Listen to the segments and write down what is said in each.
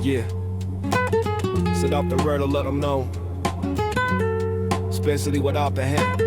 Yeah. Sit up the word to let them know. Especially without the hand.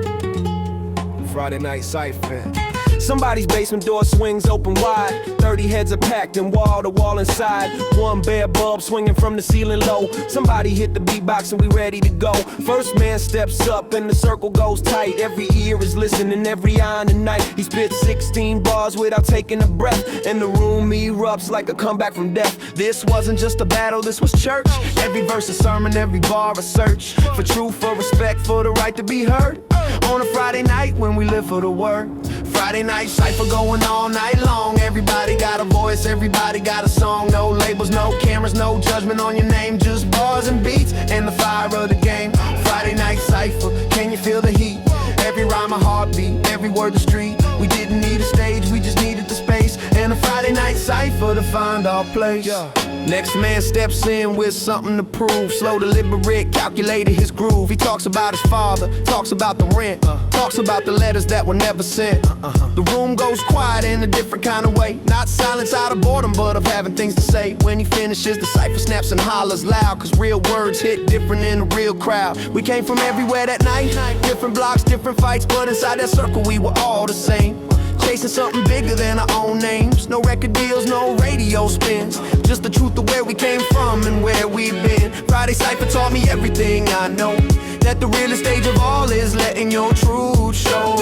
Friday night cypher. Somebody's basement door swings open wide. 30 heads are packed and wall to wall inside. One bare bulb swinging from the ceiling low. Somebody hit the beatbox and we ready to go. First man steps up and the circle goes tight. Every ear is listening, every eye on the night. He spits 16 bars without taking a breath. And the room erupts like a comeback from death. This wasn't just a battle, this was church. Every verse a sermon, every bar a search. For truth, for respect, for the right to be heard. On a Friday night when we live for the word. Friday night cypher going all night long. Everybody got a voice, everybody got a song. No labels, no cameras, no judgment on your name. Just bars and beats and the fire of the game. Friday night cypher, can you feel the heat? Every rhyme a heartbeat, every word the street. We didn't need a stage, we just needed the space. And a Friday night cypher to find our place. Next man steps in with something to prove. Slow, deliberate, calculated his groove. He talks about his father, talks about the rent, talks about the letters that were never sent. The room goes quiet in a different kind of way. Not silence out of boredom, but of having things to say. When he finishes, the cypher snaps and hollers loud. Cause real words hit different in a real crowd. We came from everywhere that night. Different blocks, different fights, but inside that circle we were all the same. Chasing something bigger than our own names. No record deals, no radio spins. Just the truth of where we came from and where we've been. Friday cypher taught me everything I know. That the realest stage of all is letting your truth show.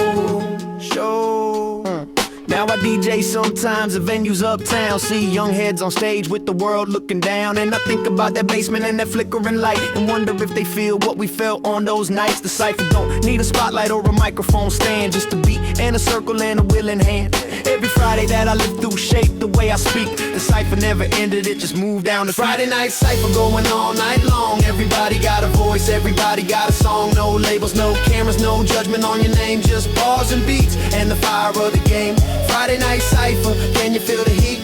Now I DJ sometimes at venues uptown. See young heads on stage with the world looking down. And I think about that basement and that flickering light. And wonder if they feel what we felt on those nights. The cypher don't need a spotlight or a microphone stand. Just a beat and a circle and a willing hand. Every Friday that I live through shaped the way I speak. The cypher never ended, it just moved down to Friday night cypher going all night long. Everybody got a voice, everybody got a song. No labels, no cameras, no judgment on your name. Just bars and beats and the fire of the game. Friday night cypher, can you feel the heat?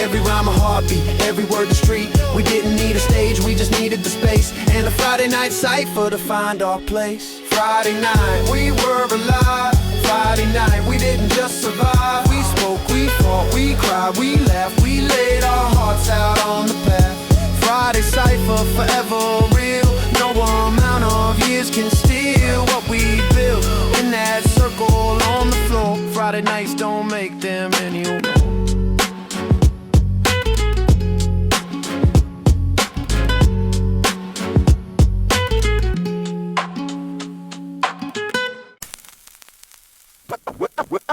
Every rhyme a heartbeat, every word the street. We didn't need a stage, we just needed the space. And a Friday night cypher to find our place. Friday night, we were alive. Friday night, we didn't just survive. We spoke, we fought, we cried, we laughed. We laid our hearts out on the path. Friday cypher, forever real. No amount of years can steal what we built in that circle on the floor. Friday nights don't make them anymore.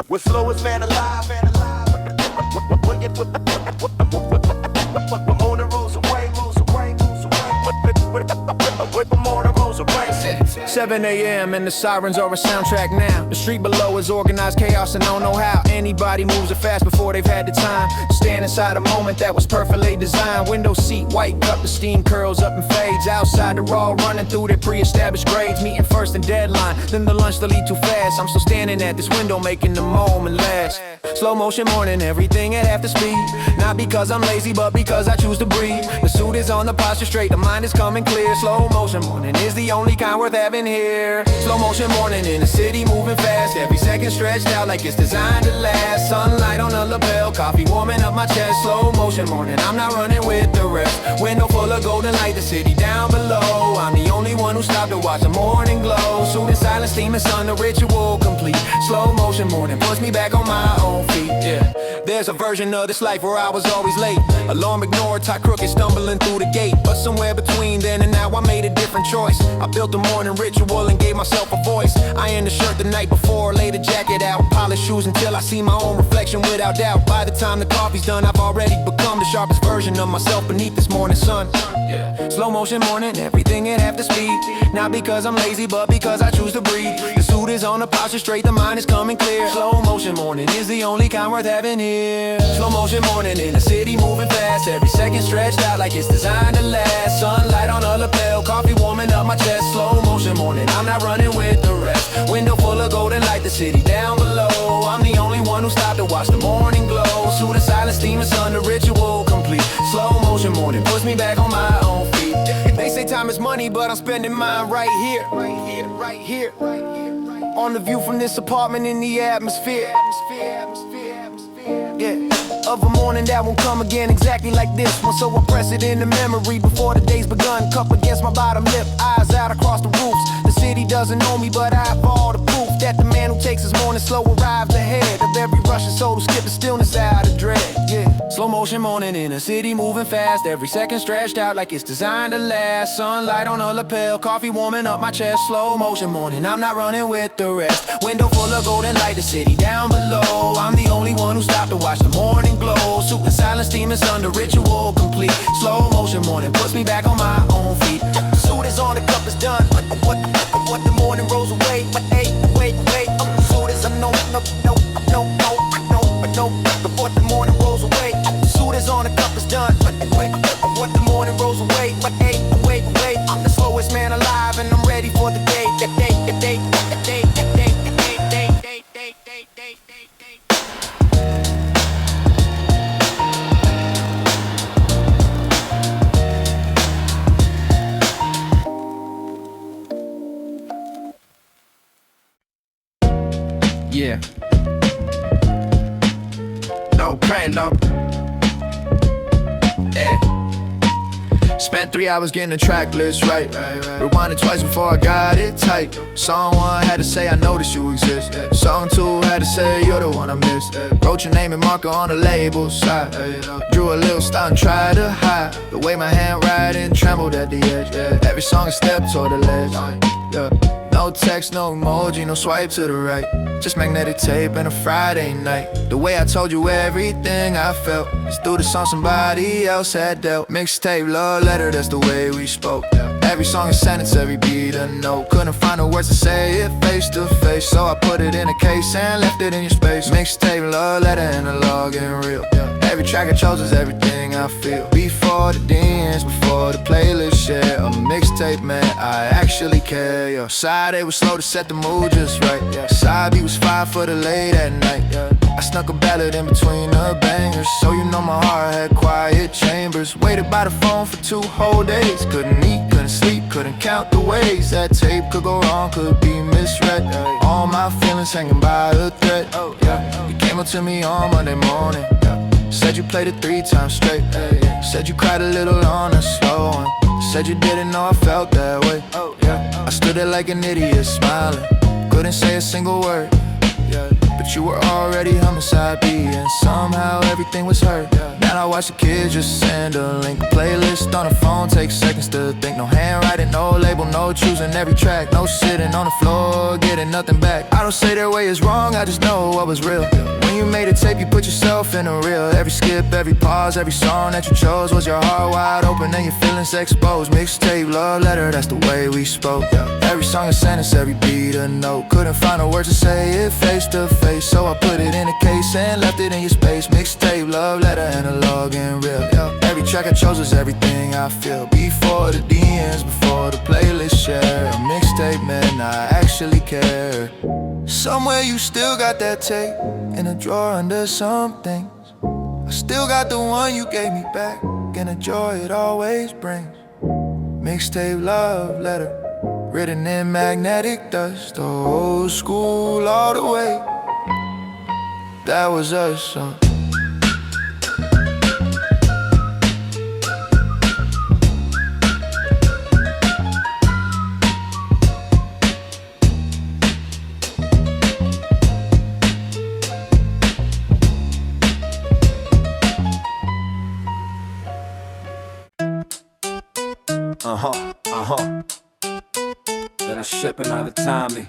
We're slowest man alive. We're on the roads away. We're more the roads away. 7 a.m. and the sirens are a soundtrack now. The street below is organized chaos and don't know how anybody moves it fast before they've had the time. Stand inside a moment that was perfectly designed. Window seat, white cup, the steam curls up and fades. Outside they're all running through their pre-established grades. Meeting first and deadline, then the lunch they'll eat too fast. I'm still standing at this window making the moment last. Slow motion morning, everything at half the speed. Not because I'm lazy, but because I choose to breathe. The suit is on, the posture straight, the mind is coming clear. Slow motion morning is the only kind worth having here. Slow motion morning in the city moving fast. Every second stretched out like it's designed to last. Sunlight on the lapel, coffee warming up my chest. Slow motion morning, I'm not running with the rest. Window full of golden light, the city down below. I'm the only one who stopped to watch the morning glow. Suit in silence, steaming sun, the ritual complete. Slow motion morning puts me back on my own feet. Yeah, there's a version of this life where I was always late. Alarm ignored, tie crooked, stumbling through the gate. But somewhere between then and now I made a different choice. I built a morning ritual and gave myself a voice. Ironed the shirt the night before, laid the jacket out. Polished shoes until I see my own reflection without doubt. By the time the coffee's done, I've already become the sharpest version of myself beneath this morning sun. Yeah. Slow motion morning, everything at half the speed. Not because I'm lazy, but because I choose to breathe. The suit is on, the posture straight, the mind is coming clear. Slow motion morning is the only kind worth having here. Slow motion morning in the city moving fast. Every second stretched out like it's designed to last. Sunlight on a lapel, coffee warming up my chest. Slow motion morning, I'm not running with the rest. Window full of golden light, the city down below. I'm the only one who stopped to watch the morning glow. Suit of silence, steaming sun, the ritual complete. Slow motion morning puts me back on my own feet. They say time is money, but I'm spending mine right here. On the view from this apartment in the atmosphere. Yeah. of a morning that won't come again exactly like this one. So I press it in the memory before the day's begun. Cup against my bottom lip, eyes out across the roofs. The city doesn't know me, but I have all the proof that the man who takes his morning slow arrives ahead of every rushing soul who skip the stillness out of dread. Yeah, slow motion morning in a city moving fast. Every second stretched out like it's designed to last. Sunlight on a lapel, coffee warming up my chest. Slow motion morning, I'm not running with the rest. Window full of golden light, the city down below. I'm the only one who stopped to watch the morning glow. Suit and silence, demons under ritual complete. Slow motion morning puts me back on my own feet. Suit is on, the cup is done. What the morning rolls away. But hey, wait. Suit is a no. Before the morning rolls away. Suit is on, the cup is done. What the morning rolls away. But hey, wait. I'm the slowest man alive and I'm ready for the day. Yeah. No praying, no. Yeah. Spent 3 hours getting the track list right. Rewind it twice before I got it tight. Song 1 had to say I noticed you exist. Song 2 had to say you're the one I missed. Wrote your name and marker on the label side. Drew a little star and tried to hide the way my handwriting trembled at the edge. Every song a step toward the ledge. No text, no emoji, no swipe to the right. Just magnetic tape and a Friday night. The way I told you everything I felt is through the song somebody else had dealt. Mixtape, love letter, that's the way we spoke. Every song a sentence, every beat a note. Couldn't find the words to say it face to face, so I put it in a case and left it in your space. Mixtape, love letter, and a log and real. Every track I chose is everything I feel. Before the DMs, before the playlist share. I'm a mixtape man, I actually care. Yo, side A was slow to set the mood just right. Side B was fire for the late at night. I snuck a ballad in between the bangers, so you know my heart had quiet chambers. Waited by the phone for 2 whole days. Couldn't eat, couldn't sleep, couldn't count the ways that tape could go wrong, could be misread. All my feelings hanging by a thread. You came up to me on Monday morning. Said you played it 3 times straight. Said you cried a little on a slow one. Said you didn't know I felt that way. I stood there like an idiot smiling. Couldn't say a single word. But you were already humming side B, and somehow everything was hurt. Now I watch the kids just send a link. Playlist on the phone takes seconds to think. No handwriting, no label, no choosing every track. No sitting on the floor, getting nothing back. I don't say their way is wrong, I just know what was real. When you made a tape, you put yourself in a reel. Every skip, every pause, every song that you chose was your heart wide open and your feelings exposed. Mixtape, love letter, that's the way we spoke. Every song a sentence, every beat a note. Couldn't find the words to say it face to face, so I put it in a case and left it in your space. Mixtape, love letter, and a log and real. Every track I chose was everything I feel. Before the DMs, before the playlist share. A mixtape, man, I actually care. Somewhere you still got that tape in a drawer under some things. I still got the one you gave me back, and the joy it always brings. Mixtape, love letter, written in magnetic dust. Old school all the way. That was us, Then I ship another Tommy.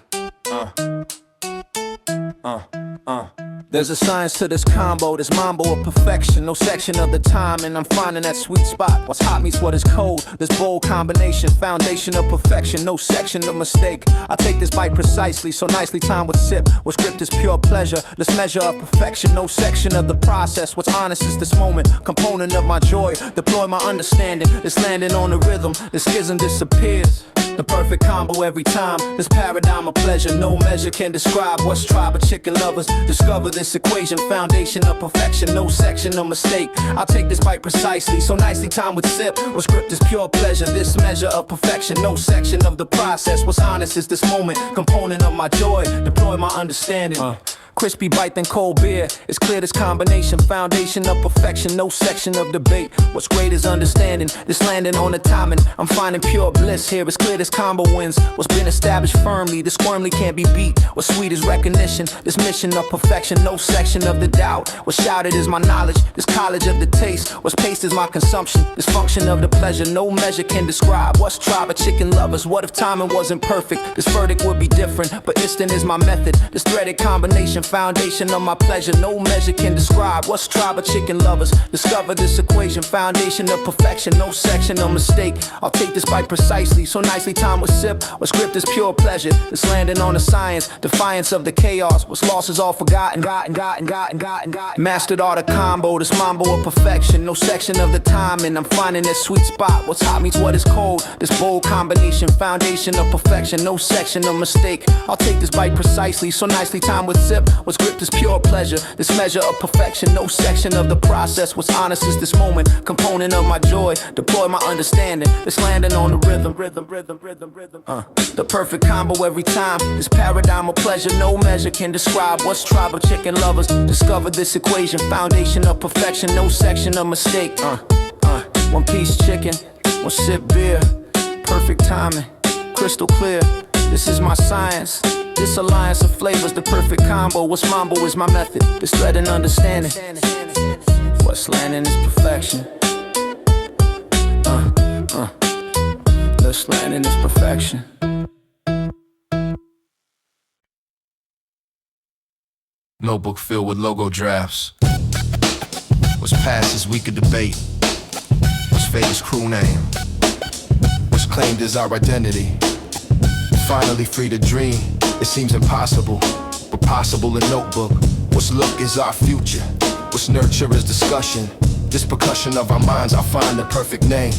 There's a science to this combo, this mambo of perfection. No section of the time, and I'm finding that sweet spot. What's hot meets what is cold. This bold combination, foundation of perfection. No section of mistake. I take this bite precisely, so nicely timed with sip. What's gripped is pure pleasure. This measure of perfection, no section of the process. What's honest is this moment, component of my joy. Deploy my understanding. This landing on the rhythm. This schism disappears. The perfect combo every time. This paradigm of pleasure, no measure can describe what's tribe of chicken lovers. Discover this equation, foundation of perfection, no section of mistake. I'll take this bite precisely, so nicely timed with sip. What's script is pure pleasure, this measure of perfection, no section of the process. What's honest is this moment, component of my joy. Deploy my understanding. crispy bite than cold beer. It's clear this combination, foundation of perfection, no section of debate. What's great is understanding, this landing on the timing. I'm finding pure bliss here. It's clear this combo wins. What's been established firmly, this firmly can't be beat. What's sweet is recognition, this mission of perfection, no section of the doubt. What's shouted is my knowledge, this college of the taste. What's paced is my consumption, this function of the pleasure, no measure can describe. What's tribe of chicken lovers? What if timing wasn't perfect? This verdict would be different, but instant is my method. This threaded combination, foundation of my pleasure, no measure can describe. What's tribe of chicken lovers? Discover this equation, foundation of perfection, no section of mistake. I'll take this bite precisely, so nicely timed with sip. What script is pure pleasure, this landing on the science, defiance of the chaos. What's lost is all forgotten, mastered all the combo, this mambo of perfection, no section of the timing. I'm finding that sweet spot, what's hot meets what is cold. This bold combination, foundation of perfection, no section of mistake. I'll take this bite precisely, so nicely timed with sip. What's gripped is pure pleasure, this measure of perfection, no section of the process. What's honest is this moment, component of my joy. Deploy my understanding, this landing on the rhythm. The perfect combo every time, this paradigm of pleasure, no measure can describe. What's tribe of chicken lovers? Discover this equation, foundation of perfection, no section of mistake. One piece chicken, one sip beer, perfect timing, crystal clear. This is my science, this alliance of flavors, the perfect combo. What's mambo is my method, this thread and understanding. What's landing is perfection. This landing is perfection. Notebook filled with logo drafts. What's past is we could debate. What's famous crew name? What's claimed as our identity? Finally free to dream. It seems impossible, but possible in notebook. What's look is our future. What's nurture is discussion. This percussion of our minds, I'll find the perfect name.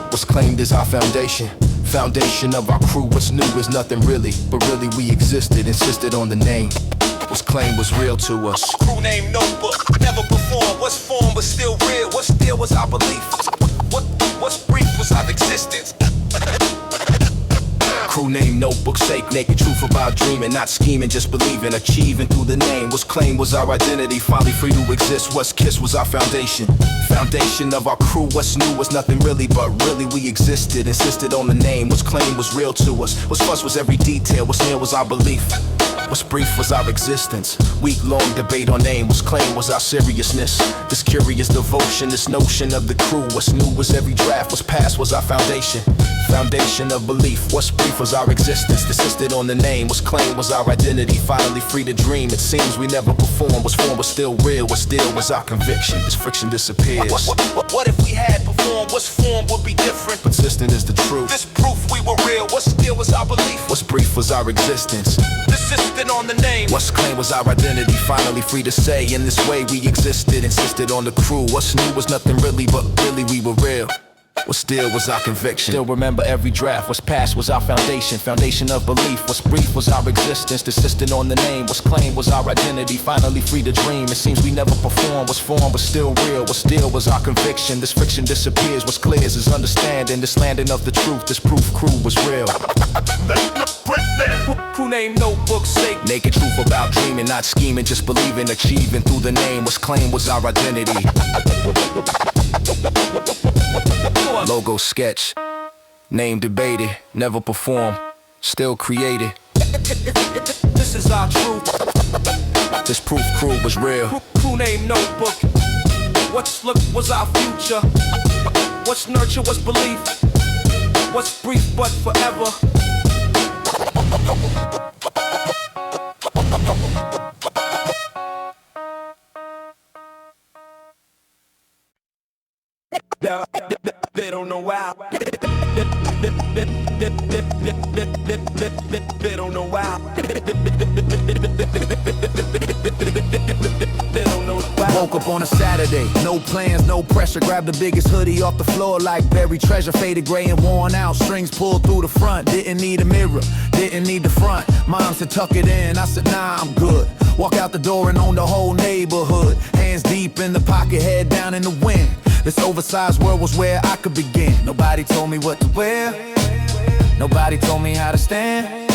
What's claimed is our foundation. Foundation of our crew. What's new is nothing really, but really we existed, insisted on the name. What's claimed was real to us. Crew name notebook, never perform. What's form but still real? What still was our belief? What's brief was our existence? Crew name notebook sake, naked truth about dreaming, not scheming, just believing, achieving through the name. What's claimed was our identity, finally free to exist. What's kissed was our foundation. Foundation of our crew, what's new was nothing really, but really we existed, insisted on the name. What's claimed was real to us. What's fuss was every detail, what's near was our belief. What's brief was our existence. Week-long debate on name. What's claimed was our seriousness. This curious devotion, this notion of the crew. What's new was every draft. What's past was our foundation. Foundation of belief. What's brief was our existence. Insisted on the name. What's claimed was our identity. Finally free to dream. It seems we never performed. What's formed was still real. What still was our conviction. This friction disappears. What if we had performed? What's form would be different? Persistent is the truth. This proof we were real. What still was our belief? What's brief was our existence. Insisted on the name. What's claimed was our identity. Finally free to say. In this way we existed. Insisted on the crew. What's new was nothing really, but really we were real. What still was our conviction. Still remember every draft. What's past was our foundation. Foundation of belief. What's brief was our existence. Insisted on the name. What's claimed was our identity. Finally free to dream. It seems we never performed. What's formed was still real. What still was our conviction. This friction disappears. What's clear is understanding. This landing of the truth. This proof crew was real. Crew name notebook sake. Naked truth about dreaming, not scheming, just believing, achieving through the name. What's claimed was our identity. Logo sketch, name debated, never performed, still created. This is our truth. This proof crew was real. Crew name notebook. What's look was our future. What's nurture was belief. What's brief but forever. They don't know how. They don't know how. Woke up on a Saturday, no plans, no pressure. Grabbed the biggest hoodie off the floor like buried treasure. Faded gray and worn out, strings pulled through the front. Didn't need a mirror, didn't need the front. Mom said tuck it in, I said nah, I'm good. Walk out the door and own the whole neighborhood. Hands deep in the pocket, head down in the wind. This oversized world was where I could begin. Nobody told me what to wear, nobody told me how to stand.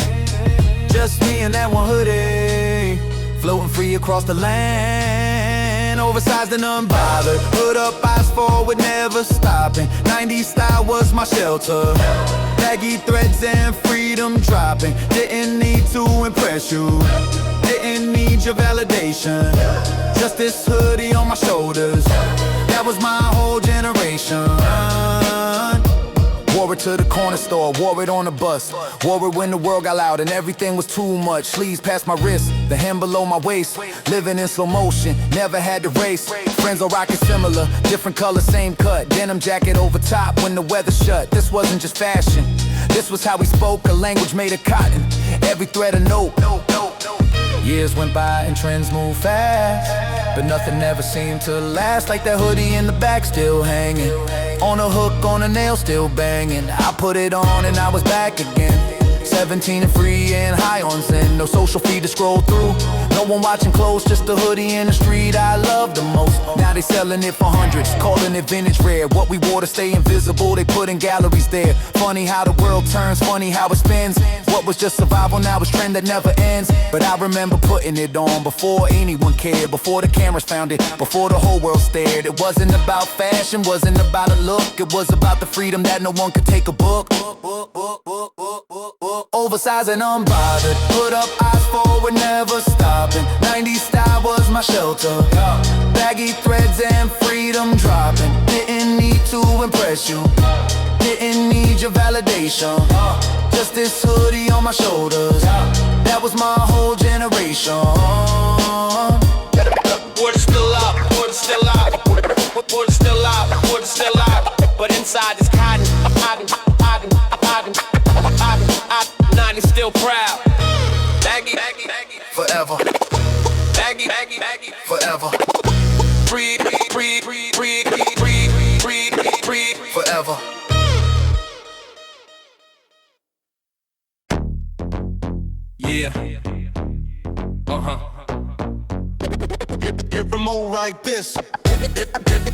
Just me and that one hoodie. floating free across the land. Oversized and unbothered, hood up, eyes forward, never stopping. 90s style was my shelter. Baggy threads and freedom dropping. Didn't need to impress you, didn't need your validation. Just this hoodie on my shoulders, that was my whole generation. Wore it to the corner store, wore it on the bus, wore it when the world got loud and everything was too much. Sleeves past my wrist, the hem below my waist, living in slow motion, never had to race. Friends are rocking similar, different color, same cut. Denim jacket over top when the weather shut. This wasn't just fashion, this was how we spoke, a language made of cotton, every thread a note. Years went by and trends moved fast, but nothing ever seemed to last. Like that hoodie in the back still hanging, on a hook, on a nail still banging. I put it on and I was back again, 17 and free and high on sin. No social feed to scroll through, no one watching close, just the hoodie in the street I love the most. Now they selling it for hundreds, calling it vintage rare. What we wore to stay invisible, they put in galleries there. Funny how the world turns, funny how it spins. What was just survival now is trend that never ends. But I remember putting it on before anyone cared, before the cameras found it, before the whole world stared. It wasn't about fashion, wasn't about a look, it was about the freedom that no one could take a book. Oversized and unbothered, put up, eyes forward, never stopping. 90s style was my shelter, baggy threads and freedom dropping. Didn't need to impress you, didn't need your validation. Just this hoodie on my shoulders, that was my whole generation. Word is still out, word is still out, word is still out, word is still out. But inside is cotton, cotton, cotton, cotton, cotton, cotton. 90's still proud. Baggy, baggy, baggy, Forever, baggy, baggy, baggy, forever, breathe, breathe, breathe, breathe, breathe, breathe, breathe. forever. Yeah. Get from old like this.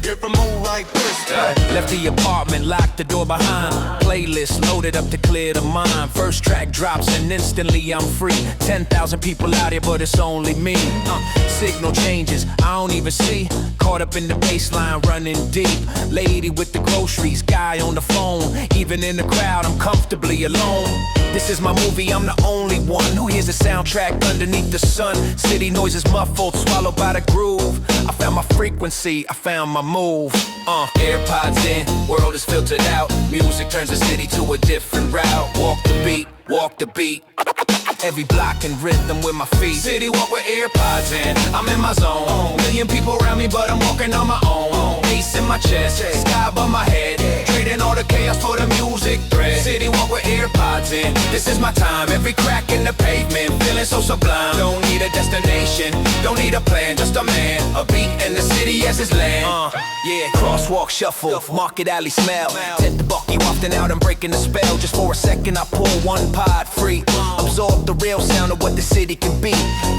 Get from old like this. Left the apartment, locked the door behind. Playlist loaded up to clear the mind. First track drops and instantly I'm free. 10,000 people out here, but it's only me. Signal changes, I don't even see. Caught up in the baseline, running deep. Lady with the groceries, guy on the phone. Even in the crowd, I'm comfortably alone. This is my movie, I'm the only one who hears the soundtrack underneath the sun. City noises muffled, swallowed by the groove. I found my frequency, I found my move. AirPods in, world is filtered out. Music turns the city to a different route. Walk the beat, walk the beat. Every block and rhythm with my feet. City walk with AirPods in, I'm in my zone. Million people around me, but I'm walking on my own. Bass in my chest, sky above my head. Trading all the chaos for the music thread. City walk with AirPods in, this is my time. Every crack in the pavement, feeling so sublime. Don't need a destination, don't need a plan, just a man. A beat in the city as his land. Yeah, crosswalk shuffle, market alley smell. Tent the bucky wafting out, I'm breaking the spell. Just for a second I pull one pod free. Absorb the real sound of what the city can be.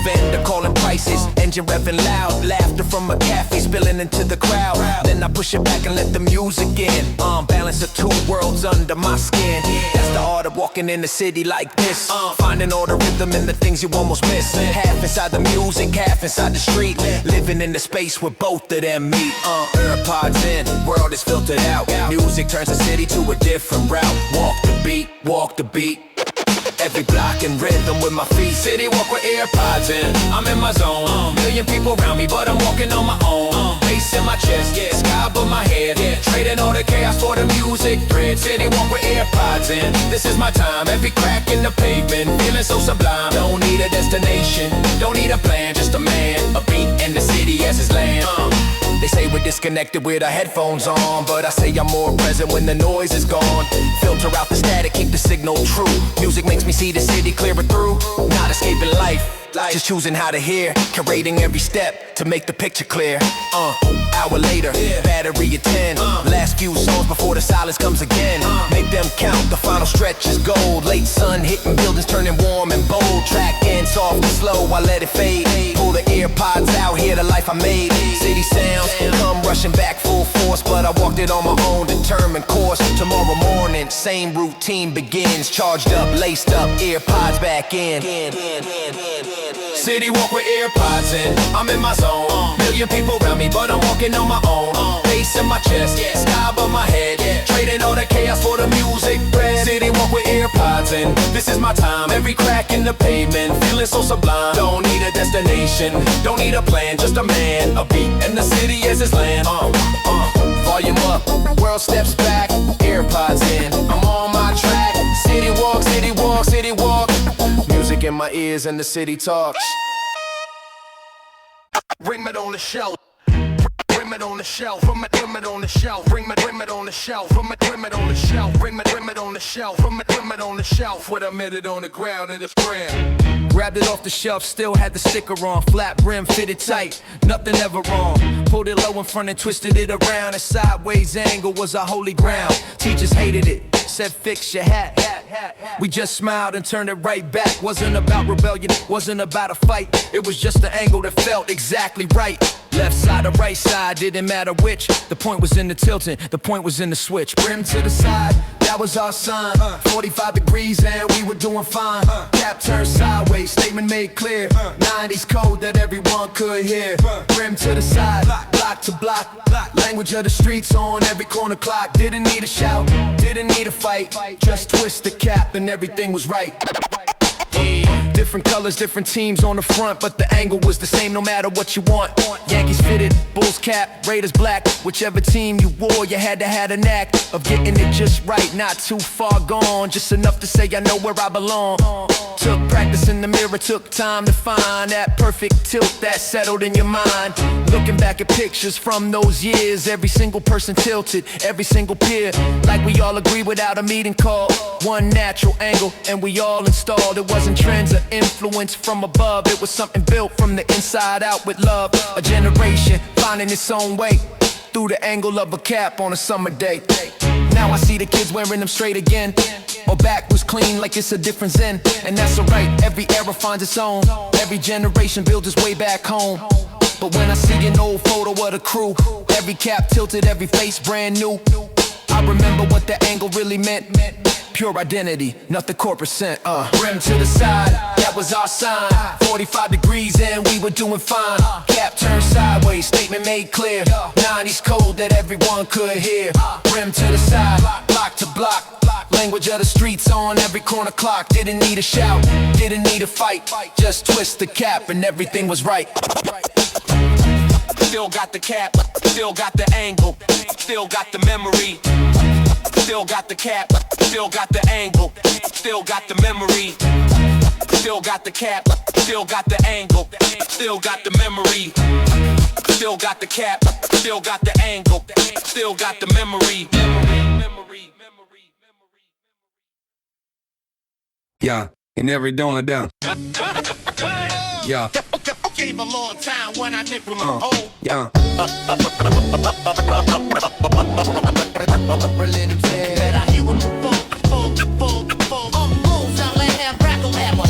Vendor calling prices, engine revving loud. Laughter from a cafe spilling into the crowd. Then I push it back and let the music in. Balance of two worlds under my skin. That's the art of walking in the city like this. Finding all the rhythm and the things you almost miss. Half inside the music, half inside the street. Living in the space where both of them meet. AirPods in, world is filtered out. Music turns the city to a different route. Walk the beat, walk the beat. Every block and rhythm with my feet. City walk with AirPods in, I'm in my zone. Million people around me, but I'm walking on my own. Bass in my chest, yeah, sky above my head. Trading all the chaos for the music thread. City walk with AirPods in, this is my time. Every crack in the pavement, feeling so sublime. Don't need a destination, don't need a plan, just a man. A beat in the city as his land. They say we're disconnected with our headphones on, but I say I'm more present when the noise is gone. Filter out the static, keep the signal true. Music makes me see the city clearer through. Not escaping life, just choosing how to hear. Curating every step to make the picture clear. Hour later, battery at 10. Last few songs before the silence comes again. Make them count, the final stretch is gold. Late sun hitting buildings, turning warm and bold. Track in soft and slow, I let it fade. Pull the AirPods out, hear the life I made. City sounds come rushing back full force, but I walked it on my own, determined course. Tomorrow morning, same routine begins. Charged up, laced up, AirPods back in. City walk with earpods in, I'm in my zone. Million people around me, but I'm walking on my own. Bass in my chest, sky above my head. Trading all the chaos for the music bread. City walk with earpods in, this is my time. Every crack in the pavement, feeling so sublime. Don't need a destination, don't need a plan, just a man, a beat, and the city is his land. Volume up, world steps back, earpods in, I'm on my track. City walk, city walk, city walk. Music in my ears and the city talks. Ring it on the shelf. Ring it on the shelf. Ring it on the shelf. Ring it on the shelf. Ring it on the shelf. Ring it on the shelf. Ring it on the shelf. With a minute on the ground in the gram. Grabbed it off the shelf, still had the sticker on. Flat brim, fitted tight, nothing ever wrong. Pulled it low in front and twisted it around. A sideways angle was our holy ground. Teachers hated it, said fix your hat. We just smiled and turned it right back. Wasn't about rebellion, wasn't about a fight. It was just the angle that felt exactly right. Left side or right side, didn't matter which. The point was in the tilting, the point was in the switch. Brim to the side, that was our sign. 45 degrees and we were doing fine. Cap turned sideways, statement made clear. 90s code that everyone could hear. Brim to the side, block to block. Language of the streets on every corner clock. Didn't need a shout, didn't need a fight. Just twist the cap and everything was right. Different colors, different teams on the front, but the angle was the same no matter what you want. Yankees fitted, Bulls cap, Raiders black. Whichever team you wore, you had to have a knack of getting it just right. Not too far gone, just enough to say I know where I belong. Took practice in the mirror, took time to find that perfect tilt that settled in your mind. Looking back at pictures from those years, every single person tilted, every single peer. Like we all agree without a meeting call. One natural angle and we all installed. It wasn't trends or influence from above. It was something built from the inside out with love. A generation finding its own way through the angle of a cap on a summer day. Now I see the kids wearing them straight again, or back was clean like it's a different zen. And that's alright, every era finds its own. Every generation builds its way back home. But when I see an old photo of the crew, every cap tilted, every face brand new, I remember what that angle really meant. Pure identity, nothing corporate sent. Rim to the side, that was our sign. 45 degrees and we were doing fine. Cap turned sideways, statement made clear. 90s code that everyone could hear. Rim to the side, block to block. Language of the streets on every corner clock. Didn't need a shout, didn't need a fight. Just twist the cap and everything was right. Still got the cap, still got the angle, still got the memory. Still got the cap, still got the angle, still got the memory. Still got the cap, still got the angle, still got the memory. Still got the cap, still got the angle, still got the memory. Yeah, and every dollar down. Yeah. Gave a long time when I did from my home. Yeah. That I hear with my sound like have crackle, have one.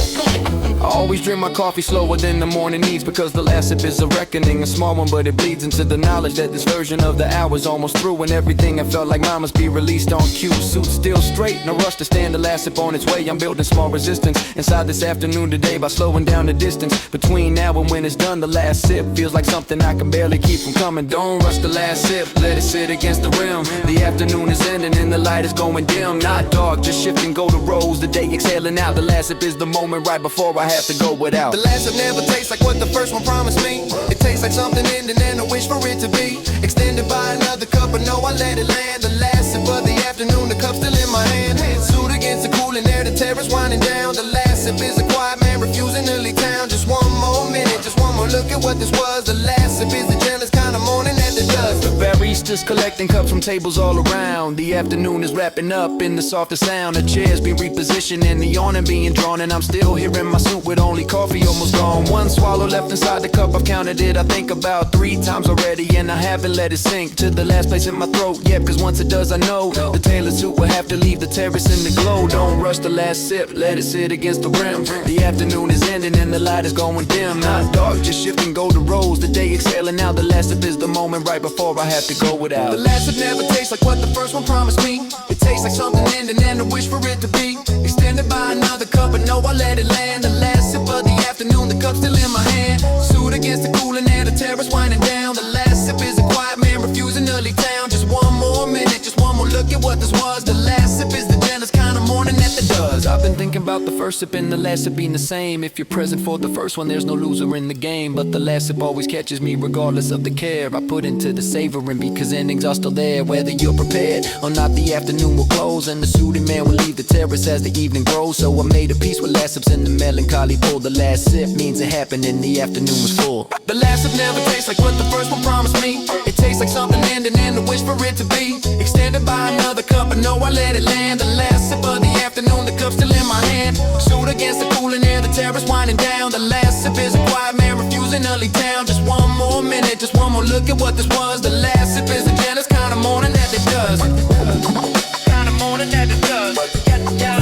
I always drink my coffee slower than the morning needs, because the last sip is a reckoning. A small one, but it bleeds into the knowledge that this version of the hour's almost through. And everything I felt like mine must be released on cue. Suit still straight, no rush to stand the last sip on its way. I'm building small resistance inside this afternoon today by slowing down the distance between now and when it's done. The last sip feels like something I can barely keep from coming. Don't rush the last sip, let it sit against the rim. The afternoon is ending and the light is going dim. Not dark, just shifting, go to rows. The day exhaling out. The last sip is the moment right before I have to go without. The last sip never tastes like what the first one promised me. It tastes like something ending and a wish for it to be extended by another cup, but no, I let it land. The last sip of the afternoon, the cup still in my hand. Suit against the cooling air, the terror's winding down. The last sip is a quiet man refusing to leave town. Just one more minute, just one more look at what this was. The last sip is the jealous kind of morning at the dust. The baristas collecting cups from tables all around. The afternoon is wrapping up in the softest sound. The chairs being repositioned and the awning being drawn, and I'm still here in my suit with only coffee almost gone. One swallow left inside the cup, I've counted it, I think about 3 times already, and I haven't let it sink to the last place in my throat. Yeah, cause once it does I know the tailored suit will have to leave the terrace in the glow. Don't rush the last sip, let it sit against the rim. The afternoon is ending and the light is going dim. Not dark, just shifting, go to rows. The day exhaling now, the last sip is the moment right before I have to go without. The last sip never tastes like what the first one promised me. It tastes like something ending and a wish for it to be extended by another cup, but no, I let it land. The last sip of the afternoon, the cup still in my hand. Suit against the cooling air, the terrace winding down. The last sip is a quiet man refusing to leave town. Just one more minute, just one more look at what this was. The last sip is the jealous kind of morning that the does. I've been thinking about the first sip and the last sip being the same. If you're present for the first one, there's no loser in the game. But the last sip always catches me regardless of the care I put into the savoring, because endings are still there. Whether you're prepared or not, the afternoon will close and the suited man will leave the terrace as the evening grows. So I made a peace with last sips in the melancholy pull. The last sip means it happened and the afternoon was full. The last sip never tastes like what the first one promised me. It tastes like something ending and a wish for it to be extended by another cup, but no, I let it land. The last sip of the afternoon, the cup still in my hand. Suit against the cooling air, the terrace winding down. The last sip is a quiet man refusing to leave town. Just one more minute, just one more look at what this was. The last sip is a jealous kind of morning that it does. Kind of morning that it does. Yeah,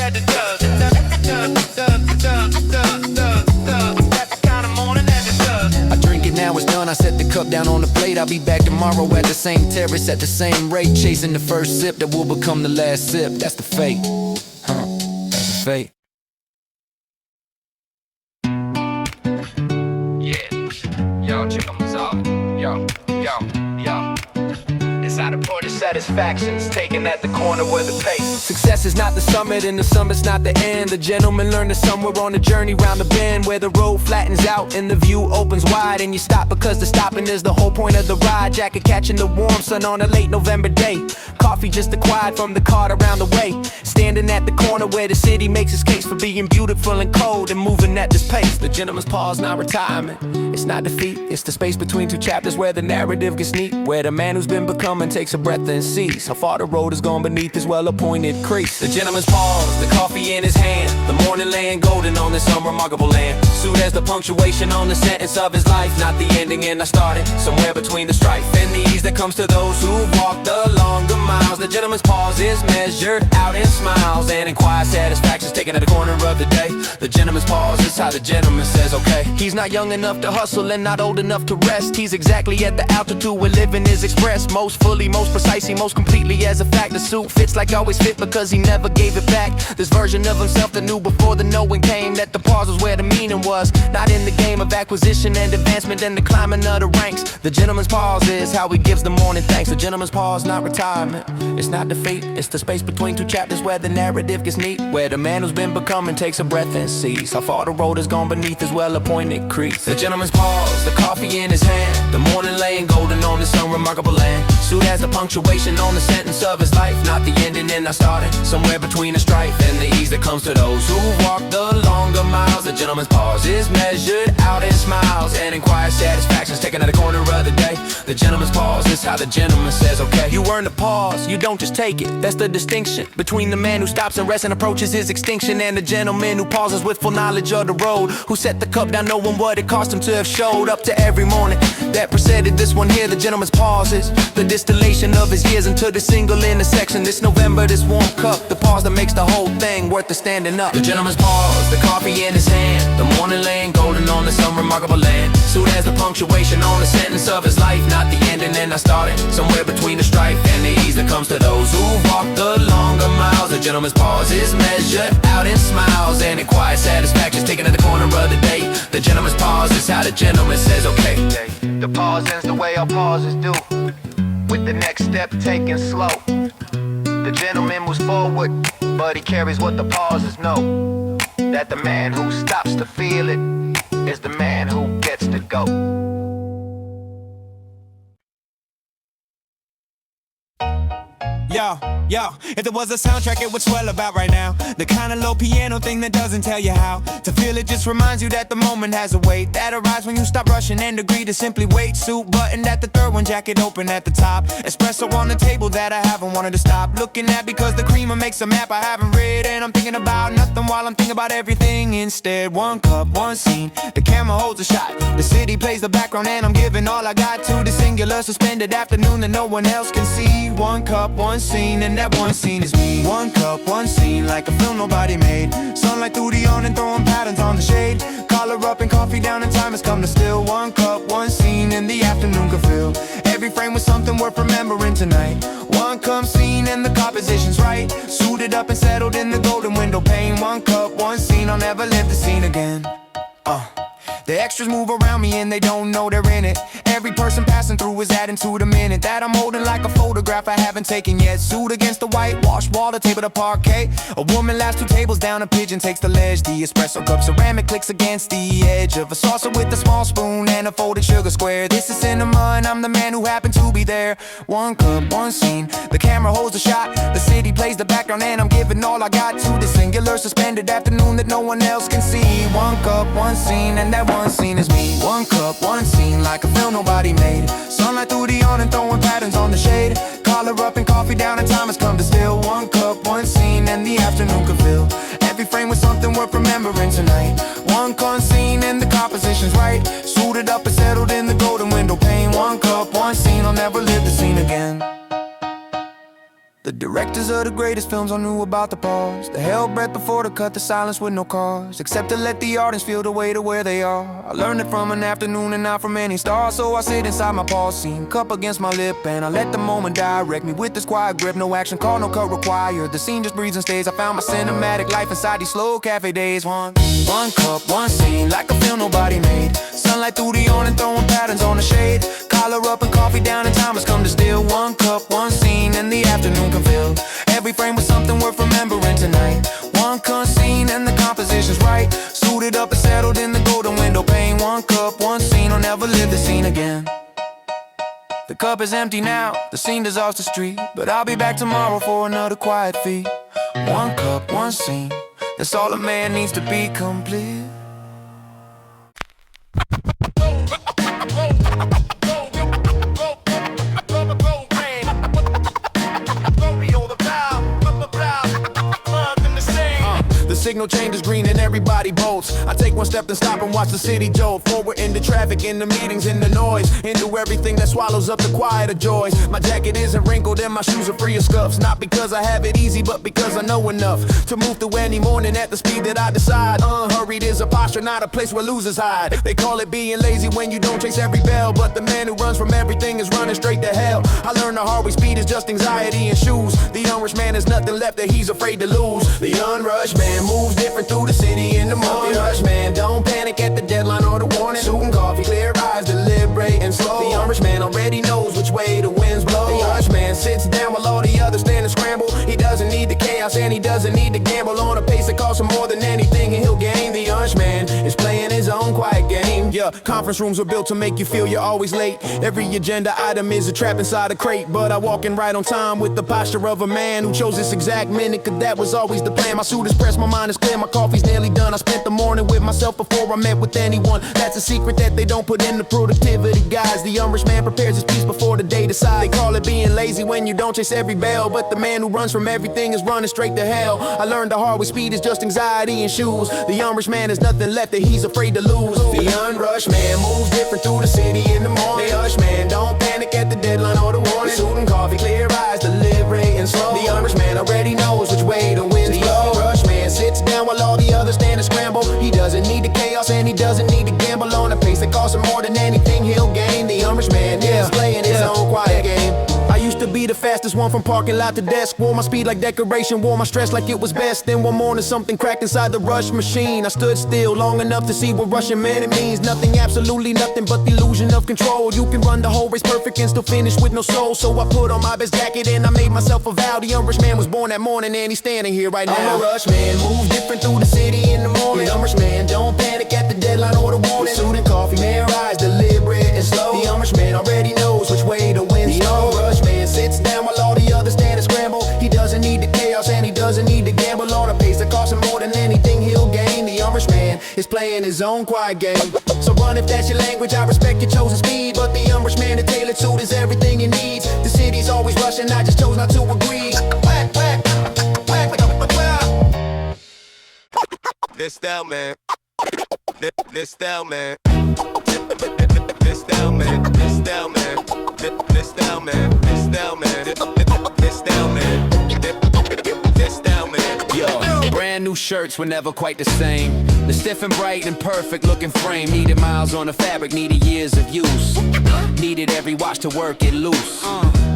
it does. Kind of morning that it does. I drink it now, it's done. I set the cup down on the plate. I'll be back tomorrow at the same terrace at the same rate, chasing the first sip that will become the last sip. That's the fate. That's the fate. Yo, check on this out. Yo. Inside the port of satisfactions, taken at the corner where the pace. Success is not the summit and the summit's not the end. The gentleman learned that somewhere on the journey round the bend, where the road flattens out and the view opens wide, and you stop because the stopping is the whole point of the ride. Jacket catching the warm sun on a late November day. Coffee just acquired from the cart around the way. Standing at the corner where the city makes its case for being beautiful and cold and moving at this pace. The gentleman's pause, not retirement. It's not defeat, it's the space between two chapters where the narrative gets neat, where the man who's been becoming takes a breath and sees how far the road has gone beneath his well-appointed crease. The gentleman's pause, the coffee in his hand. The morning laying golden on this unremarkable land. Suit as the punctuation on the sentence of his life, not the ending and I started somewhere between the strife and the ease that comes to those who walk the longer miles. The gentleman's pause is measured out in smiles and in quiet satisfactions taken at the corner of the day. The gentleman's pause is how the gentleman says okay. He's not young enough to hustle and not old enough to rest. He's exactly at the altitude where living is expressed, most fully, most precisely, most completely as a fact. The suit fits like always fit because he never gave it back. This version of himself that knew before the knowing came that the pause was where the meaning was, not in the game of acquisition and advancement and the climbing of the ranks. The gentleman's pause is how he gives the morning thanks. The gentleman's pause, not retirement. It's not defeat, it's the space between two chapters where the narrative gets neat, where the man who's been becoming takes a breath and sees how far the road has gone beneath his well-appointed crease. The gentleman's pause, the coffee in his hand. The morning laying golden on this unremarkable land. Suit has the punctuation on the sentence of his life, not the ending and I started somewhere between the strife and the ease that comes to those who walk the longer miles. The gentleman's pause is measured out in smiles and in quiet satisfactions taken at the corner of the day. The gentleman's pause is how the gentleman says okay. You earn the pause, you don't just take it. That's the distinction between the man who stops and rests and approaches his extinction, and the gentleman who pauses with full knowledge of the road, who set the cup down knowing what it cost him to have showed up to every morning that preceded this one here. The gentleman's pause is the distillation of his years into the single intersection. This November, this warm cup, the pause that makes the whole thing worth the standing up. The gentleman's pause, the coffee in his hand. The morning laying golden on this unremarkable land. Suit has the punctuation on the sentence of his life, not the ending and I started somewhere between the strife and the ease that comes to those who walk the longer miles. The gentleman's pause is measured out in smiles and in quiet satisfactions taken at the corner of the day. The gentleman's pause is how the gentleman says okay. The pause ends the way all pauses do, with the next step taken slow. The gentleman moves forward, but he carries what the pauses know, that the man who stops to feel it is the man who gets to go. Yo, if there was a soundtrack it would swell about right now. The kind of low piano thing that doesn't tell you how to feel. It just reminds you that the moment has a weight that arrives when you stop rushing and agree to simply wait. Suit buttoned at the third one, jacket open at the top. Espresso on the table that I haven't wanted to stop looking at, because the creamer makes a map I haven't read, and I'm thinking about nothing while I'm thinking about everything instead. One cup, one scene, the camera holds a shot, the city plays the background, and I'm giving all I got to the singular suspended afternoon that no one else can see. One cup, one scene, and that one scene is me. One cup, one scene, like a film nobody made. Sunlight through the awning, throwing patterns on the shade. Collar up and coffee down, and time has come to still. One cup, one scene, and the afternoon can feel Every frame was something worth remembering tonight. One come scene and the composition's right. Suited up and settled in the golden window pane. One cup, one scene, I'll never live the scene again. The extras move around me and they don't know they're in it. Every person passing through is adding to the minute that I'm holding like a photograph I haven't taken yet. Suit against the whitewashed wall, the table, the parquet. A woman laughs 2 tables down, a pigeon takes the ledge. The espresso cup ceramic clicks against the edge of a saucer with a small spoon and a folded sugar square. This is cinema and I'm the man who happened to be there. One cup, one scene, the camera holds a shot. The city plays the background and I'm giving all I got to this singular suspended afternoon that no one else can see. One cup, one scene, and that one scene is me. One cup, one scene, like a film nobody made. Sunlight through the awning, throwing patterns on the shade. Collar up and coffee down and time has come to still. One cup, one scene, and the afternoon can fill. Every frame with something worth remembering tonight. One con scene and the composition's right. Suited up and settled in the golden window pane. One cup, one scene, I'll never live the scene again. The directors of the greatest films all knew about the pause. The held breath before the cut, the silence with no cause, except to let the audience feel the way to where they are. I learned it from an afternoon and not from any star. So I sit inside my pause scene, cup against my lip, and I let the moment direct me with this quiet grip. No action call, no cut required. The scene just breathes and stays. I found my cinematic life inside these slow cafe days. One cup, one scene, like a film nobody made. Sunlight through the awning, throwing patterns on the shade. Collar up and coffee down and time has come to steal. One cup, one scene, and the afternoon can fill. Every frame was something worth remembering tonight. One cup scene and the composition's right. Suited up and settled in the golden window pane. One cup, one scene, I'll never live the scene again. The cup is empty now, the scene dissolves the street, but I'll be back tomorrow for another quiet feat. One cup, one scene, that's all a man needs to be complete. Signal changes green and everybody bolts. I take one step and stop and watch the city jolt. Forward into traffic, in the meetings, in the noise, into everything that swallows up the quieter joys. My jacket isn't wrinkled and my shoes are free of scuffs. Not because I have it easy, but because I know enough to move through any morning at the speed that I decide. Unhurried is a posture, not a place where losers hide. They call it being lazy when you don't chase every bell, but the man who runs from everything is running straight to hell. I learned the hard way, speed is just anxiety and shoes. The unrushed man has nothing left that he's afraid to lose. The unrushed man moves different through the city in the morning. The unrushed man don't panic at the deadline or the warning. Suit and coffee, clear eyes, deliberate and slow. The unrushed man already knows which way the winds blow. The unrushed man sits down while all the others stand and scramble. He doesn't need the chaos and he doesn't need to gamble on a pace that costs him more than anything and he'll gain. The unrushed man is playing his own quiet game. Yeah, conference rooms are built to make you feel you're always late. Every agenda item is a trap inside a crate, but I walk in right on time with the posture of a man who chose this exact minute, cause that was always the plan. My suit is pressed, my mind is clear, my coffee's nearly done. I spent the morning with myself before I met with anyone. That's a secret that they don't put in the productivity guides. The unrushed man prepares his piece before the day decides. They call it being lazy when you don't chase every bell, but the man who runs from everything is running straight to hell. I learned the hard way, speed is just anxiety and shoes. The unrushed man has nothing left that he's afraid to lose. The unrushed man moves different through the city in the morning. The unrushed man don't panic at the deadline or the warning. Suit and coffee, clear eyes, deliberate and slow. The unrushed man already knows which way the winds blow. The unrushed man sits down while all the others stand and scramble. He doesn't need the chaos and he doesn't need to gamble on a pace that costs him more than anything he'll gain. The unrushed man is playing his own quiet game. I used to be the fastest one from parking lot to desk. Wore my speed like decoration, wore my stress like it was best. Then one morning something cracked inside the rush machine. I stood still long enough to see what rushing man it means. Nothing, absolutely nothing but the illusion of control. You can run the whole race perfect and still finish with no soul. So I put on my best jacket and I made myself a vow. The unrushed man was born that morning and he's standing here right now. I'm a rush man, move different through the city in the morning. The unrushed man don't panic at the deadline or the warning. Suit and coffee, clear eyes, deliberate and slow. The unrushed man already knows which way the winds blow. The unrushed man sits down while all the others stand and scramble. He doesn't need the chaos and he doesn't need to gamble on a pace that costs him more than anything he'll gain. The unrushed man is playing his own quiet game. So run if that's your language, I respect your chosen speed, but the unrushed man, the tailored suit is everything he needs. The city's always rushing, I just chose not to agree. Whack, whack, whack, whack, whack. This style, man. This style, man. This style, man. This style, man. This style, man. This style, man. This style, man. This style, man. Yo, brand new new shirts were never quite the same. The stiff and bright and perfect looking frame needed miles on the fabric, needed years of use. Needed every watch to work it loose.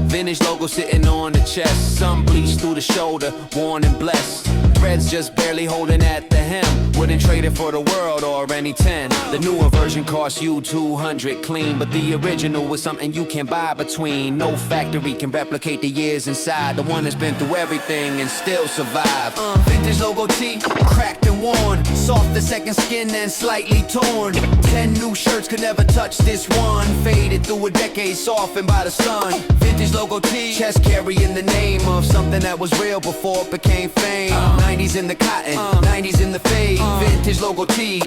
Vintage logo sitting on the chest, some bleached through the shoulder, worn and blessed. Threads just barely holding at the hem. Wouldn't trade it for the world or any 10. The newer version cost you 200 clean, but the original was something you can't buy between. No factory can replicate the years inside. The one that's been through everything and still survived. Vintage logo tee, cracked and worn, soft the second skin and slightly torn. 10 new shirts could never touch this one. Faded through a decade, softened by the sun. Vintage logo tee, chest carrying the name of something that was real before it became fame. 90s in the cotton, 90s in the fade. Vintage logo tee,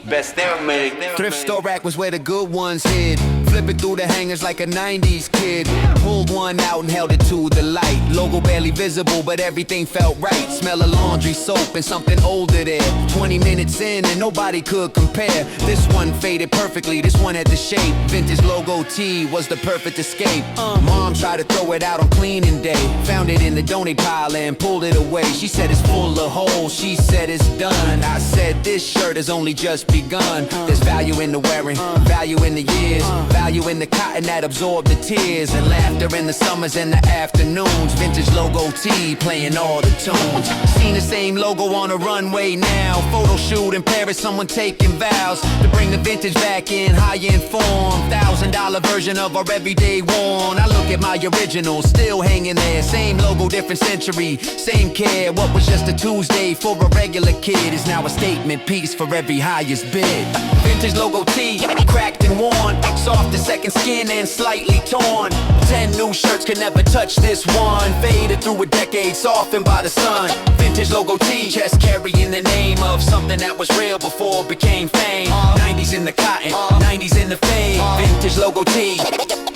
best there made. Thrift store rack was where the good ones hid. Flipping through the hangers like a 90s kid. Pulled one out and held it to the light. Logo barely visible, but everything felt right. Smell of laundry, soap, and something older there. 20 minutes in and nobody could compare. This one faded perfectly, this one had the shape. Vintage logo tee was the perfect escape. Mom tried to throw it out on cleaning day. Found it in the donate pile and pulled it away. She said it's full of holes, she said it's done. I said this shirt has only just begun. There's value in the wearing, value in the years, value in the cotton that absorbed the tears, and laughter in the summers and the afternoons. Vintage logo tee playing all the tunes. Seen the same logo on a runway now. Photo shoot in Paris, someone taking vows to bring the vintage back in high-end form. $1,000 version of our everyday worn. I look at my original, still hanging there. Same logo, different century, same care. What was just a Tuesday for a regular kid is now a statement piece for every highest bid. Vintage logo tee, cracked and worn, soft the second skin and slightly torn. 10 new shirts can never touch this one. Faded through a decade, softened by the sun. Vintage logo tee, chest carrying the name of something that was real before it became fame. 90s in the cotton, 90s in the fade. Vintage logo tee,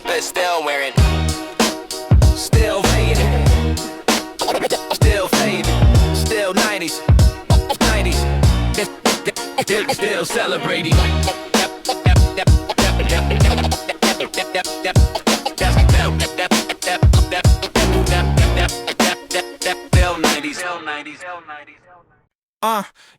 but still wearing, still faded, still faded, still 90s, 90s, still celebrating.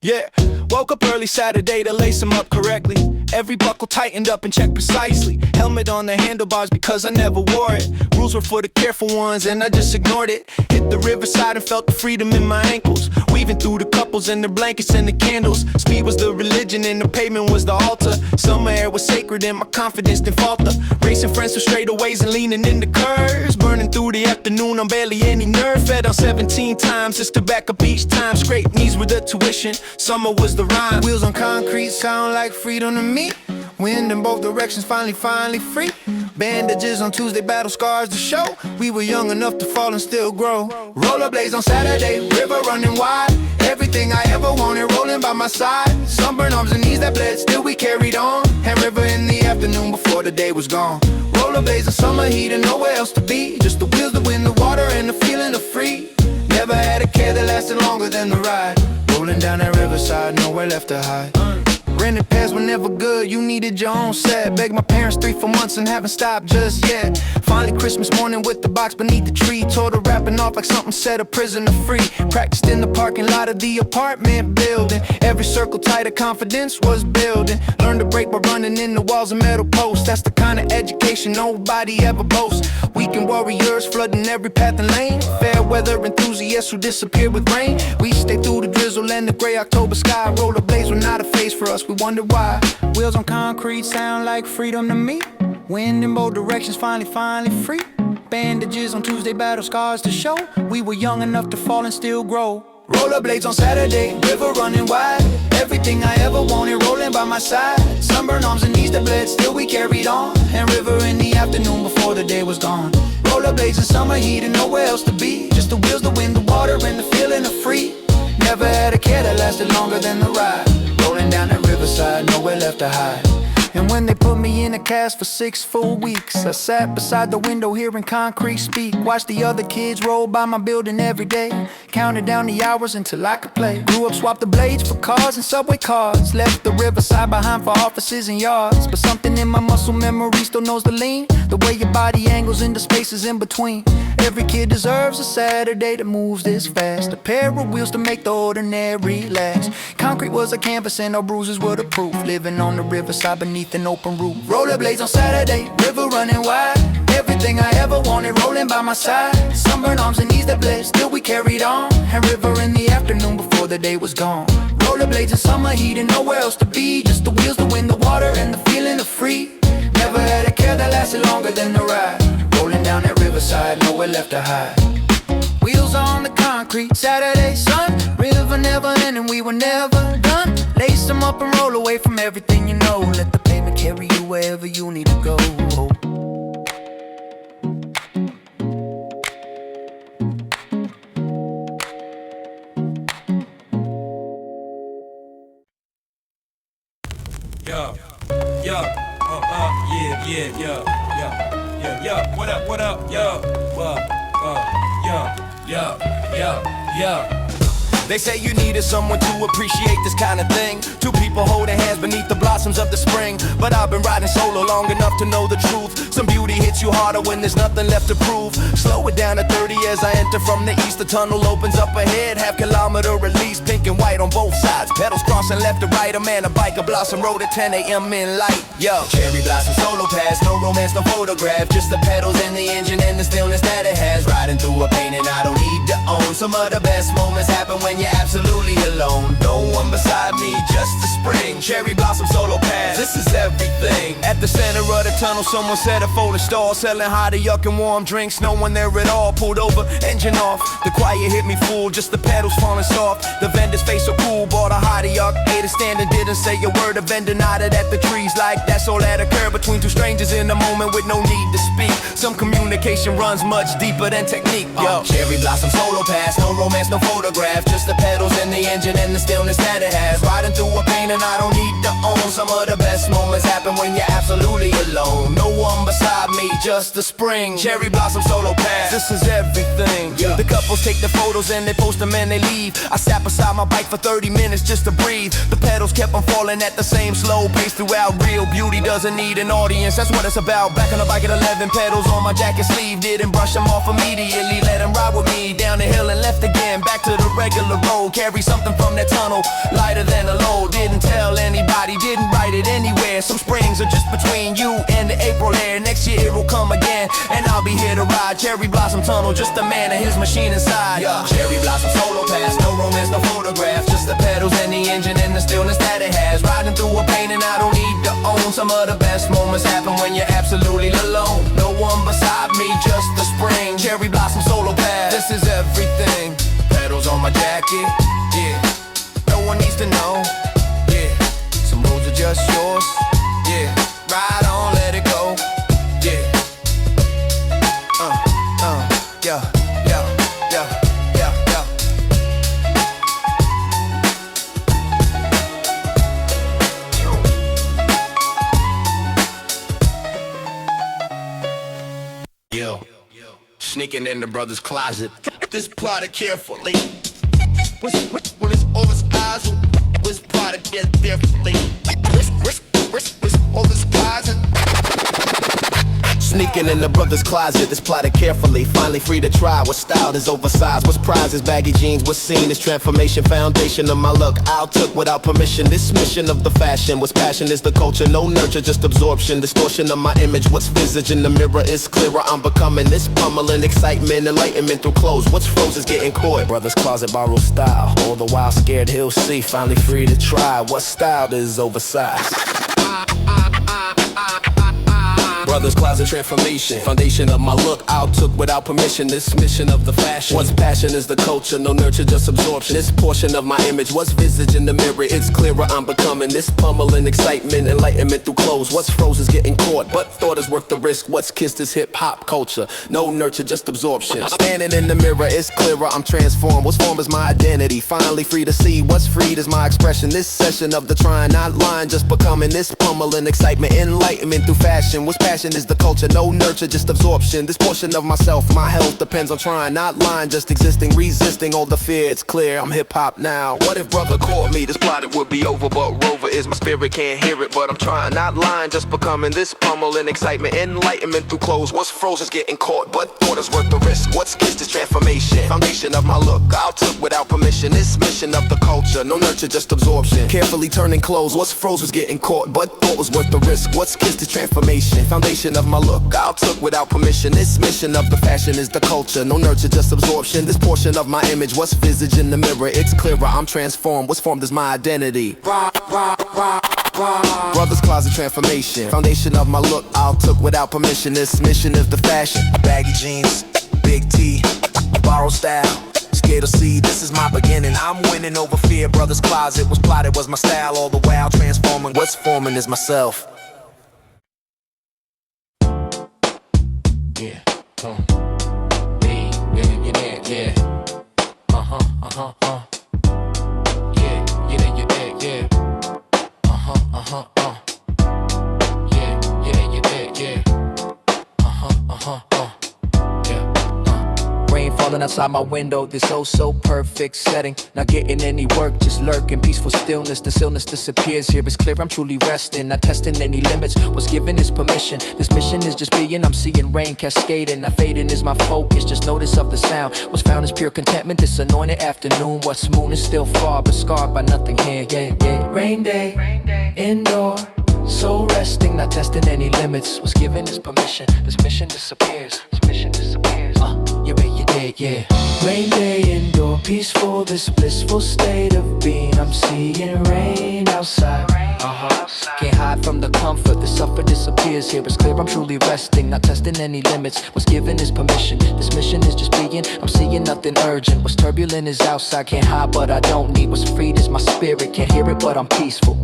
Yeah, woke up early Saturday to lace them up correctly. Every buckle tightened up and checked precisely. Helmet on the handlebars because I never wore it. Rules were for the careful ones and I just ignored it. Hit the riverside and felt the freedom in my ankles. Weaving through the couples and their blankets and the candles. Speed was the religion and the pavement was the altar. Summer air was sacred and my confidence didn't falter. Racing friends through straightaways and leaning in the curves. Burning through the afternoon on barely any nerve. Fed on 17 times just to back up each time. Scraped knees with the tuition. Summer was the rhyme. Wheels on concrete sound like freedom to me. Wind in both directions, finally free. Bandages on Tuesday, battle scars to show we were young enough to fall and still grow. Rollerblades on Saturday, river running wide. Everything I ever wanted rolling by my side. Sunburned arms and knees that bled, still we carried on. Had river in the afternoon before the day was gone. Rollerblades in summer heat and nowhere else to be. Just the wheels, the wind, the water, and the feeling of free. Never had a care that lasted longer than the ride. Rolling down that riverside, nowhere left to hide. Rented pairs were never good, you needed your own set. Begged my parents 3 for months and haven't stopped just yet. Finally Christmas morning with the box beneath the tree. Tore the wrapping off like something set a prisoner free. Practiced in the parking lot of the apartment building. Every circle tighter, confidence was building. Learned to break by running in the walls of metal posts. That's the kind of education nobody ever boasts. Weekend warriors flooding every path and lane. Fair weather enthusiasts who disappeared with rain. We stayed through the drizzle and the gray October sky. Rollerblades were not a phase for us, we wondered why. Wheels on concrete sound like freedom to me. Wind in both directions, finally free. Bandages on Tuesday, battle scars to show we were young enough to fall and still grow. Rollerblades on Saturday, river running wide. Everything I ever wanted rolling by my side. Sunburned arms and knees that bled, still we carried on. And river in the afternoon before the day was gone. Rollerblades in summer heat and nowhere else to be. Just the wheels, the wind, the water, and the feeling of free. Never had a care that lasted longer than the ride. Rolling down that riverside, nowhere left to hide. And when they put me in a cast for 6 full weeks, I sat beside the window hearing concrete speak. Watched the other kids roll by my building every day. Counted down the hours until I could play. Grew up, swapped the blades for cars and subway cars. Left the riverside behind for offices and yards. But something in my muscle memory still knows the lean. The way your body angles in the spaces in between. Every kid deserves a Saturday that moves this fast. A pair of wheels to make the ordinary last. Concrete was a canvas and our bruises were the proof. Living on the riverside beneath an open roof. Rollerblades on Saturday, river running wide. Everything I ever wanted rolling by my side. Sunburned arms and knees that bled, still we carried on. And river in the afternoon before the day was gone. Rollerblades in summer heat and nowhere else to be. Just the wheels, the wind, the water and the feeling of free. Never had a care that lasted longer than the ride. Rolling down that riverside, nowhere left to hide. Wheels on the concrete, Saturday sun. River never ending, we were never done. Lace them up and roll away from everything you know. Let the pavement carry you wherever you need to go. Yeah. What up, yo. They say you needed someone to appreciate this kind of thing. Two people holding hands beneath the blossoms of the spring. But I've been riding solo long enough to know the truth. Some beauty hits you harder when there's nothing left to prove. Slow it down to 30 as I enter from the east. The tunnel opens up ahead, half-kilometer release. Pink and white on both sides, pedals crossing left to right. A man, a bike, a blossom road at 10 a.m. in light. Yo, cherry blossom solo pass, no romance, no photograph. Just the pedals and the engine and the stillness that it has. Riding through a pain and I don't need to own. Some of the best moments happen when you're absolutely alone. No one beside me, just the spring. Cherry blossom solo pass, this is everything. At the center of the tunnel, someone set a folding stall, selling hot yuck and warm drinks. No one there at all. Pulled over, engine off. The quiet hit me full, just the pedals falling soft. The vendor's face so cool, bought a hot yuck. Ate a stand and didn't say a word. The vendor nodded at the trees like that's all that occurred between two strangers in a moment with no need to speak. Some communication runs much deeper than technique. Yo, cherry blossom solo pass, no romance, no photograph. Just the pedals and the engine and the stillness that it has. Riding through a pain and I don't need to own. Some of the best moments happen when you're absolutely alone. No one beside me, just the spring. Cherry blossom solo pass, this is everything. Yeah. The couples take the photos and they post them and they leave. I sat beside my bike for 30 minutes just to breathe. The pedals kept on falling at the same slow pace throughout. Real beauty doesn't need an audience, that's what it's about. Back on the bike at 11, pedals on my jacket sleeve. Didn't brush them off immediately, let them ride with me down the hill and left again. Back to the regular road, carry something from that tunnel, lighter than a load. Didn't tell anybody, didn't write it anywhere. Some springs are just between you and the April air. Next year it will come again, and I'll be here to ride. Cherry blossom tunnel, just a man and his machine inside. Yeah. Cherry blossom solo pass, no romance, no photograph. Just the pedals and the engine and the stillness that it has. Riding through a pain and I don't need to own. Some of the best moments happen when you're absolutely alone. No one beside me, just the spring. Cherry blossom solo pass, this is everything. Pedals on my jacket, yeah. No one needs to know, yeah. Some roads are just yours, yeah. Ride on, let it go, yeah. Yeah. Yo, sneaking in the brother's closet. This plotted carefully. When it's all his eyes, was plotted carefully. All his closet. Sneaking in the brother's closet, this plotted carefully. Finally free to try what's styled is oversized. What's prized is baggy jeans, what's seen is transformation. Foundation of my look, I took without permission. This mission of the fashion, what's passion is the culture. No nurture, just absorption, distortion of my image. What's visage in the mirror is clearer. I'm becoming this pummeling excitement, enlightenment through clothes. What's froze is getting caught. Brother's closet borrow style, all the while scared he'll see. Finally free to try what's styled is oversized. Brother's closet transformation, foundation of my look, I took without permission. This mission of the fashion, what's passion is the culture. No nurture, just absorption. This portion of my image, what's visage in the mirror, it's clearer. I'm becoming this pummeling excitement, enlightenment through clothes. What's froze is getting caught, but thought is worth the risk. What's kissed is hip-hop culture. No nurture, just absorption. Standing in the mirror, it's clearer, I'm transformed. What's formed is my identity, finally free to see. What's freed is my expression. This session of the trying, not lying, just becoming this pummeling excitement, enlightenment through fashion. What's passion fashion is the culture, no nurture, just absorption. This portion of myself, my health depends on trying, not lying, just existing, resisting all the fear. It's clear, I'm hip-hop now. What if brother caught me? This plot it would be over, but Rover is my spirit, can't hear it, but I'm trying, not lying, just becoming this pummel and excitement, enlightenment through clothes. What's frozen's getting caught, but thought is worth the risk. What's kissed is transformation, foundation of my look, I'll took without permission. This mission of the culture, no nurture, just absorption. Carefully turning clothes, what's frozen's getting caught, but thought was worth the risk. What's kissed is transformation, foundation of my look, I'll took without permission. This mission of the fashion is the culture, no nurture, just absorption. This portion of my image, what's visage in the mirror, it's clearer, I'm transformed. What's formed is my identity. Brother's closet transformation, foundation of my look, I'll took without permission. This mission is the fashion. Baggy jeans, big T, borrowed style, scared to see, this is my beginning. I'm winning over fear, brother's closet was plotted, was my style. All the while transforming, what's forming is myself. Yeah, yeah. Rain falling outside my window, this oh so perfect setting. Not getting any work, just lurking, peaceful stillness. The stillness disappears here, it's clear I'm truly resting. Not testing any limits, was given is permission. This mission is just being, I'm seeing rain cascading. Not fading is my focus, just notice of the sound. What's found is pure contentment this anointed afternoon. What's moon is still far, but scarred by nothing here, yeah. Rain day, indoor, soul resting, not testing any limits. Was given is permission, this mission disappears. Yeah. Rain day indoor, peaceful, this blissful state of being. I'm seeing rain outside. Can't hide from the comfort, the suffer disappears here. It's clear I'm truly resting, not testing any limits. What's given is permission, this mission is just being. I'm seeing nothing urgent, what's turbulent is outside. Can't hide but I don't need, what's freed is my spirit. Can't hear it but I'm peaceful.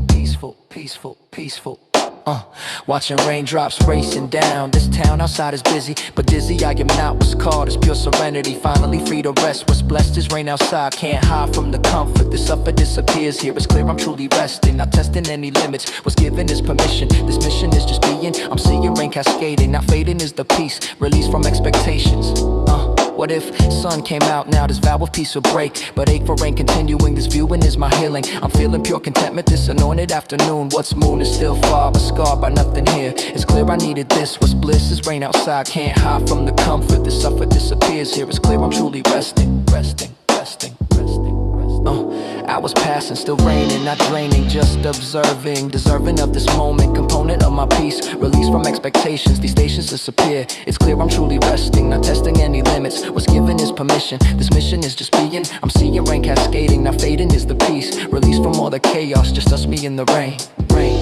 Watching raindrops racing down. This town outside is busy, but dizzy I am not. What's called is pure serenity, finally free to rest. What's blessed is rain outside, can't hide from the comfort. The suffer disappears here, it's clear I'm truly resting, not testing any limits. What's given is permission, this mission is just being. I'm seeing rain cascading, not fading is the peace, release from expectations. What if sun came out now, this vow of peace will break. But ache for rain continuing, this viewing is my healing. I'm feeling pure contentment this anointed afternoon. What's moon is still far, but scarred by nothing here. It's clear I needed this, what's bliss is rain outside. Can't hide from the comfort, the suffer disappears here. It's clear I'm truly resting. Hours passing, still raining, not draining, just observing. Deserving of this moment, component of my peace. Release from expectations, these stations disappear. It's clear I'm truly resting, not testing any limits. What's given is permission, this mission is just being. I'm seeing rain cascading, not fading is the peace. Release from all the chaos, just us, me, and the rain. Rain,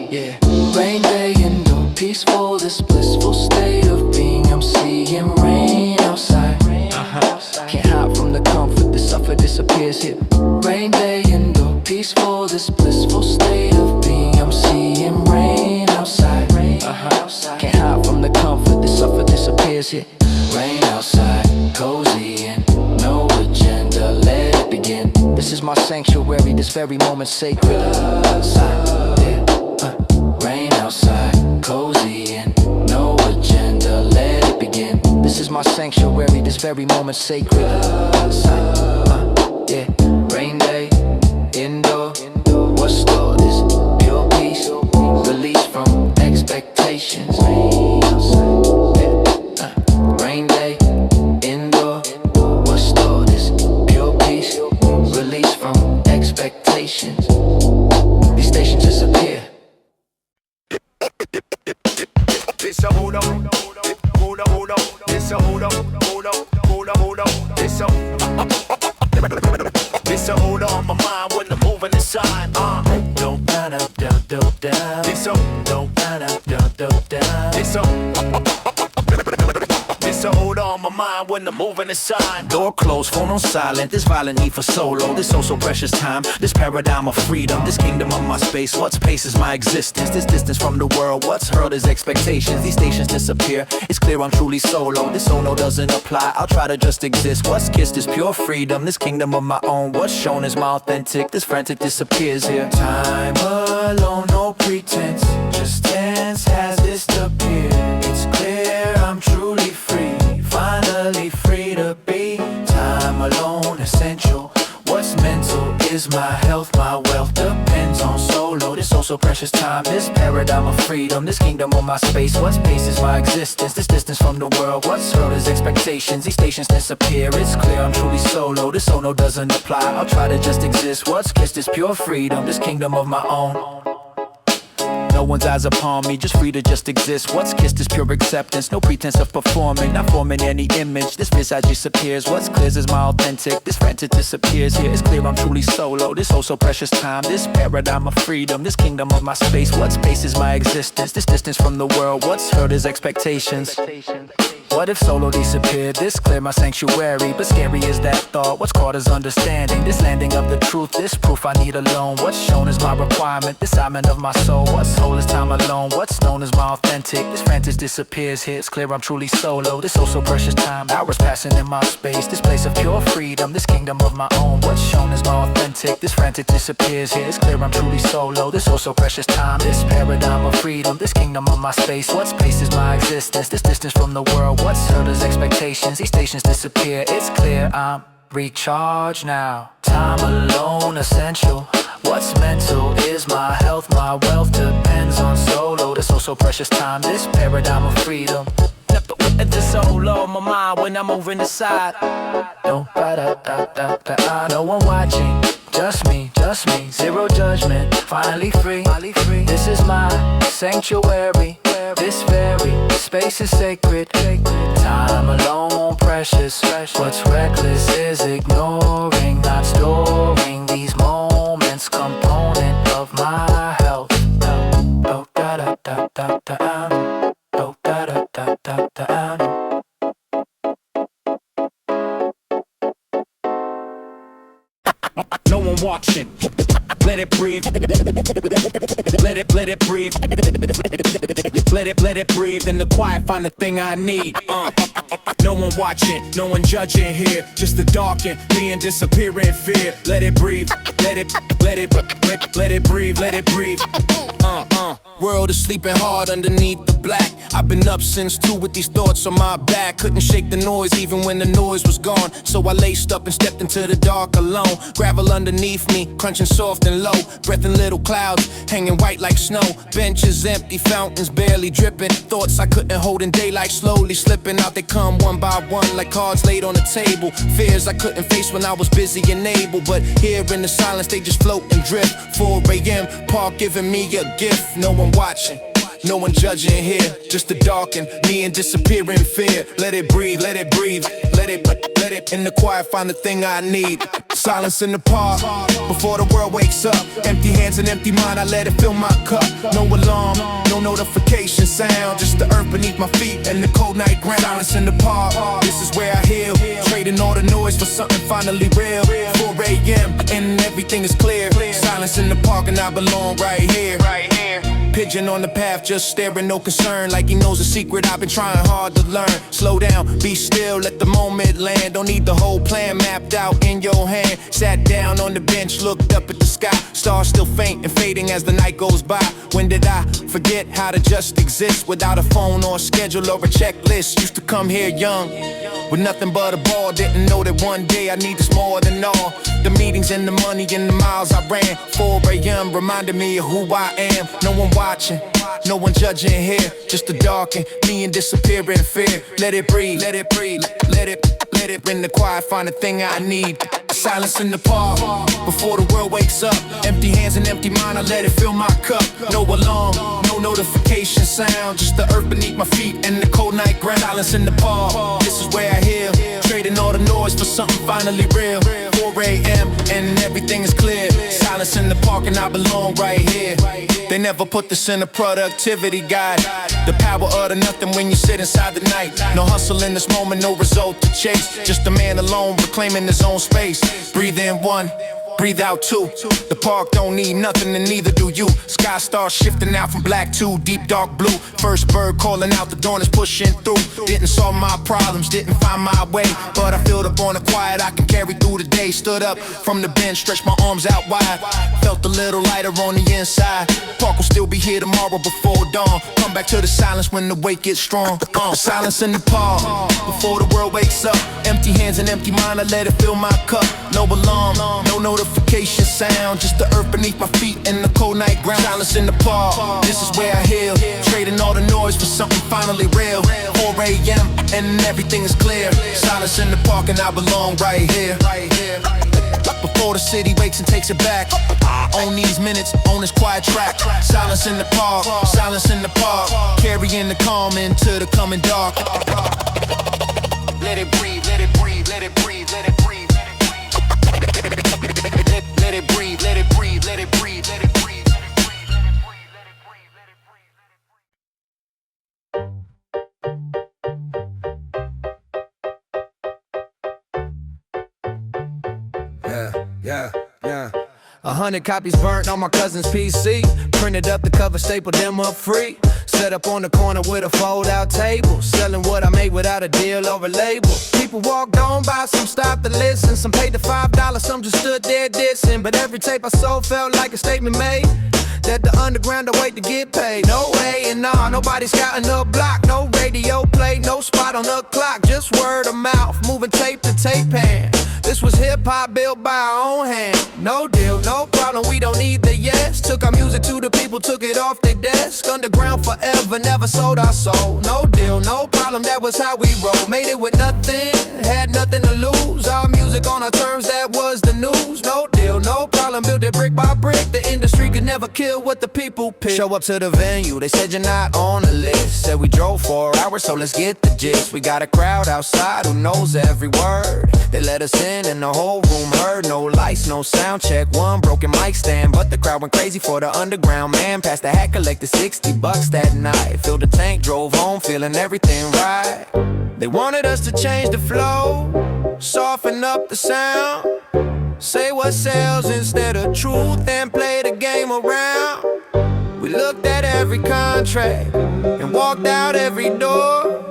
yeah. Rain day indoor, peaceful, this blissful state of being. I'm seeing rain outside. Can't hide from the comfort, the suffer disappears here. Rain day indoor, peaceful, this blissful state of being. I'm seeing rain outside. Can't hide from the comfort, the suffer disappears here. Rain outside, cozy and no agenda, let it begin. This is my sanctuary, this very moment sacred. Rain outside, cozy and no agenda, let it begin. This is my sanctuary, this very moment sacred. Rain day, indoor, what's stored is pure peace, release from expectations. Rain day, indoor, what's stored is pure peace, release from expectations. These stations disappear. It's a hold up, hold up, it's a hold up, it's a it's a hold on my mind when I'm moving inside. Don't down, it's a don't down, it's a it's a hold on my mind when I'm moving inside. Door closed, phone on silent, this violent need for solo. This oh so precious time, this paradigm of freedom. This kingdom of my space, what's pace is my existence. This distance from the world, what's hurled is expectations. These stations disappear, it's clear I'm truly solo. This solo doesn't apply, I'll try to just exist. What's kissed is pure freedom, this kingdom of my own. What's shown is my authentic, this frantic disappears here. Time alone, no pretense, just tense. disappear. It's clear I'm truly free, finally free to be. Time alone essential. What's mental is my health, my wealth depends on solo. This also precious time, this paradigm of freedom, this kingdom of my space. What space is my existence, this distance from the world. What's hurled is expectations, these stations disappear. It's clear I'm truly solo, this solo doesn't apply. I'll try to just exist, what's kissed is pure freedom, this kingdom of my own. No one's eyes upon me, just free to just exist. What's kissed is pure acceptance, no pretense of performing, not forming any image. This visage disappears, what's clear is my authentic. This frantic disappears, here it's clear I'm truly solo. This oh so precious time, this paradigm of freedom, this kingdom of my space. What space is my existence, this distance from the world. What's hurt is expectations. What if solo disappeared? This clear my sanctuary, but scary is that thought. What's caught is understanding, this landing of the truth, this proof I need alone. What's shown is my requirement, this assignment of my soul. What's whole is time alone, what's known as my authentic. This frantic disappears, here it's clear I'm truly solo. This oh so precious time, hours passing in my space. This place of pure freedom, this kingdom of my own. What's shown is my authentic, this frantic disappears, here it's clear I'm truly solo. This oh so precious time, this paradigm of freedom, this kingdom of my space. What space is my existence, this distance from the world. What's hurt is expectations, these stations disappear. It's clear I'm recharged now. Time alone essential. What's mental is my health, my wealth depends on solo. This oh so precious time, this paradigm of freedom. This solo, my mind when I'm moving aside. No, no one watching, just me, zero judgment. Finally free, this is my sanctuary. This very space is sacred. Time alone precious. What's reckless is ignoring, not storing these moments. Component of my health. Oh da da da da da. Oh da da da da da. No one watching. Let it breathe. Let it breathe. Let it breathe. In the quiet, find the thing I need. No one watching, no one judging here. Just the dark and being disappearing fear. Let it breathe. Let it breathe. Let it breathe. World is sleeping hard underneath the black. I've been up since 2 with these thoughts on my back. Couldn't shake the noise even when the noise was gone. So I laced up and stepped into the dark alone. Gravel underneath me, crunching soft and low. Breath in little clouds, hanging white like snow. Benches empty, fountains barely dripping. Thoughts I couldn't hold in daylight slowly slipping out. They come one by one like cards laid on the table. Fears I couldn't face when I was busy and able. But here in the silence they just float and drift. 4 a.m. park giving me a gift. No one watching, no one judging here. Just the dark and me and disappearing fear. Let it breathe, let it breathe. Let it in the quiet find the thing I need. Silence in the park before the world wakes up. Empty hands and empty mind, I let it fill my cup. No alarm, no notification sound. Just the earth beneath my feet and the cold night ground. Silence in the park, this is where I heal. Trading all the noise for something finally real. 4 a.m. and everything is clear. Silence in the park and I belong right here. Pigeon on the path, just staring, no concern. Like he knows a secret I've been trying hard to learn. Slow down, be still, let the moment land. Don't need the whole plan mapped out in your hand. Sat down on the bench, looked up at the sky. Stars still faint and fading as the night goes by. When did I forget how to just exist? Without a phone or a schedule or a checklist. Used to come here young, with nothing but a ball. Didn't know that one day I need this more than all. The meetings and the money and the miles I ran. 4 a.m. reminded me of who I am. No one watching, no one judging here. Just the dark and me and disappearing fear. Let it breathe, let it breathe, let it in the quiet find the thing I need. Silence in the park before the world wakes up. Empty hands and empty mind, I let it fill my cup. No alarm, no notification sound. Just the earth beneath my feet and the cold night ground. Silence in the park, this is where I heal. Trading all the noise for something finally real. 4 a.m. and everything is clear. Silence in the park and I belong right here. They never put this in a productivity guide. The power of the nothing when you sit inside the night. No hustle in this moment, no result to chase. Just a man alone reclaiming his own space. Breathe in 1, breathe out too. The park don't need nothing and neither do you. Sky starts shifting out from black to deep dark blue. First bird calling out, the dawn is pushing through. Didn't solve my problems, didn't find my way, but I filled up on the quiet I can carry through the day. Stood up from the bench, stretched my arms out wide, felt a little lighter on the inside. Park will still be here tomorrow before dawn. Come back to the silence when the weight gets strong. Silence in the park before the world wakes up. Empty hands and empty mind, I let it fill my cup. No alarm, no notification sound, just the earth beneath my feet and the cold night ground. Silence in the park, this is where I heal, trading all the noise for something finally real. 4 a.m. and everything is clear. Silence in the park and I belong right here. Before the city wakes and takes it back, on these minutes, on this quiet track. Silence in the park, silence in the park, carrying the calm into the coming dark. Let it breathe, let it breathe, let it breathe, let it breathe. Let it breathe, let it breathe, let it breathe, let it breathe. Yeah. 100 copies burnt on my cousin's PC. Printed up the cover, stapled them up free. Set up on the corner with a fold-out table, selling what I made without a deal or a label. People walked on by, some stopped to listen, some paid the $5, some just stood there dissing. But every tape I sold felt like a statement made that the underground don't wait to get paid. No way, and nah, nobody's got enough block. No radio play, no spot on the clock. Just word of mouth, moving tape to tape hand. This was hip-hop built by our own hand. No deal, no problem, we don't need the yes. Took our music to the people, took it off their desk. Underground forever, never sold our soul. No deal, no problem, that was how we roll. Made it with nothing, had nothing to lose. Our music on our terms, that was the news. No deal, no problem, built it brick by brick. The industry could never kill what the people pick. Show up to the venue, they said you're not on the list. Said we drove 4 hours, so let's get the gist. We got a crowd outside who knows every word. They let us in and the whole room heard. No lights, no sound check, one broken mic stand. But the crowd went crazy for the underground man. Passed the hat, collected $60 that night. Filled the tank, drove home, feeling everything right. They wanted us to change the flow, soften up the sound, say what sells instead of truth, and play the game around. We looked at every contract and walked out every door,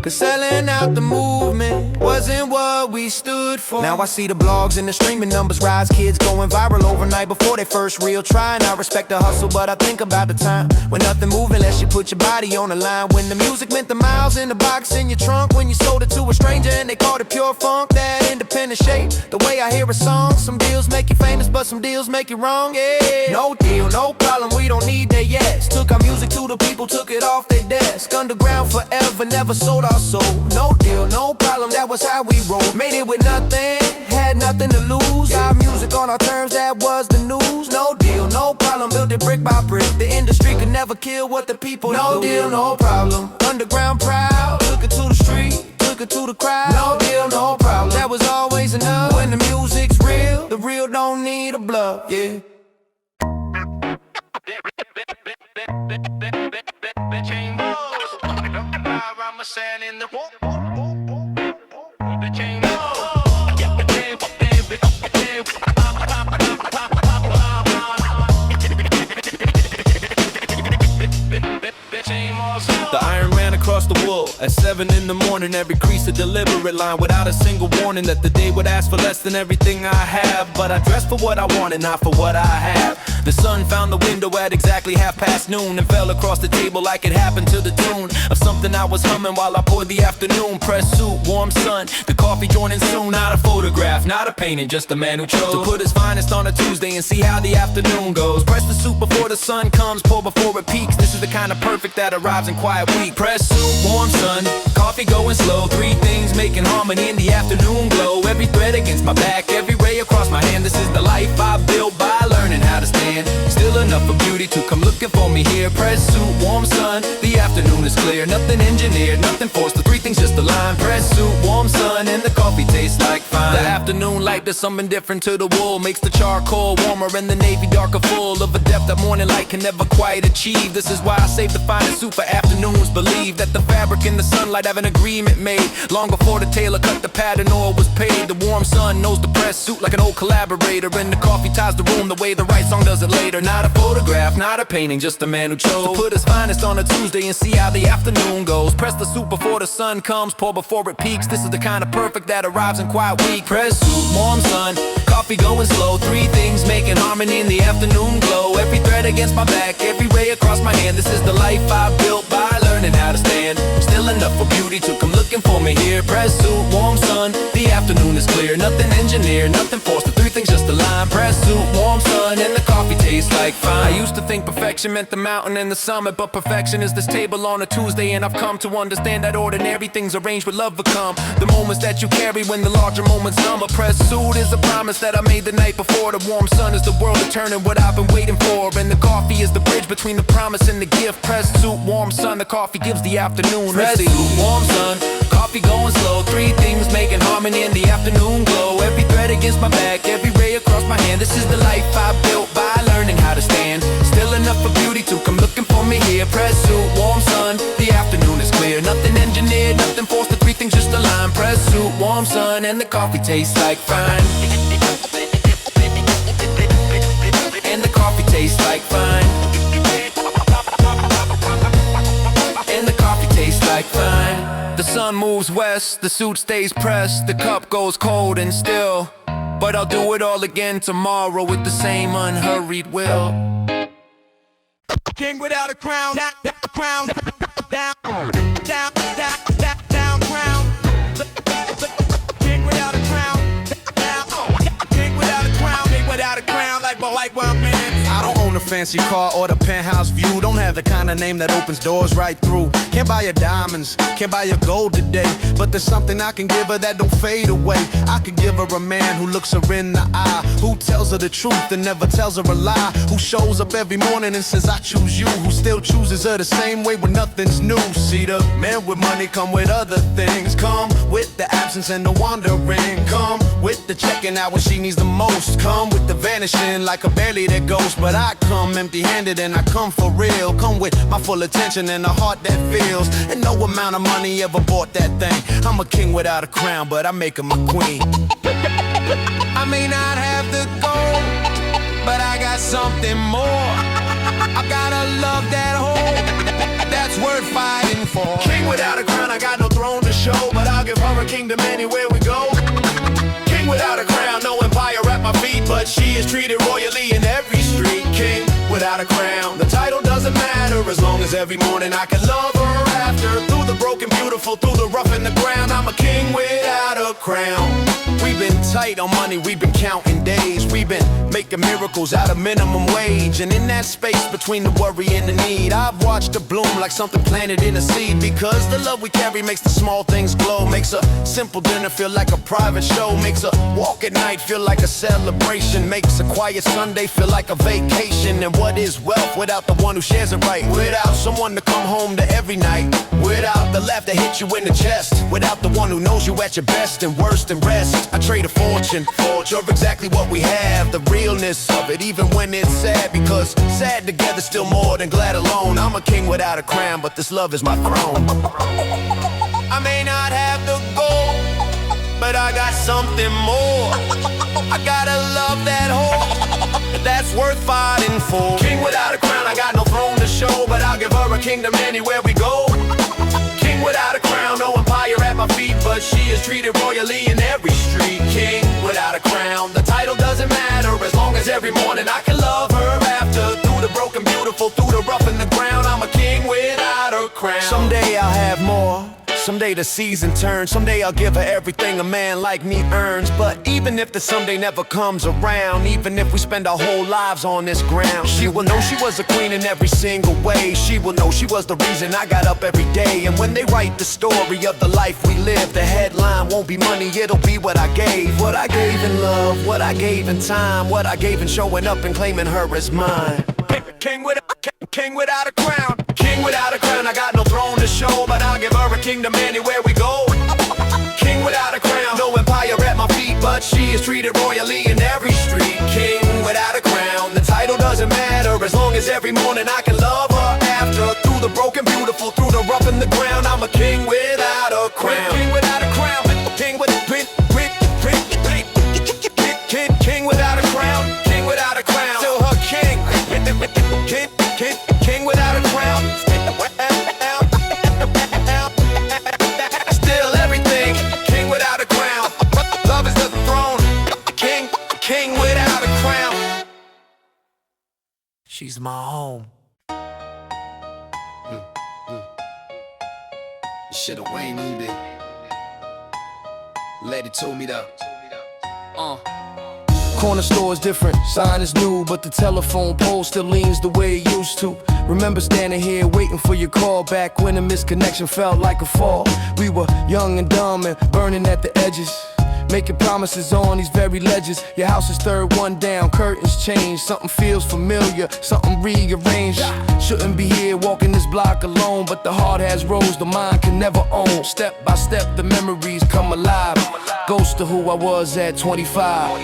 'cause selling out the movement wasn't what we stood for. Now I see the blogs and the streaming numbers rise. Kids going viral overnight before their first real try. And I respect the hustle, but I think about the time when nothing moved unless you put your body on the line. When the music meant the miles in the box in your trunk. When you sold it to a stranger and they called it pure funk. That independent shape, the way I hear a song. Some deals make you famous, but some deals make you wrong, yeah. No deal, no problem, we don't need that yes. Took our music to the people, took it off their desk. Underground forever, never sold our soul. No deal, no problem, that was how we roll. Made it with nothing, had nothing to lose. Got music on our terms, that was the news. No deal, no problem, built it brick by brick. The industry could never kill what the people No do. Deal, no problem, underground proud. Took it to the street, took it to the crowd. No deal, no problem, that was always enough. When the music's real, the real don't need a bluff, yeah. The iron ran across the wool at 7 in the morning. Every crease a deliberate line without a single warning that the day would ask for less than everything I have. But I dressed for what I wanted, not for what I have. The sun found the window at exactly noon and fell across the table like it happened to the tune of something I was humming while I poured the afternoon. Press suit, warm sun, the coffee joining soon. Not a photograph, not a painting, just a man who chose to put his finest on a Tuesday and see how the afternoon goes. Press the suit before the sun comes, pour before it peaks. This is the kind of perfect that arrives in quiet week. Press suit, warm sun, coffee going slow. 3 things making harmony in the afternoon glow. Every thread against my back, every ray across my hand. This is the life I built by learning how to stand. Still enough of beauty to come looking for me here. Press suit, warm sun, the afternoon is clear. Nothing engineered, nothing forced, the 3 things just align. Press suit, warm sun, and the coffee tastes like fine. The afternoon light does something different to the wool. Makes the charcoal warmer and the navy darker, full of a depth that morning light can never quite achieve. This is why I save the finest suit for afternoons. Believe that the fabric and the sunlight have an agreement made long before the tailor cut the pattern or was paid. The warm sun knows the press suit like an old collaborator, and the coffee ties the room the way the right song does it later. Not a photograph, not a painting, just a man who chose to put his finest on a Tuesday and see how the afternoon goes. Press the suit before the sun comes, pour before it peaks. This is the kind of perfect that arrives in quiet week. Press suit, warm sun, coffee going slow. Three things making harmony in the afternoon glow. Every thread against my back, every ray across my hand. This is the life I built by learning how to stand. Still enough for beauty to come looking for me here. Press suit, warm sun, the afternoon is clear. Nothing engineered, nothing forced, the three things just align. Press suit, warm sun, and the coffee tastes like fine. I used to think perfection meant the mountain and the summit, but perfection is this table on a Tuesday. And I've come to understand that ordinary things arranged with love become the moments that you carry when the larger moments numb. A press suit is a promise that I made the night before. The warm sun is the world returning what I've been waiting for, and the coffee is the bridge between the promise and the gift. Press suit, warm sun, the coffee gives the afternoon. Press suit, warm sun, coffee going slow. Three things making harmony in the afternoon glow. Every thread against my back, every ray across my hand. This is the life I built by learning how to stand. Still enough for beauty to come looking for me here. Press suit, warm sun, the afternoon is clear. Nothing engineered, nothing forced, the three things just align. Press suit, warm sun, and the coffee tastes like fine. And the coffee tastes like fine. And the coffee tastes like fine. The sun moves west, the suit stays pressed, the cup goes cold and still. But I'll do it all again tomorrow with the same unhurried will. King without a crown, crown, down, down, down, crown. King without a crown, down, king without a crown, king without a crown, like one man. I don't own a fancy car or the penthouse view. Don't have the kind of name that opens doors right through. Can't buy her diamonds, can't buy her gold today, but there's something I can give her that don't fade away. I could give her a man who looks her in the eye, who tells her the truth and never tells her a lie, who shows up every morning and says I choose you, who still chooses her the same way when nothing's new. See, the men with money come with other things, come with the absence and the wandering, come with the checking out when she needs the most, come with the vanishing like a barely that ghost. But I come empty-handed and I come for real, come with my full attention and a heart that feels, and no amount of money ever bought that thing. I'm a king without a crown, but I make her my queen. I may not have the gold, but I got something more. I got a love that hold, that's worth fighting for. King without a crown, I got no throne to show, but I'll give her a kingdom anywhere we go. King without a crown, no empire at my feet, but she is treated royally in every street. King without a crown, the title doesn't matter as long as every morning I can love her after. Through the broken beautiful, through the rough and the ground, I'm a king without a crown. We've been tight on money, we've been counting days, we've been making miracles out of minimum wage, and in that space between the worry and the need, I've watched her bloom like something planted in a seed. Because the love we carry makes the small things glow, makes a simple dinner feel like a private show, makes a walk at night feel like a celebration, makes a quiet Sunday feel like a vacation. And what is wealth without the one who shares it right, without someone to come home to every night, without the laugh that hits you in the chest, without the one who knows you at your best and worst and rest. I trade a fortune of exactly what we have, the realness of it, even when it's sad, because sad together still more than glad alone. I'm a king without a crown, but this love is my throne. I may not have the gold, but I got something more. I got a love that holds, that's worth fighting for. King without a crown, I got no throne to show, but I'll give her a kingdom anywhere we go. King without a crown, no empire at my feet, but she is treated royally in every street. King without a crown, the title doesn't matter as long as every morning I can love her after. Through the broken beautiful, through the rough and the ground, I'm a king without a crown. Someday I'll have more, someday the season turns, someday I'll give her everything a man like me earns. But even if the someday never comes around, even if we spend our whole lives on this ground, she will know she was a queen in every single way. She will know she was the reason I got up every day. And when they write the story of the life we live, the headline won't be money, it'll be what I gave. What I gave in love, what I gave in time, what I gave in showing up and claiming her as mine. King without a crown, king without a crown, I got no throne to show, but I'll give her a kingdom anywhere we go. King without a crown, no empire at my feet, but but she is treated royally in every street. King without a crown, the title doesn't matter as long as every morning I can love her after. Through the broken, beautiful, through the rough and the ground, I'm a king without a crown. King without a crown, king with king without a crown, king without a crown, still her king, king without a crown, still everything, king without a crown. Love is the throne, king without a crown. She's my home. Should've Wayne me, baby. Lady told me though. Corner store is different, sign is new, but the telephone pole still leans the way it used to. Remember standing here waiting for your call back when a misconnection felt like a fall. We were young and dumb and burning at the edges, making promises on these very ledges. Your house is third one down, curtains changed. Something feels familiar, something rearranged. Shouldn't be here walking this block alone, but the heart has roads the mind can never own. Step by step the memories come alive, ghost of who I was at 25.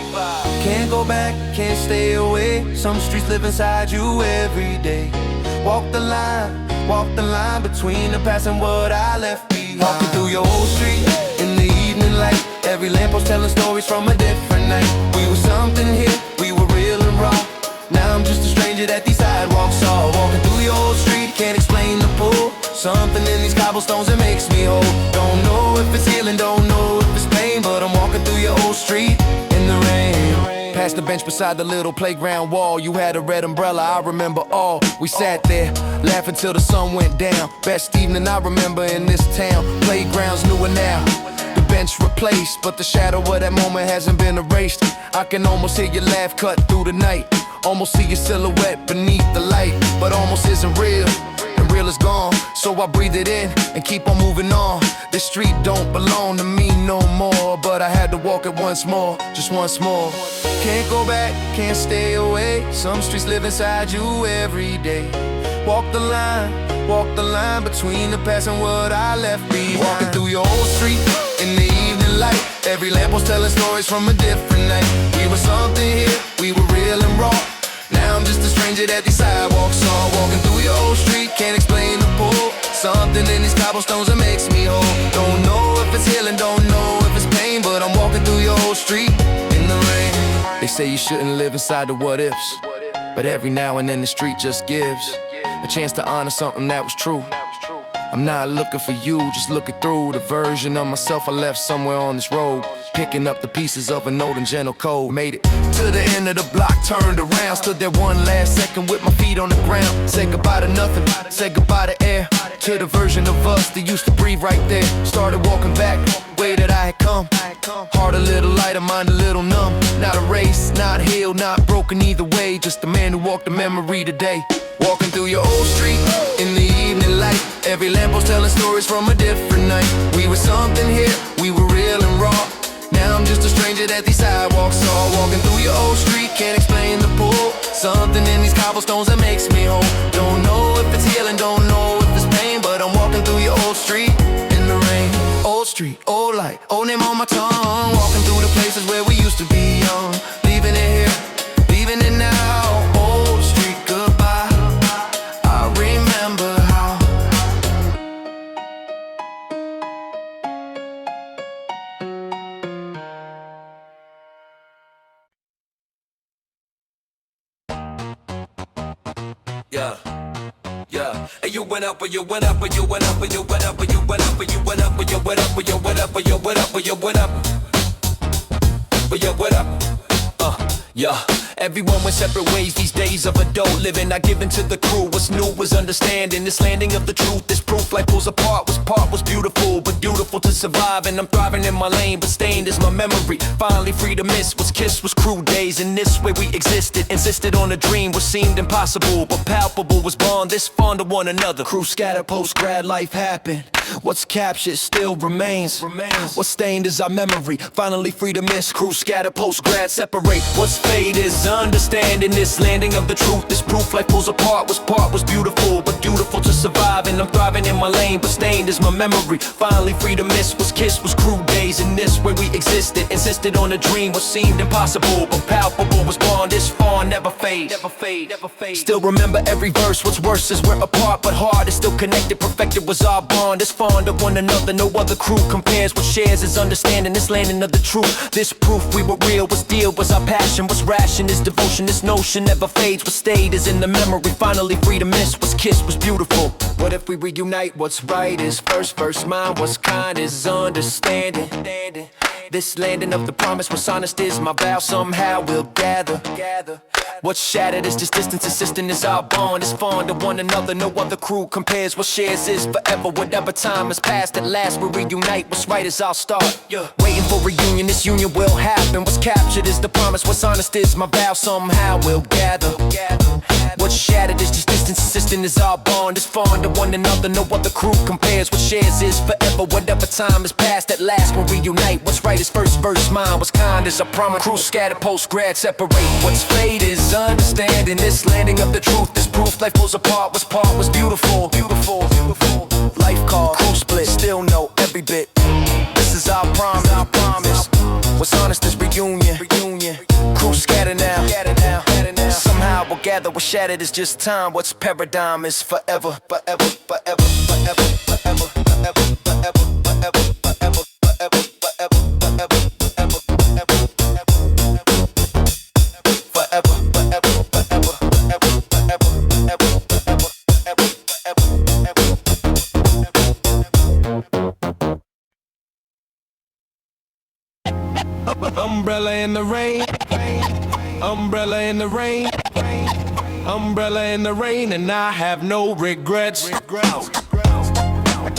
Can't go back, can't stay away. Some streets live inside you every day. Walk the line between the past and what I left behind. Walking through your old street in the evening light, every lamppost telling stories from a different night. We were something here, we were real and raw. Now I'm just a stranger that these sidewalks saw. Walking through your old street, can't explain the pull. Something in these cobblestones that makes me whole. Don't know if it's healing, don't know if it's pain, but I'm walking through your old street in the rain. Past the bench beside the little playground wall, you had a red umbrella, I remember all. We sat there, laughing till the sun went down. Best evening I remember in this town. Playgrounds newer now, the bench replaced, but the shadow of that moment hasn't been erased. I can almost hear your laugh cut through the night, almost see your silhouette beneath the light. But almost isn't real, and real is gone. So I breathe it in and keep on moving on. This street don't belong to me no more, but I had to walk it once more, just once more. Can't go back, can't stay away. Some streets live inside you every day. Walk the line between the past and what I left behind. Walking through your old street in the evening light, every lamppost telling stories from a different night. We were something here, we were real and raw. Now I'm just a stranger that these sidewalks saw. Walking through your old street, can't explain the pull. Something in these cobblestones that makes me whole. Don't know if it's healing, don't know if it's pain, but I'm walking through your old street in the rain. They say you shouldn't live inside the what ifs, but every now and then the street just gives a chance to honor something that was true. I'm not looking for you, just looking through the version of myself I left somewhere on this road. Picking up the pieces of an old and gentle code. Made it to the end of the block, turned around, stood there one last second with my feet on the ground. Said goodbye to nothing, said goodbye to air, to the version of us that used to breathe right there. Started walking back, way that I had come. Heart a little lighter, mind a little numb. Not a race, not healed, not broken either way. Just a man who walked the memory today. Walking through your old street in the evening light, every lamppost telling stories from a different night. We were something here, we were real and raw. Now I'm just a stranger that these sidewalks saw. Walking through your old street, can't explain the pull. Something in these cobblestones that makes me whole. Don't know if it's healing, don't know if it's pain, but I'm walking through your old street in the rain. Old street, old light, old name on my tongue. Walking through the places where we used to be young. Leaving it here, leaving it now. Old street, goodbye, I remember how. Yeah. And you went up, and you went up, and you went up, and you went up, and you went up, and you went up, and you went up, and you went up, and you went up, and you went up, but you went up. Yeah. Everyone went separate ways these days of adult living. Not given to the crew, what's new was understanding. This landing of the truth, this proof life pulls apart. Was part was beautiful, but beautiful to survive. And I'm thriving in my lane, but stained is my memory. Finally free to miss what's kissed was cruel days. In this way we existed, insisted on a dream. What seemed impossible, but palpable was born this fond of one another. Crew scatter, post-grad life happened. What's captured still remains. What's stained is our memory. Finally free to miss. Crew scatter, post-grad separate. What's fade is understanding. This landing of the truth, this proof life pulls apart. What's part was beautiful, but beautiful to survive. And I'm thriving in my lane, but stained is my memory. Finally free to miss what's kissed was cruel days. In this way we exist. insisted on a dream. What seemed impossible but palpable was born. This far, never fade. Still remember every verse. What's worse is we're apart but heart is still connected. Perfected was our bond. This fond of one another, no other crew compares. What shares is understanding this landing of the truth. This proof we were real, what's deal was our passion. What's ration is devotion. This notion never fades. What stayed is in the memory. Finally free to miss. What's kissed was beautiful. What if we reunite? What's right is first mine. What's kind is understanding. This landing of the promise. What's honest is my vow. Somehow we'll gather. What's shattered is just distance. Insisting is our bond. It's fond of one another. No other crew compares. What shares is forever. Whatever time has passed, at last we reunite. What's right is our start. Waiting for reunion. This union will happen. What's captured is the promise. What's honest is my vow. Somehow we'll gather. What's shattered is just distance. Insisting is our bond. It's fond of one another. No other crew compares. What shares is forever. Whatever time has passed, at last we'll reunite. What's right is first verse mine. What's kind is a promise. Crew scattered, post grad separate. What's fate is understanding. This landing of the truth. This proof life pulls apart. What's part was beautiful. Life call, crew split. Still know every bit. This is our promise. What's honest is reunion. Crew scattered now. Somehow we'll gather. What's shattered is just time. What's paradigm is forever. Umbrella in the rain, umbrella in the rain, umbrella in the rain, and I have no regrets.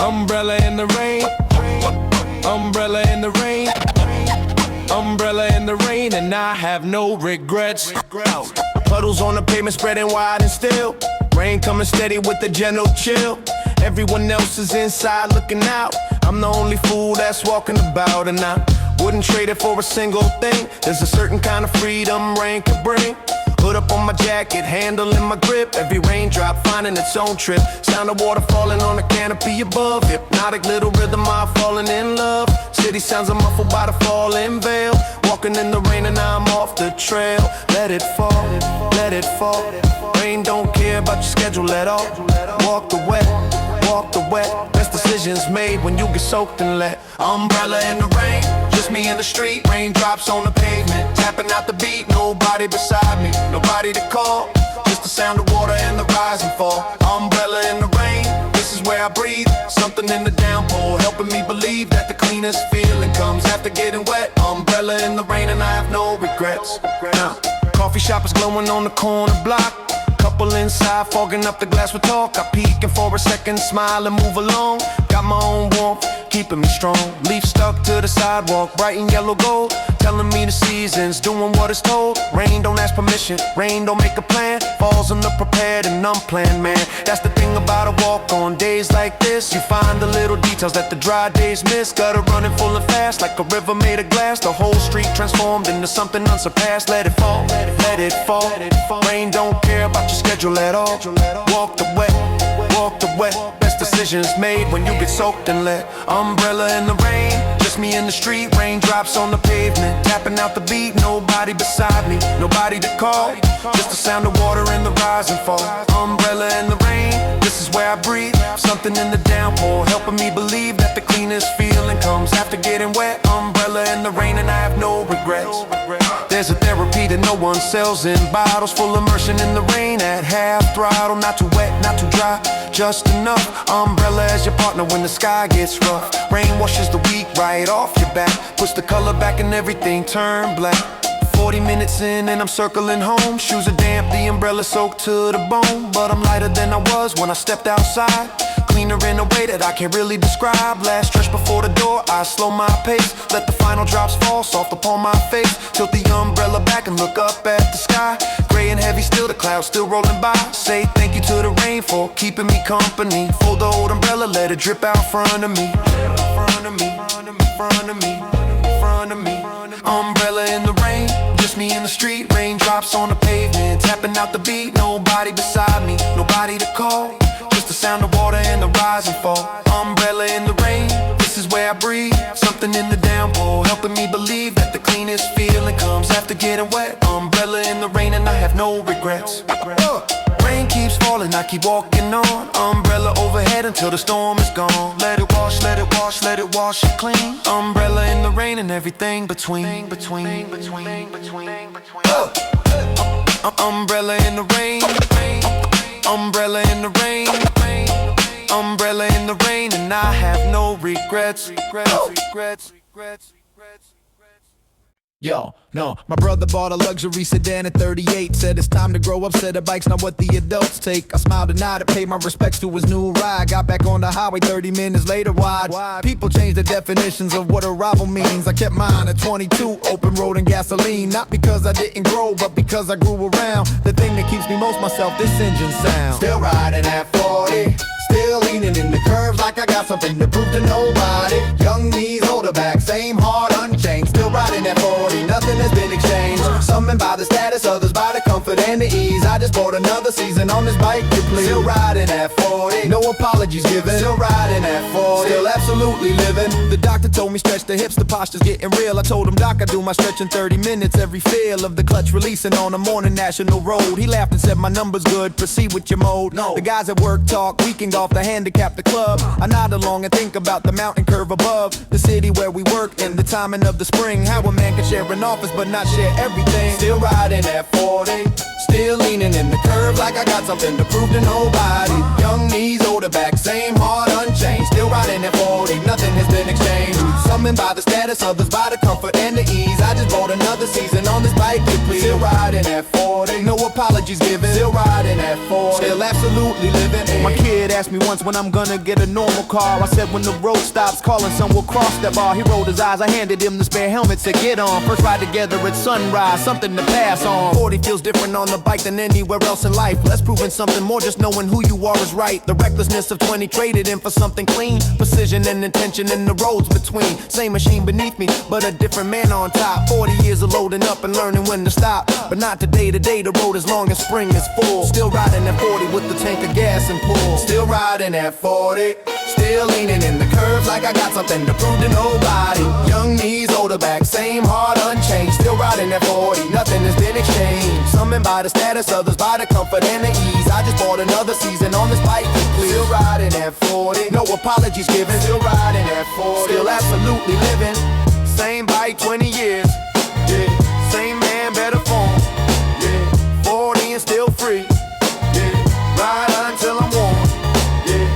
Umbrella in the rain, umbrella in the rain, umbrella in the rain, and I have no regrets. Puddles on the pavement spreading wide and still. Rain coming steady with the gentle chill. Everyone else is inside looking out. I'm the only fool that's walking about, and I wouldn't trade it for a single thing. There's a certain kind of freedom rain can bring. Hood up on my jacket, handle in my grip. Every raindrop finding its own trip. Sound of water falling on the canopy above. Hypnotic little rhythm, I'm falling in love. City sounds are muffled by the falling veil. Walking in the rain and I'm off the trail. Let it fall, let it fall. Rain don't care about your schedule at all. Walk the wet, walk the wet. Best decisions made when you get soaked and let. Umbrella in the rain, just me in the street. Raindrops on the pavement, tapping out the beat. Nobody beside me, nobody to call. Just the sound of water and the rise and fall. Umbrella in the rain, this is where I breathe. Something in the downpour, helping me believe that the cleanest feeling comes after getting wet. Umbrella in the rain and I have no regrets. Coffee shop is glowing on the corner block. Couple inside, fogging up the glass with talk. I peeking for a second, smile and move along. Got my own warmth, keeping me strong. Leaf stuck to the sidewalk, bright and yellow gold. Telling me the seasons, doing what it's told. Rain don't ask permission, rain don't make a plan. Falls on the prepared and unplanned, man. That's the thing about a walk on days like this. You find the little details that the dry days miss. Gutter running full and fast, like a river made of glass. The whole street transformed into something unsurpassed. Let it fall, let it fall. Rain don't care about your schedule at all. Walk the wet, walk the wet. Best decisions made when you get soaked and let. Umbrella in the rain, just me in the street. Raindrops on the pavement, tapping out the beat. Nobody beside me, nobody to call. Just the sound of water and the rise and fall. Umbrella in the rain, this is where I breathe. Something in the downpour, helping me believe that the cleanest feeling comes after getting wet. Umbrella in the rain and I have no regrets. There's a therapy that no one sells in bottles. Full immersion in the rain at half throttle. Not too wet, not too dry, just enough. Umbrella as your partner when the sky gets rough. Rain washes the week right off your back. Puts the color back and everything turn black. 40 minutes in and I'm circling home. Shoes are damp, the umbrella soaked to the bone. But I'm lighter than I was when I stepped outside. Cleaner in a way that I can't really describe. Last stretch before the door, I slow my pace. Let the final drops fall soft upon my face. Tilt the umbrella back and look up at the sky. Gray and heavy still, the clouds still rolling by. Say thank you to the rain for keeping me company. Fold the old umbrella, let it drip out front of me. Front of me, front of me, front of me. Umbrella in the rain, just me in the street. Raindrops on the pavement, tapping out the beat. Nobody beside me, nobody to call. Just the sound of water and the rise and fall. Umbrella in the rain, this is where I breathe. Something in the downpour, helping me believe that the cleanest feeling comes after getting wet. Umbrella in the rain and I have no regrets. Rain keeps falling, I keep walking on. Umbrella overhead until the storm is gone. Let it wash, let it wash, let it wash it clean. Umbrella in the rain and everything between. Umbrella in the rain. Umbrella in the rain. Umbrella in the rain and I have no regrets. Yo, no, my brother bought a luxury sedan at 38. Said it's time to grow up, said the bike's not what the adults take. I smiled and nodded, paid my respects to his new ride. Got back on the highway 30 minutes later, wide. People change the definitions of what a rival means. I kept mine at 22, open road and gasoline. Not because I didn't grow, but because I grew around. The thing that keeps me most myself, this engine sound. Still riding at 40, still leaning in the curves like I got something to prove to nobody. Young knees, hold her back, same heart unchanged. Still riding at 40, nothing has been exchanged. Some by the status, others by the comfort and the ease. I just bought another season on this bike, you please. Still riding at 40, no apologies given. Still riding at 40, still absolutely living. The doctor told me stretch the hips, the posture's getting real. I told him, doc, I do my stretch in 30 minutes. Every feel of the clutch releasing on a morning national road. He laughed and said, my number's good, proceed with your mode. No, the guys at work talk, weekend golf, the handicap, the club. I nod along and think about the mountain curve above the city where we work and the timing of the spring. How a man can share an office but not share everything. Still riding at 40, still leaning in the curve like I got something to prove to nobody. Young knees, older back, same heart unchanged. Still riding at 40, nothing has been exchanged. Some by the status, others by the comfort and the ease. I just bought another season on this bike, you please. Still riding at 40, no apologies given. Still riding at 40, still absolutely living. My kid asked me once when I'm gonna get a normal car. I said when the road stops, calling son will cross that bar. He rolled his eyes, I handed him the spare helmet, said get on. First ride together at sunrise, something to pass on. 40 feels different on the bike than anywhere else in life. Less proving something more, just knowing who you are is right. The recklessness of 20 traded in for something clean. Precision and intention in the roads between. Same machine beneath me, but a different man on top. 40 years of loading up and learning when to stop. But not today, today the road is long and spring is full. Still riding at 40 with the tank of gas and pull. Still riding at 40, still leaning in the curves like I got something to prove to nobody. Young knees, older back, same heart unchanged. Still riding at 40, nothing has been exchanged. Some by the status, others by the comfort and the ease. I just bought another season on this bike, please. Still riding at 40, no apologies given. Still riding at 40, still absolutely living. Same bike, 20 years, yeah. Same man, better form, yeah. 40 and still free, yeah. Ride until I'm warm, yeah.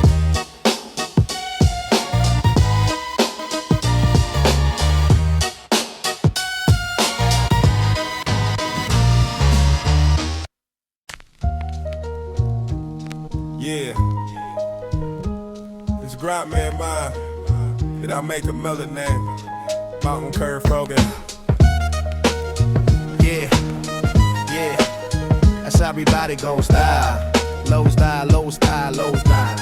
Yeah, this grind man mine, that I make a melody name, Mountain Curve Frogan. Yeah, yeah, that's how everybody gon' style. Low style, low style, low style.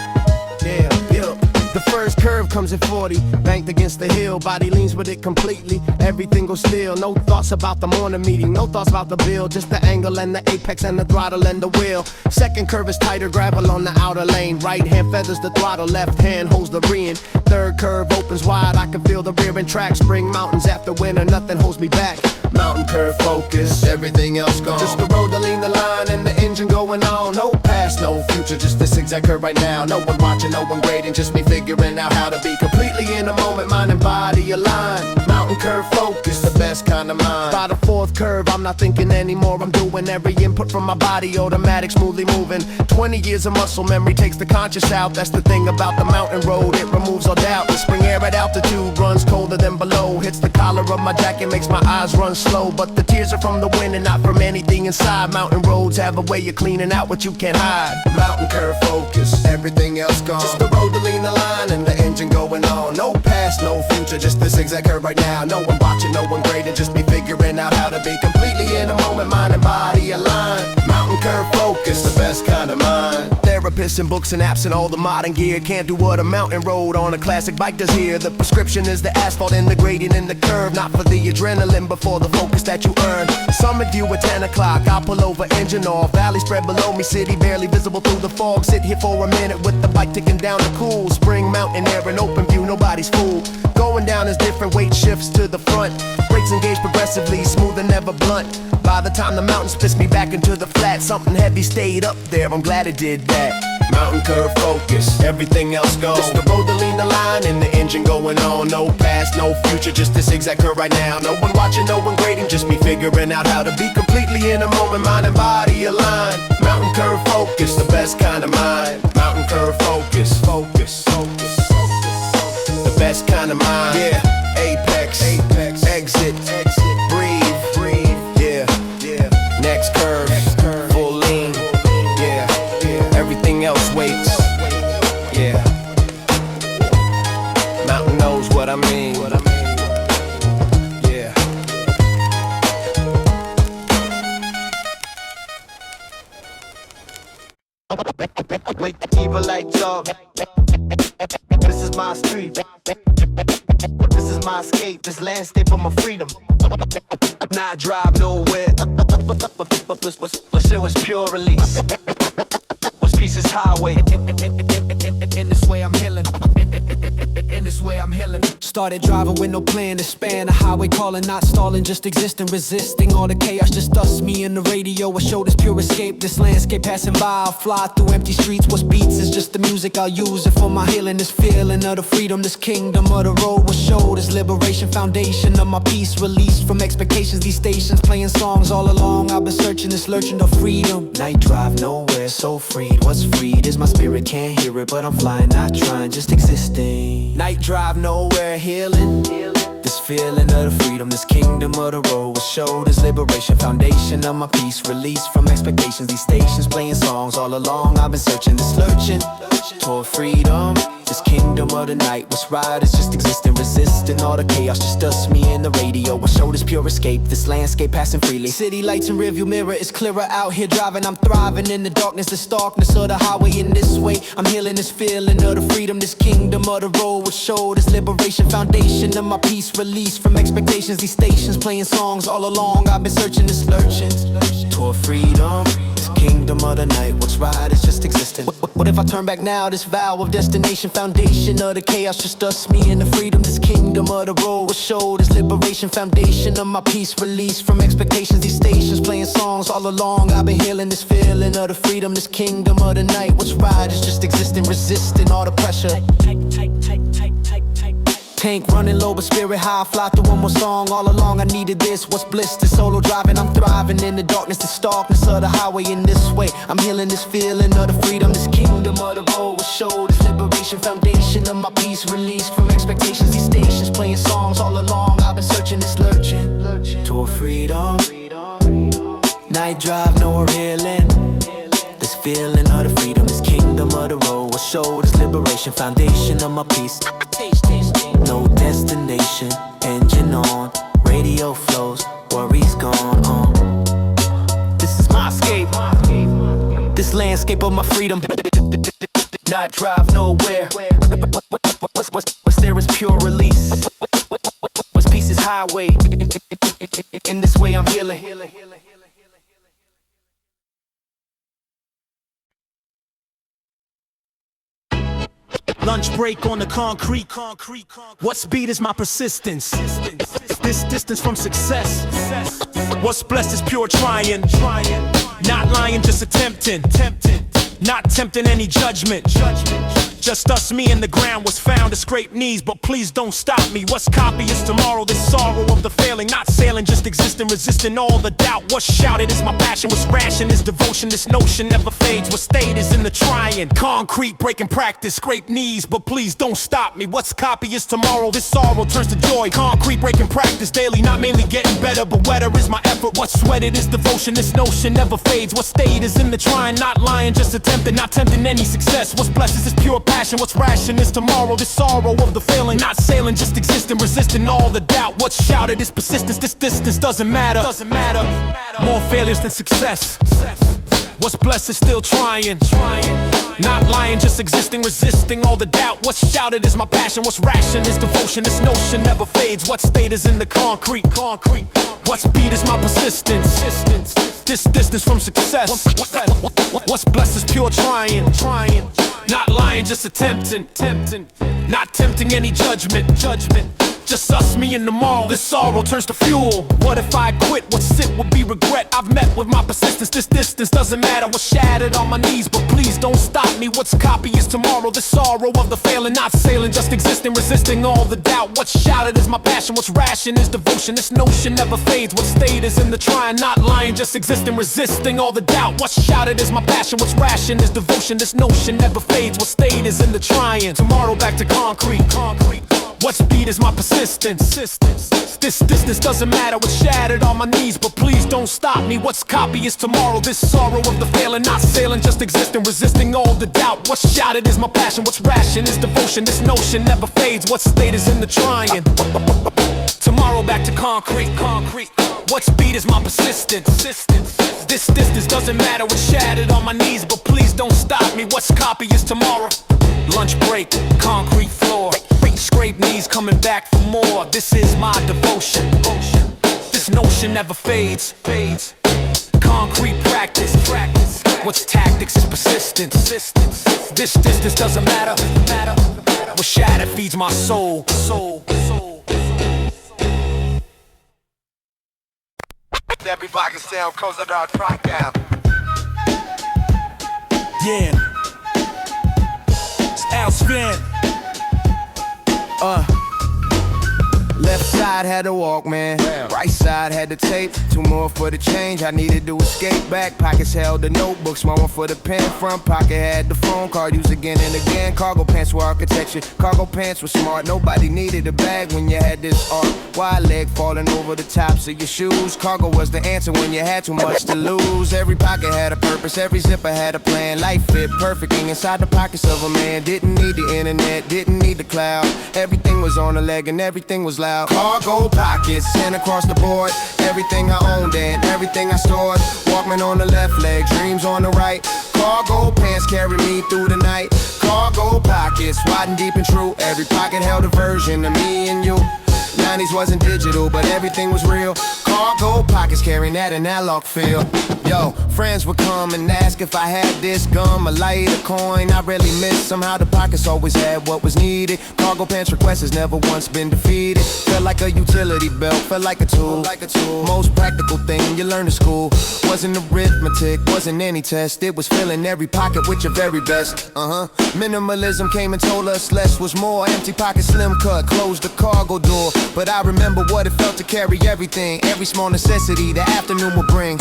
Yeah, yeah. The first curve comes at 40, banked against the hill. Body leans with it completely, everything goes still. No thoughts about the morning meeting, no thoughts about the bill. Just the angle and the apex and the throttle and the wheel. Second curve is tighter, gravel on the outer lane. Right hand feathers the throttle, left hand holds the rein. Third curve opens wide, I can feel the rear end track. Spring mountains after winter, nothing holds me back. Mountain curve focus, everything else gone. Just the road to lean the line and the engine going on. No past, no future, just this exact curve right now. No one watching, no one grading, just me figuring out how to be completely in the moment, mind and body aligned. Mountain curve focus, the best kind of mind. By the fourth curve, I'm not thinking anymore. I'm doing every input from my body, automatic, smoothly moving. 20 years of muscle memory takes the conscious out. That's the thing about the mountain road, it removes all doubt. The spring air at altitude runs colder than below. Hits the collar of my jacket, makes my eyes run slow. But the tears are from the wind and not from anything inside. Mountain roads have a way of cleaning out what you can't hide. Mountain curve focus, everything else gone. Just the road to lean the line and the engine going on. No past, no future, just this exact curve right now. No one watching, no one grading, just me figuring out how to be completely in the moment, mind and body aligned. Mountain curve focus, the best kind of mind. therapists and books and apps and all the modern gear can't do what a mountain road on a classic bike does here. The prescription is the asphalt and the gradient and the curve, not for the adrenaline but for the focus that you earn. Summit view at 10 o'clock, I'll pull over, engine off. Valley spread below me, city barely visible through the fog. Sit here for a minute with the bike ticking down the cool. Spring mountain air, an open view, nobody's fool. Going down as different weight shifts to the front. Brakes engage progressively, smooth and never blunt. By the time the mountain spits me back into the flat, something heavy stayed up there, I'm glad it did that. Mountain curve focus, everything else goes. Just the road to lean the line and the engine going on. No past, no future, just this exact curve right now. No one watching, no one grading, just me figuring out how to be completely in a moment, mind and body aligned. Mountain curve focus, the best kind of mind. Mountain curve focus, focus, focus, the best kind of mind. Yeah, apex, apex, exit, exit, breathe, breathe. Yeah, yeah. Next curve, full lean. Yeah, yeah. Everything else waits. Yeah. Mountain knows what I mean. Yeah. Evil like dog. This is my street. This is my escape. This landscape of my freedom. Not drive nowhere. But shit was pure release. Was pieces highway. In this way I'm healing. In this way I'm healing. Started driving with no plan to span the highway, calling, not stalling, just existing, resisting all the chaos, just us, me and the radio. I show this pure escape, this landscape passing by. I'll fly through empty streets. What's beats is just the music, I'll use it for my healing. This feeling of the freedom, this kingdom of the road will show this liberation, foundation of my peace, released from expectations. These stations playing songs all along. I've been searching this, lurching to freedom. Night drive nowhere, so freed. What's freed is my spirit, can't hear it, but I'm flying, not trying, just existing. Night drive nowhere, healing. This feeling of the freedom, this kingdom of the road will show this liberation, foundation of my peace, released from expectations. These stations playing songs all along. I've been searching this, lurching toward freedom. This kingdom of the night, what's right is just existing, resisting all the chaos, just us, me and the radio. I show this pure escape, this landscape passing freely. City lights and rearview mirror, it's clearer out here driving. I'm thriving in the darkness, the starkness of the highway. In this way, I'm healing this feeling of the freedom, this kingdom of the road will show this liberation, foundation of my peace, released from expectations. These stations playing songs all along. I've been searching this, lurching toward freedom. Kingdom of the night, what's right is just existing. What if I turn back now, this vow of destination, foundation of the chaos, just us, me and the freedom. This kingdom of the road will show this liberation, foundation of my peace, released from expectations. These stations playing songs all along. I've been healing this feeling of the freedom, this kingdom of the night, what's right is just existing, resisting all the pressure. Tank running low but spirit high, fly through one more song. All along I needed this, what's bliss, this solo driving. I'm thriving in the darkness, the starkness of the highway. In this way, I'm healing this feeling of the freedom. This kingdom of the road will show this liberation, foundation of my peace, released from expectations. These stations playing songs all along. I've been searching this, lurching toward freedom. Night drive, nowhere healing. This feeling of the freedom, this kingdom of the road will show this liberation, foundation of my peace. No destination, engine on, radio flows, worries gone. This is my escape, this landscape of my freedom. Not drive nowhere. What's there is pure release. What's peace is highway. In this way I'm healing. Lunch break on the concrete. What speed is my persistence? This distance from success. What's blessed is pure trying. Not lying, just attempting. Not tempting any judgment. Just us, me and the ground was found to scrape knees, but please don't stop me. What's copy is tomorrow, this sorrow of the failing. Not sailing, just existing, resisting all the doubt. What's shouted is my passion, what's ration is devotion. This notion never fades, what stayed is in the trying. Concrete breaking practice, scrape knees, but please don't stop me. What's copy is tomorrow, this sorrow turns to joy. Concrete breaking practice daily, not mainly getting better, but wetter is my effort. What's sweated is devotion, this notion never fades. What stayed is in the trying, not lying, just attempting, not tempting any success. What's blessed is this pure passion, what's ration is tomorrow, this sorrow of the failing. Not sailing, just existing, resisting all the doubt. What's shouted is persistence, this distance doesn't matter. More failures than success. What's blessed is still trying. Not lying, just existing, resisting all the doubt. What's shouted is my passion, what's ration is devotion. This notion never fades, what state is in the concrete. What's beat is my persistence. This distance from success. What's blessed is pure trying. Not lying, just attempting. Not tempting any judgment. Just us, me and tomorrow. This sorrow turns to fuel. What if I quit? What's it would be regret. I've met with my persistence. This distance doesn't matter. Was shattered on my knees, but please don't stop me. What's copy is tomorrow. The sorrow of the failing, not sailing, just existing, resisting all the doubt. What's shouted is my passion. What's ration is devotion. This notion never fades. What state is in the trying, not lying, just existing, resisting all the doubt. What's shouted is my passion. What's ration is devotion. This notion never fades. What state is in the trying. Tomorrow back to concrete. What's beat is my persistence. This distance doesn't matter. What's shattered on my knees, but please don't stop me. What's copy is tomorrow. This sorrow of the failing, not sailing, just existing, resisting all the doubt. What's shouted is my passion. What's ration is devotion. This notion never fades. What state is in the trying. Tomorrow back to concrete. What's beat is my persistence. This distance doesn't matter. What's shattered on my knees, but please don't stop me. What's copy is tomorrow. Lunch break, concrete floor. Scrape knees, coming back for more. This is my devotion. This notion never fades. Concrete practice. What's tactics is persistence. This distance doesn't matter. What shattered feeds my soul. Everybody sound close to our track down. Yeah. It's Al Spin. Left side had the Walkman, right side had the tape. 2 more for the change, I needed to escape. Back pockets held the notebook, small one for the pen. Front pocket had the phone card, used again and again. Cargo pants were architecture, cargo pants were smart. Nobody needed a bag when you had this art. Wide leg falling over the tops of your shoes. Cargo was the answer when you had too much to lose. Every pocket had a purpose, every zipper had a plan. Life fit perfectly inside the pockets of a man. Didn't need the internet, didn't need the cloud. Everything was on a leg and everything was loud. Cargo pockets, and across the board. Everything I owned and everything I stored. Walkman on the left leg, dreams on the right. Cargo pants carry me through the night. Cargo pockets, wide and deep and true. Every pocket held a version of me and you. 90s wasn't digital, but everything was real. Cargo pockets carrying that analog feel. Yo, friends would come and ask if I had this gum, a light, a coin. I rarely missed. Somehow the pockets always had what was needed. Cargo pants request has never once been defeated. Felt like a utility belt, felt like a tool. Most practical thing you learn in school. Wasn't arithmetic, wasn't any test. It was filling every pocket with your very best. Minimalism came and told us less was more. Empty pocket, slim cut, closed the cargo door. But I remember what it felt to carry everything. Every small necessity the afternoon would bring.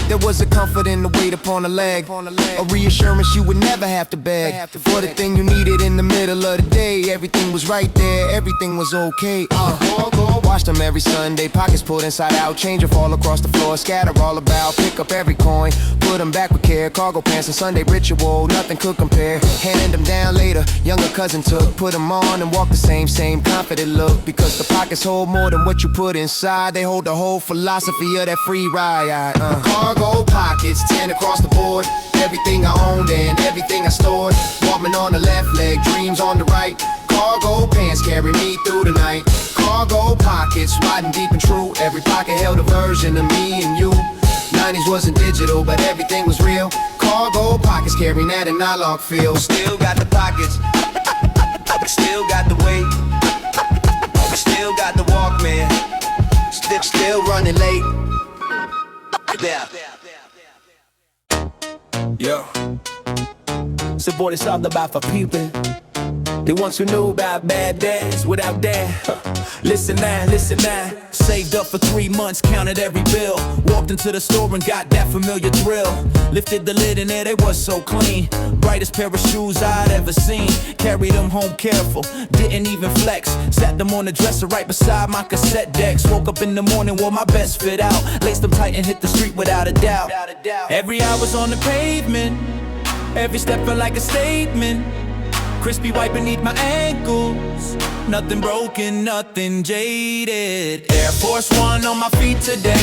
There was a comfort in the weight upon the leg. A reassurance you would never have to beg. For the thing you needed in the middle of the day. Everything was right there, everything was okay. Watch them every Sunday, pockets pulled inside out. Change or fall across the floor, scatter all about. Pick up every coin, put them back with care. Cargo pants and Sunday ritual, nothing could compare. Handing them down later, younger cousin took. Put them on and walk the same confident look. Because the pockets hold more than what you put inside. They hold the whole philosophy of that free ride. Cargo pockets, 10 across the board. Everything I owned and everything I stored. Walkman on the left leg, dreams on the right. Cargo pants carry me through the night. Cargo pockets, wide and deep and true. Every pocket held a version of me and you. 90s wasn't digital, but everything was real. Cargo pockets carrying that analog feel. Still got the pockets, still got the weight, still got the Walkman, still running late. Yeah. Yo, it's a boy that's all about for people. The ones who knew about bad days without that. Listen now. Saved up for 3 months, counted every bill. Walked into the store and got that familiar thrill. Lifted the lid and there they was so clean. Brightest pair of shoes I'd ever seen. Carried them home careful, didn't even flex. Sat them on the dresser right beside my cassette decks. Woke up in the morning, wore my best fit out. Laced them tight and hit the street without a doubt. Every hour's on the pavement. Every step felt like a statement. Crispy white beneath my ankles. Nothing broken, nothing jaded. Air Force One on my feet today.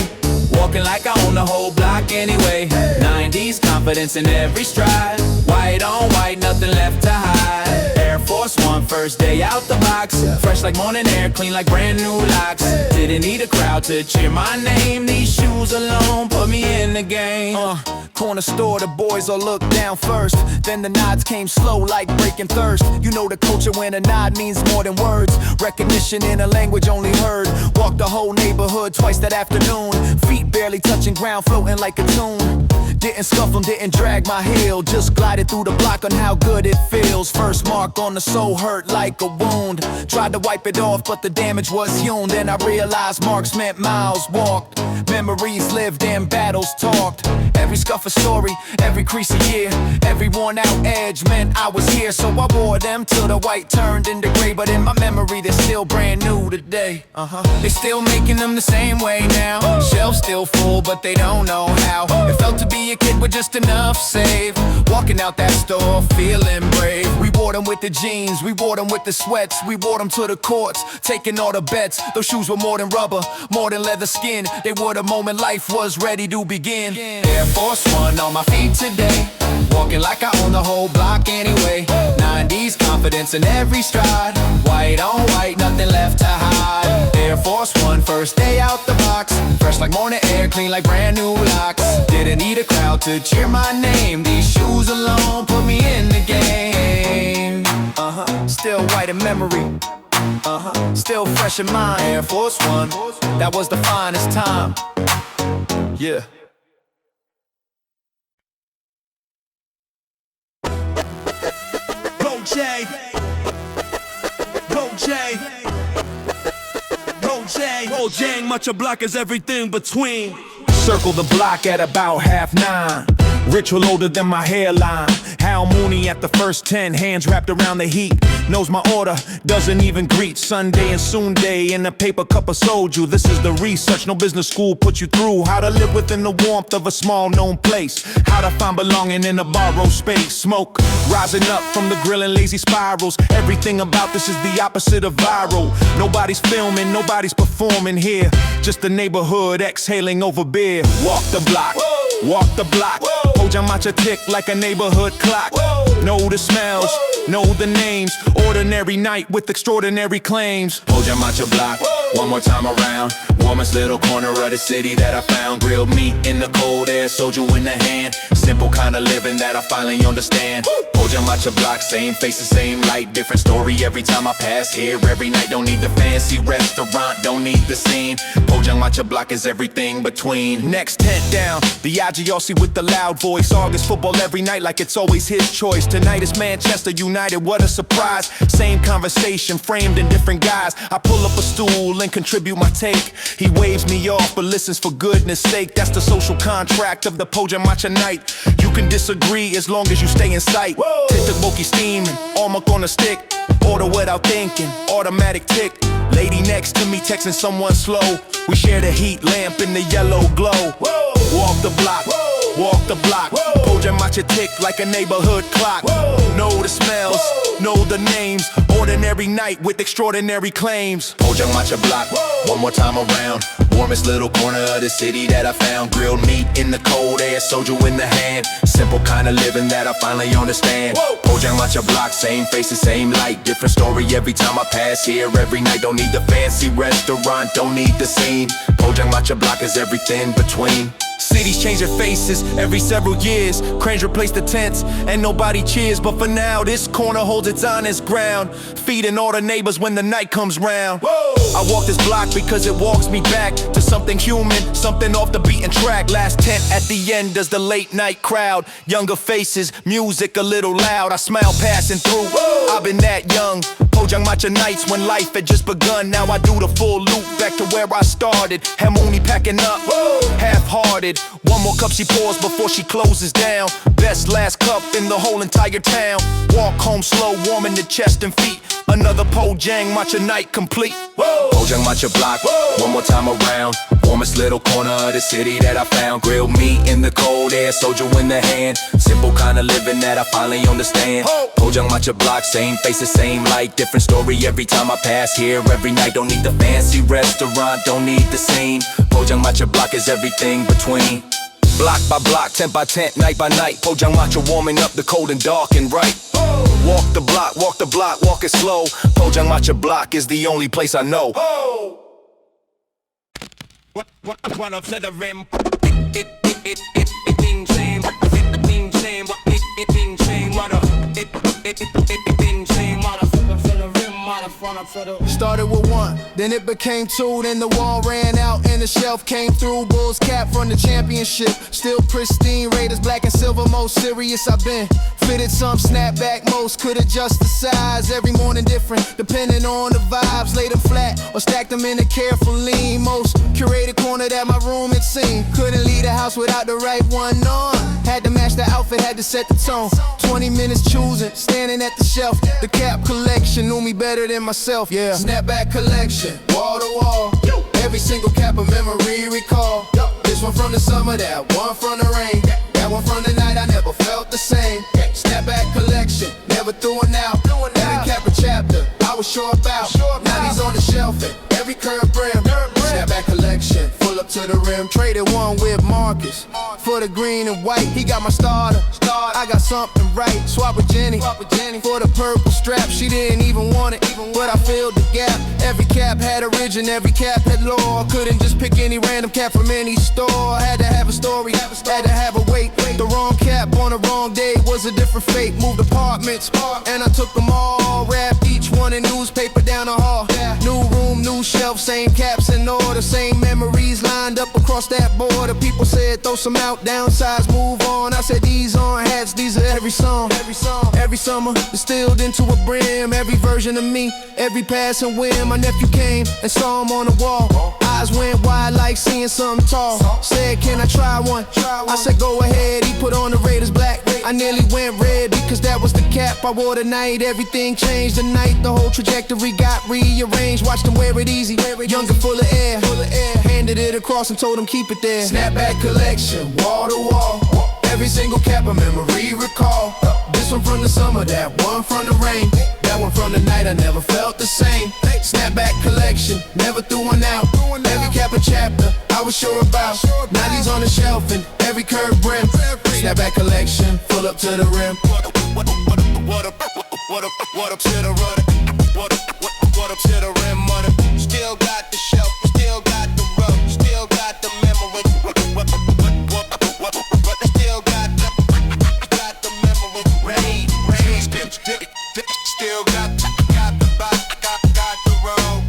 Walking like I own the whole block anyway. 90s confidence in every stride. White on white, nothing left to hide. Air Force One, first day out the box. Fresh like morning air, clean like brand new locks. Didn't need a crowd to cheer my name. These shoes alone put me in the game. Corner store, the boys all look down first. Then the nods came slow like breaking thirst. You know the culture when a nod means more than words. Recognition in a language only heard. Walked the whole neighborhood twice that afternoon. Feet barely touching ground, floating like a tune. Didn't scuffle, didn't drag my heel. Just glided through the block on how good it feels. First mark on the soul hurt like a wound. Tried to wipe it off, but the damage was hewn. Then I realized marks meant miles walked. Memories lived and battles talked. Every scuff a story, every crease a year. Every worn out edge meant I was here. So I wore them till the white turned into gray. But in my memory they're still brand new today. They still making them the same way now. Shelves still full but they don't know how. It felt to be a kid with just enough save. Walking out that store feeling brave. We wore them with the jeans, we wore them with the sweats. We wore them to the courts, taking all the bets. Those shoes were more than rubber, more than leather skin. They were the moment life was ready to begin. Air Force One on my feet today. Walking like I own the whole block anyway. 90s confidence in every stride. White on white, nothing left to hide. Air Force One, first day out the box. Fresh like morning air, clean like brand new locks. Didn't need a crowd to cheer my name. These shoes alone put me in the game. Still white in memory. Still fresh in mind. Air Force One, that was the finest time. Yeah. Bojang, much a block is everything between. Circle the block at about 9:30. Ritual older than my hairline. Hal Mooney at the first 10, hands wrapped around the heat. Knows my order, doesn't even greet. Sunday and soon day in a paper cup of soju. This is the research, no business school put you through. How to live within the warmth of a small known place. How to find belonging in a borrowed space. Smoke rising up from the grill and lazy spirals. Everything about this is the opposite of viral. Nobody's filming, nobody's performing here. Just the neighborhood exhaling over beer. Walk the block, walk the block. Pojangmacha tick like a neighborhood clock. Know the smells, know the names. Ordinary night with extraordinary claims. Pojangmacha block, one more time around. Warmest little corner of the city that I found. Grilled meat in the cold air, soju in the hand. Simple kind of living that I finally understand. Pojangmacha block, same face, the same light. Different story every time I pass here. Every night, don't need the fancy restaurant, don't need the scene. Pojangmacha block is everything between. Next tent down, the IGRC with the loud voice. August football every night like it's always his choice. Tonight is Manchester United, what a surprise. Same conversation, framed in different guys. I pull up a stool and contribute my take. He waves me off, but listens for goodness sake. That's the social contract of the Pojangmacha night. You can disagree as long as you stay in sight. Titaboki steaming, almost on a stick. Order without thinking, automatic tick. Lady next to me texting someone slow. We share the heat lamp in the yellow glow. Walk the block, walk the block. Pojangmacha tick like a neighborhood clock. Know the smells, know the names. Ordinary night with extraordinary claims. Pojangmacha block, one more time around. Warmest little corner of the city that I found. Grilled meat in the cold air, soju in the hand. Simple kind of living that I finally understand. Pojangmacha block, same face, the same light. Different story every time I pass here. Every night, don't need the fancy restaurant, don't need the scene. Pojangmacha block is everything between. Cities change their faces every several years. Cranes replace the tents and nobody cheers. But for now, this corner holds its honest ground. Feeding all the neighbors when the night comes round. I walk this block because it walks me back to something human, something off the beaten track. Last tent at the end does the late night crowd. Younger faces, music a little loud. I smile passing through, I've been that young. Pojangmacha nights when life had just begun. Now I do the full loop back to where I started. Hamuni packing up, half-hearted. One more cup she pours before she closes down. Best last cup in the whole entire town. Walk home slow, warming the chest and feet. Another Pojangmacha night complete. Pojangmacha block, one more time around. Warmest little corner of the city that I found. Grilled meat in the cold air, soju in the hand. Simple kind of living that I finally understand. Pojangmacha block, same face, the same light. Different story every time I pass here. Every night, don't need the fancy restaurant, don't need the scene. Pojangmacha 포장마차 block is everything between. Block by block, tent by tent, night by night. 포장마차 warming up the cold and dark and right. Walk the block, walk it slow. 포장마차 block is the only place I know. Run up to the rim. Started with one, then it became two, then the wall ran out and the shelf came through. Bulls cap from the championship, still pristine. Raiders black and silver, most serious I've been. Fitted some snapback, most could adjust the size. Every morning different, depending on the vibes. Laid them flat or stacked them in a careful lean. Most curated corner that my room had seen. Couldn't leave the house without the right one on. Had to match the outfit, had to set the tone. 20 minutes choosing, standing at the shelf. The cap collection knew me better than myself, yeah. Snapback collection, wall to wall. Every single cap a memory recall. This one from the summer, that one from the rain. That one from the night I never felt the same. Snapback collection, never threw it out. Every cap a chapter, I was sure about. Now he's on the shelf and every curve brim. Snapback collection, full up to the rim. Traded one with Marcus for the green and white. He got my starter, I got something right. Swap with Jenny for the purple strap. She didn't even want it, but I filled the gap. Every cap had origin, every cap had lore. Couldn't just pick any random cap from any store. Had to have a story, had to have a weight. The wrong cap on the wrong day was a different fate. Moved apartments, and I took them all. Wrapped each one in newspaper down the hall. New room, new shelf, same caps in order. Same memories lined up across that border. People said throw some out, downsize, move on. I said these aren't hats, these are every song. Every summer, distilled into a brim. Every version of me, every passing whim. My nephew came and saw him on the wall. Eyes went wide like seeing something tall. Said, can I try one? I said, go ahead. He put on the Raiders black. I nearly went red because that was the cap I wore tonight. Everything changed tonight. The whole trajectory got rearranged. Watched him wear it easy. Younger, full of air. Handed it across and told him keep it there. Snapback collection, wall to wall. Every single cap a memory recall. This one from the summer, that one from the rain. That one from the night I never felt the same. Snapback collection, never threw one out. Every cap a chapter, I was sure about. Now these on the shelf and every curved brim. Snapback collection, full up to the rim. What up to the rudder? What up to the rim, mother? Still got the shelf, still got the rub, still got the memory. Still got the memory. Rain. Still got the body, got the road.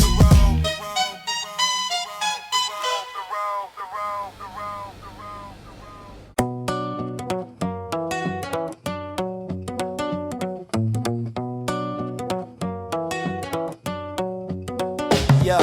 Yeah.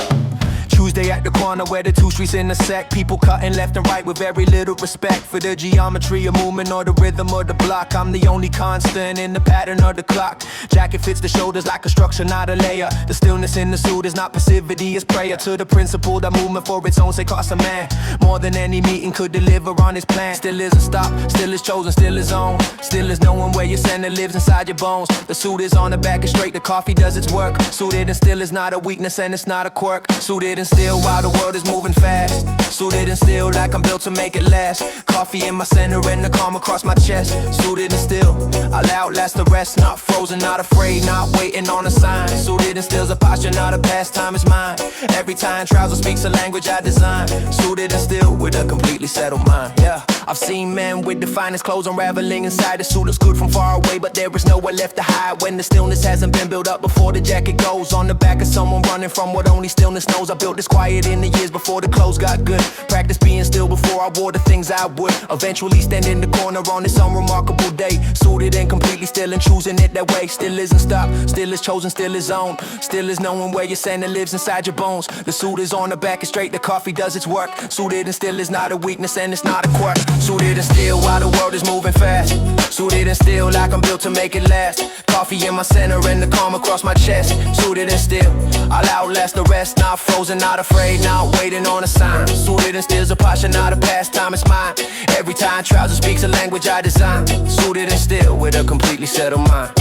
Tuesday at the corner where the two streets intersect. People cutting left and right with very little respect for the geometry of movement or the rhythm of the block. I'm the only constant in the pattern of the clock. Jacket fits the shoulders like a structure, not a layer. The stillness in the suit is not passivity, it's prayer to the principle that movement for its own sake costs a man more than any meeting could deliver on his plan. Still is a stop, still is chosen, still is on. Still is knowing where your center lives inside your bones. The suit is on the back and straight, the coffee does its work. Suited and still is not a weakness and it's not a quirk. Suited and still while the world is moving fast. Suited and still like I'm built to make it last. Coffee in my center and the calm across my chest. Suited and still, I'll outlast the rest. Not frozen, not afraid, not waiting on a sign. Suited and still's a posture, not a pastime, it's mine. Every time trouser speaks a language I design. Suited and still with a completely settled mind, yeah. I've seen men with the finest clothes unraveling inside. The suit looks good from far away, but there is nowhere left to hide. When the stillness hasn't been built up before the jacket goes on the back of someone running from what only stillness knows. I built this quiet in the years before the clothes got good. Practice being still before I wore the things I would eventually stand in the corner on this unremarkable day. Suited and completely still and choosing it that way. Still isn't stopped, still is chosen, still is owned. Still is knowing where your center lives inside your bones. The suit is on the back and straight, the coffee does its work. Suited and still is not a weakness and it's not a quirk. Suited and still while the world is moving fast. Suited and still like I'm built to make it last. Coffee in my center and the calm across my chest. Suited and still, I'll outlast the rest. Not frozen, not afraid, not waiting on a sign. Suited and still's a posture, not a pastime, it's mine. Every time trouser speaks a language I design. Suited and still with a completely settled mind.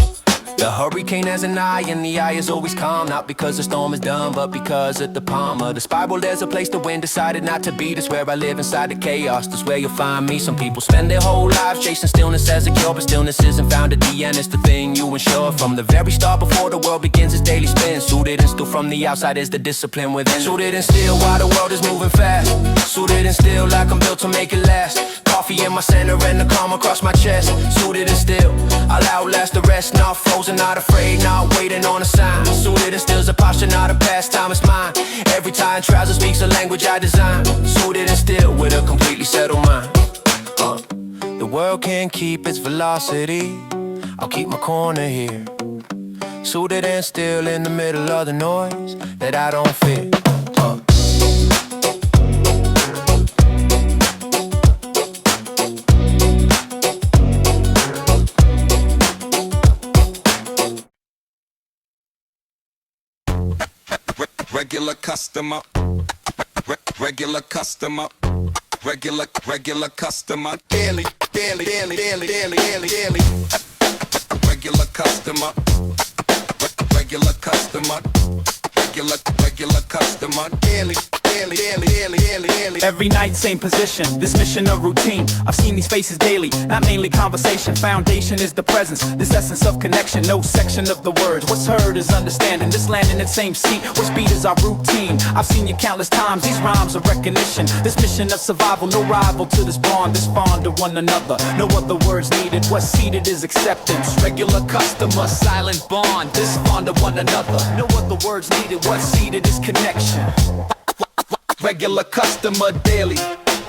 The hurricane has an eye and the eye is always calm. Not because the storm is done, but because at the palm of the spiral there's a place the wind decided not to be. That's where I live inside the chaos, that's where you'll find me. Some people spend their whole lives chasing stillness as a cure, but stillness isn't found at the end, it's the thing you ensure. From the very start before the world begins its daily spin, suited and still from the outside is the discipline within. Suited and still while the world is moving fast, suited and still like I'm built to make it last. Coffee in my center and the calm across my chest. Suited and still, I'll outlast the rest. Not frozen, not afraid, not waiting on a sign. Suited and still's a posture, not a pastime, it's mine. Every time trousers speaks a language I design. Suited and still with a completely settled mind. The world can't keep its velocity, I'll keep my corner here. Suited and still in the middle of the noise that I don't fit. Regular customer, regular customer, regular customer, daily, regular customer, regular customer, regular customer, daily. Every night, same position, this mission of routine. I've seen these faces daily, not mainly conversation. Foundation is the presence, this essence of connection. No section of the words, what's heard is understanding. This land in the same seat, what speed is our routine. I've seen you countless times, these rhymes are recognition. This mission of survival, no rival to this bond to one another. No other words needed, what's seated is acceptance. Regular customer, silent bond, this fond of one another. No other words needed, what's seated is connection. Regular customer daily,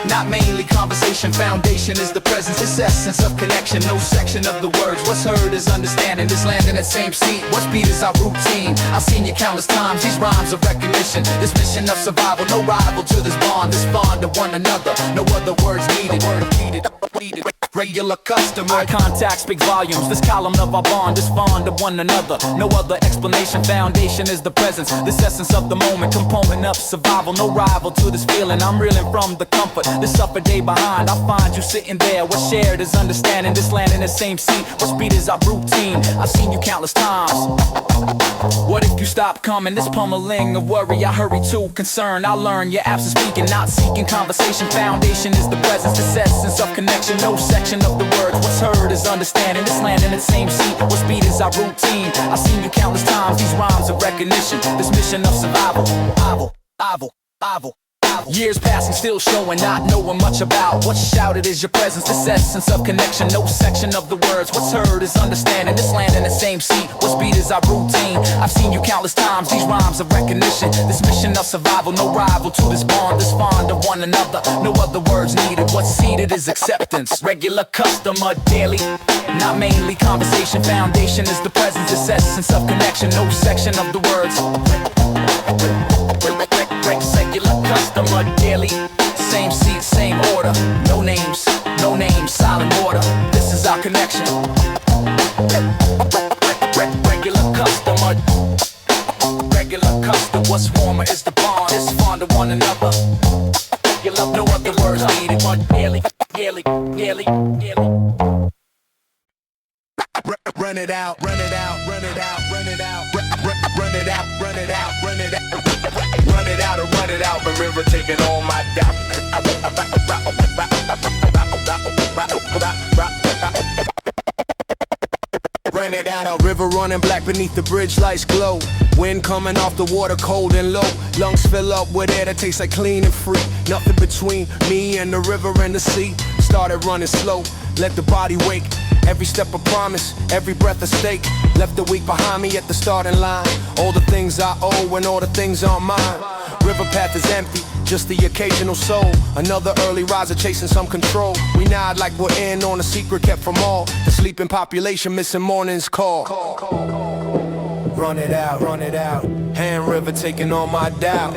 not mainly conversation. Foundation is the presence, this essence of connection. No section of the words, what's heard is understanding. This land in that same seat, what speed is our routine. I've seen you countless times, these rhymes of recognition. This mission of survival, no rival to this bond to one another. No other words needed, regular customer. Eye contact speak volumes, this column of our bond is fond of one another. No other explanation, foundation is the presence. This essence of the moment, component of survival. No rival to this feeling, I'm reeling from the comfort. This upper day behind, I find you sitting there. What's shared is understanding, this land in the same seat. What speed is our routine, I've seen you countless times. What if you stop coming, this pummeling of worry I hurry to concern. I learn your absence speaking, not seeking conversation. Foundation is the presence, this essence of connection. No section of the words, what's heard is understanding. This land in the same seat, what speed is our routine. I've seen you countless times, these rhymes of recognition. This mission of survival, years passing, still showing, not knowing much about what's shouted is your presence. This essence of connection, no section of the words, what's heard is understanding. This land in the same seat, what speed is our routine. I've seen you countless times, these rhymes of recognition. This mission of survival, no rival to this bond of one another. No other words needed, what's seated is acceptance. Regular customer daily, not mainly conversation. Foundation is the presence, this essence of connection. No section of the words, regular customer daily, same seat, same order. No names, silent order. This is our connection. Regular customer, what's warmer is the bond. It's fond of one another. You love no other words needed. One daily. Run it out, run it out, run it out, run it out, run it out, run it out, run it out, run it out, run it out. Remember taking all my doubt. Run it out. River running black beneath the bridge, lights glow. Wind coming off the water, cold and low. Lungs fill up with air that tastes like clean and free. Nothing between me and the river and the sea. Started running slow, let the body wake. Every step a promise, every breath a stake. Left the week behind me at the starting line. All the things I owe and all the things aren't mine. River path is empty, just the occasional soul. Another early riser chasing some control. We nod like we're in on a secret kept from all. The sleeping population missing morning's call. Run it out, run it out. Hand river taking all my doubt.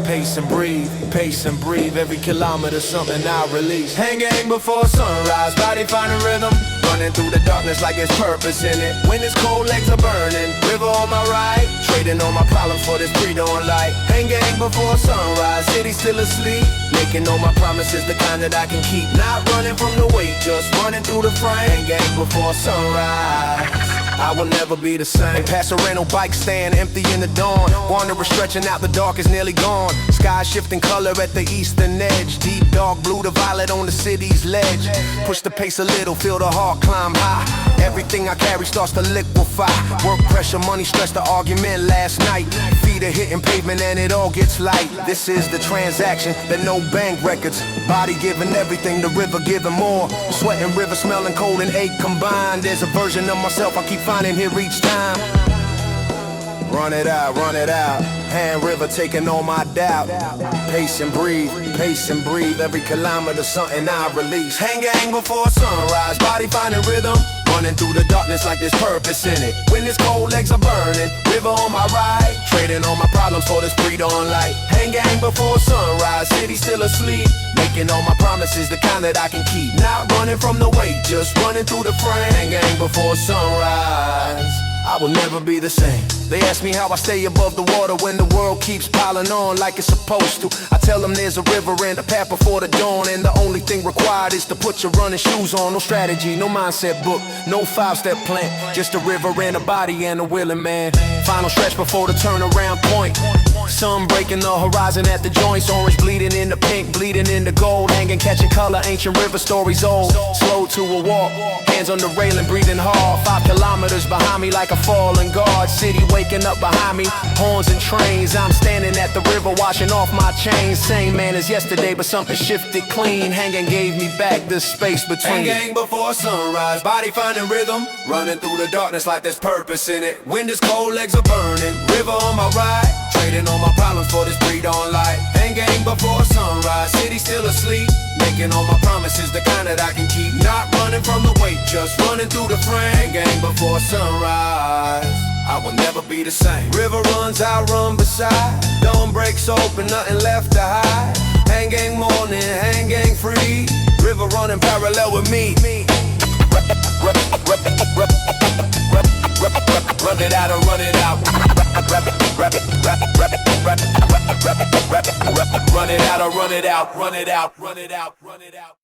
Pace and breathe. Every kilometer something I release. Hang before sunrise, body finding rhythm. Running through the darkness like there's purpose in it. When it's cold, legs are burning. River on my right, trading all my problems for this pre-dawn light. Hang before sunrise, city still asleep. Making all my promises, the kind that I can keep. Not running from the weight, just running through the frame. Hang before sunrise. I will never be the same. Past a rental bike stand, empty in the dawn. Wanderer stretching out, the dark is nearly gone. Sky shifting color at the eastern edge. Deep dark blue to violet on the city's ledge. Push the pace a little, feel the heart climb high. Everything I carry starts to liquefy. Work pressure, money stress, the argument last night. Feet are hitting pavement and it all gets light. This is the transaction that no bank records. Body giving everything, the river giving more. Sweat and river smelling cold and ache combined. There's a version of myself I keep finding here each time. Run it out, run it out. Hand river taking all my doubt. Pace and breathe, pace and breathe. Every kilometer something I release. Hang gang before sunrise, body finding rhythm. Running through the darkness like there's purpose in it. When it's cold, legs are burning. River on my right, trading all my problems for this pre-dawn light. Hang gang before sunrise, city still asleep. Making all my promises, the kind that I can keep. Not running from the weight, just running through the frame. Hang gang before sunrise, I will never be the same. They ask me how I stay above the water when the world keeps piling on like it's supposed to. I tell them there's a river and a path before the dawn, and the only thing required is to put your running shoes on. No strategy, no mindset book, no 5-step plan. Just a river and a body and a willing man. Final stretch before the turnaround point. Sun breaking the horizon at the joints. Orange bleeding into pink, bleeding into gold. Hanging, catching color, ancient river stories old. Slow to a walk, hands on the railing, breathing hard. 5 kilometers behind me like a fallen guard. City waking up behind me, horns and trains. I'm standing at the river washing off my chains. Same man as yesterday, but something shifted clean. Hanging gave me back the space between. Hanging before sunrise, body finding rhythm. Running through the darkness like there's purpose in it. Wind is cold, legs are burning. River on my right, trading all my problems for this pre-dawn light. Hanging before sunrise, city still asleep. Making all my promises, the kind that I can keep. Not running from the weight, just running through the frame. Hanging before sunrise, I will never be the same. River runs, I run beside. Dawn breaks open, nothing left to hide. Hang gang morning, hang gang free. River running parallel with me. Run it out and run it out. Run it out or run it out. Run it out, run it out, run it out.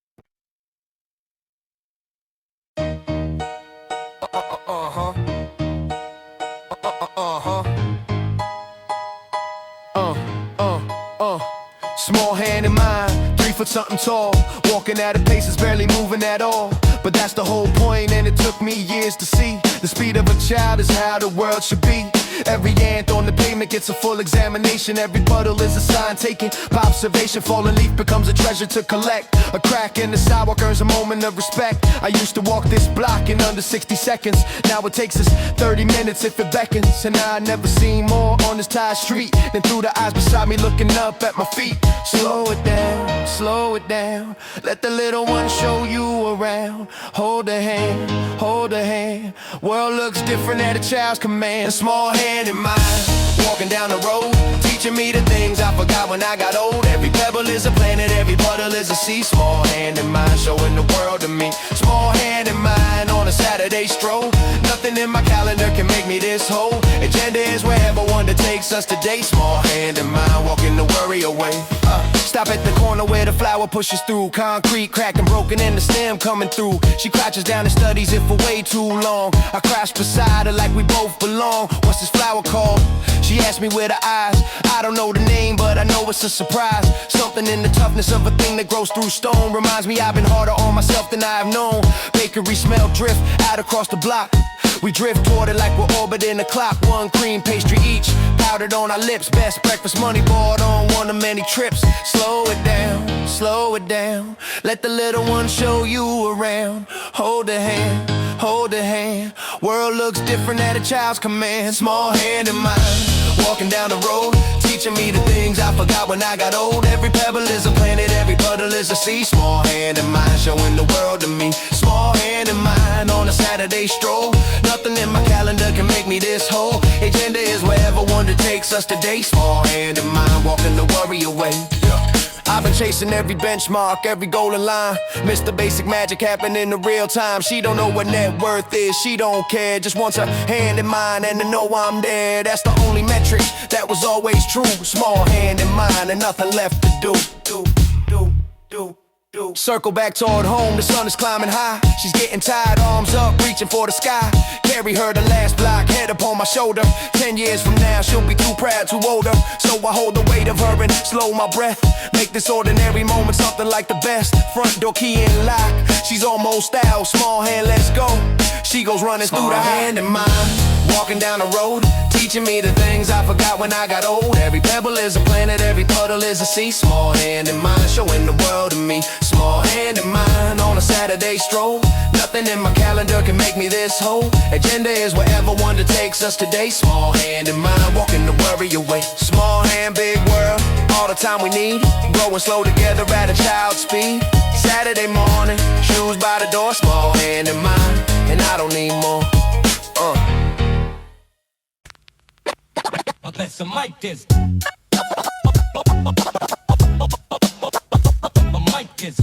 Small hand in mine, 3 foot something tall. Walking at a pace is barely moving at all. But that's the whole point, and it took me years to see. The speed of a child is how the world should be. Every ant on the pavement gets a full examination. Every puddle is a sign taken by observation. Fallen leaf becomes a treasure to collect. A crack in the sidewalk earns a moment of respect. I used to walk this block in under 60 seconds. Now it takes us 30 minutes if it beckons. And I never seen more on this tired street than through the eyes beside me looking up at my feet. Slow it down, slow it down. Let the little one show you around. Hold a hand, hold a hand. World looks different at a child's command. A small hand in mine, walking down the road, teaching me the things I forgot when I got old. Every pebble is a planet, every puddle is a sea. Small hand in mine, showing the world to me. Small hand in mine on a Saturday stroll. Nothing in my calendar can make me this whole. Agenda is wherever wonder takes us today. Small hand in mine, walking the worry away. Stop at the corner where the flower pushes through. Concrete cracking, broken and the stem coming through. She crouches down and studies it for way too long. I crash beside her like we both belong. What's this flower called? She asked me with her eyes. I don't know the name, but I know it's a surprise. Something in the toughness of a thing that grows through stone reminds me I've been harder on myself than I've known. Bakery smell drift out across the block. We drift toward it like we're orbiting a clock. 1 cream pastry each, powdered on our lips. Best breakfast money bought on one of many trips. Slow it down, slow it down. Let the little one show you around. Hold a hand, hold a hand. World looks different at a child's command. Small hand in mine, walking down the road, teaching me the things I forgot when I got old. Every pebble is a planet, every puddle is a sea. Small hand in mine, showing the world to me. Small hand in mine on a Saturday stroll. Nothing in my calendar can make me this whole. Agenda is wherever wonder takes us today. Small hand in mine, walking the worry away. I've been chasing every benchmark, every goal in line. Missed the basic magic happening in real time. She don't know what net worth is, she don't care. Just wants a hand in mine and to know I'm there. That's the only metric that was always true. Small hand in mine and nothing left to do. Circle back toward home, the sun is climbing high. She's getting tired, arms up, reaching for the sky. Carry her the last block, head upon my shoulder. 10 years from now, she'll be too proud to hold her. So I hold the weight of her and slow my breath. Make this ordinary moment something like the best. Front door key in lock, she's almost out. Small hand, let's go. She goes running through the hand in mine. Walking down the road, teaching me the things I forgot when I got old. Every pebble is a planet, every puddle is a sea. Small hand in mine, showing the world to me. Small hand in mine on a Saturday stroll. Nothing in my calendar can make me this whole. Agenda is wherever wonder takes us today. Small hand in mine, walking the worry away. Small hand, big world, all the time we need. Growing slow together at a child's speed. Saturday morning, shoes by the door. Small hand in mine, and I don't need more. Let's mic this. Mic this.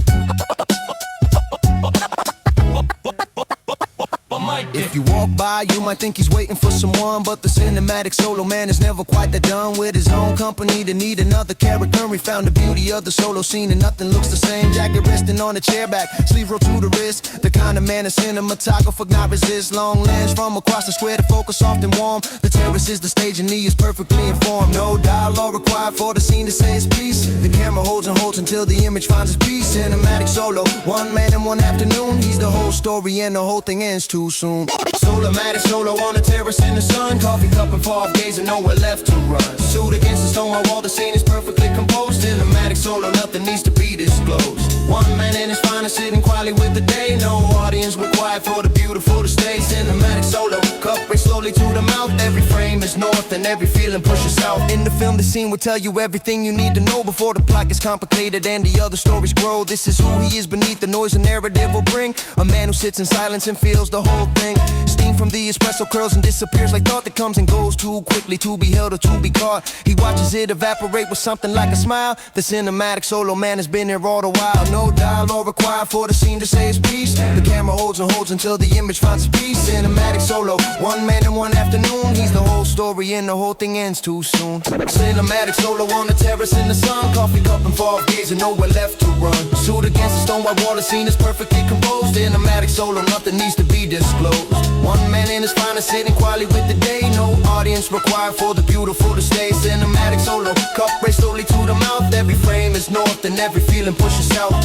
If you walk by, you might think he's waiting for someone, but the cinematic solo man is never quite that done with his own company to need another character. He found the beauty of the solo scene and nothing looks the same. Jacket resting on a chair back, sleeve roll to the wrist. The kind of man a cinematographer not resist. Long lens from across the square to focus soft and warm. The terrace is the stage and he is perfectly informed. No dialogue required for the scene to say its piece. The camera holds and holds until the image finds its peace. Cinematic solo, one man in one afternoon. He's the whole story and the whole thing ends too soon. Solomatic solo on the terrace in the sun. Coffee cup and far gazing, nowhere left to run. Suit against the stone wall, the scene is perfectly composed. Cinematic solo, nothing needs to be disclosed. One man in his finest, sitting quietly with the day. No audience required for the beautiful to stay. Cinematic solo, cup brings slowly to the mouth. Every frame is north and every feeling pushes south. In the film, the scene will tell you everything you need to know before the plot gets complicated and the other stories grow. This is who he is beneath the noise the narrative will bring. A man who sits in silence and feels the whole thing. Steam from the espresso curls and disappears like thought that comes and goes too quickly to be held or to be caught. He watches it evaporate with something like a smile. The cinematic solo man has been here all the while. No dialogue required for the scene to say its piece. The camera holds and holds until the image finds its peace. Cinematic solo, one man in one afternoon. He's the whole story and the whole thing ends too soon. Cinematic solo on the terrace in the sun. Coffee cup and far gazing, nowhere left to run. Suit against the stone while the scene is perfectly composed. Cinematic solo, nothing needs to be disclosed. One man in his finest, sitting quietly with the day. No audience required for the beautiful to stay. Cinematic solo, cup raised slowly to the mouth. Every frame is north and every feeling pushes south.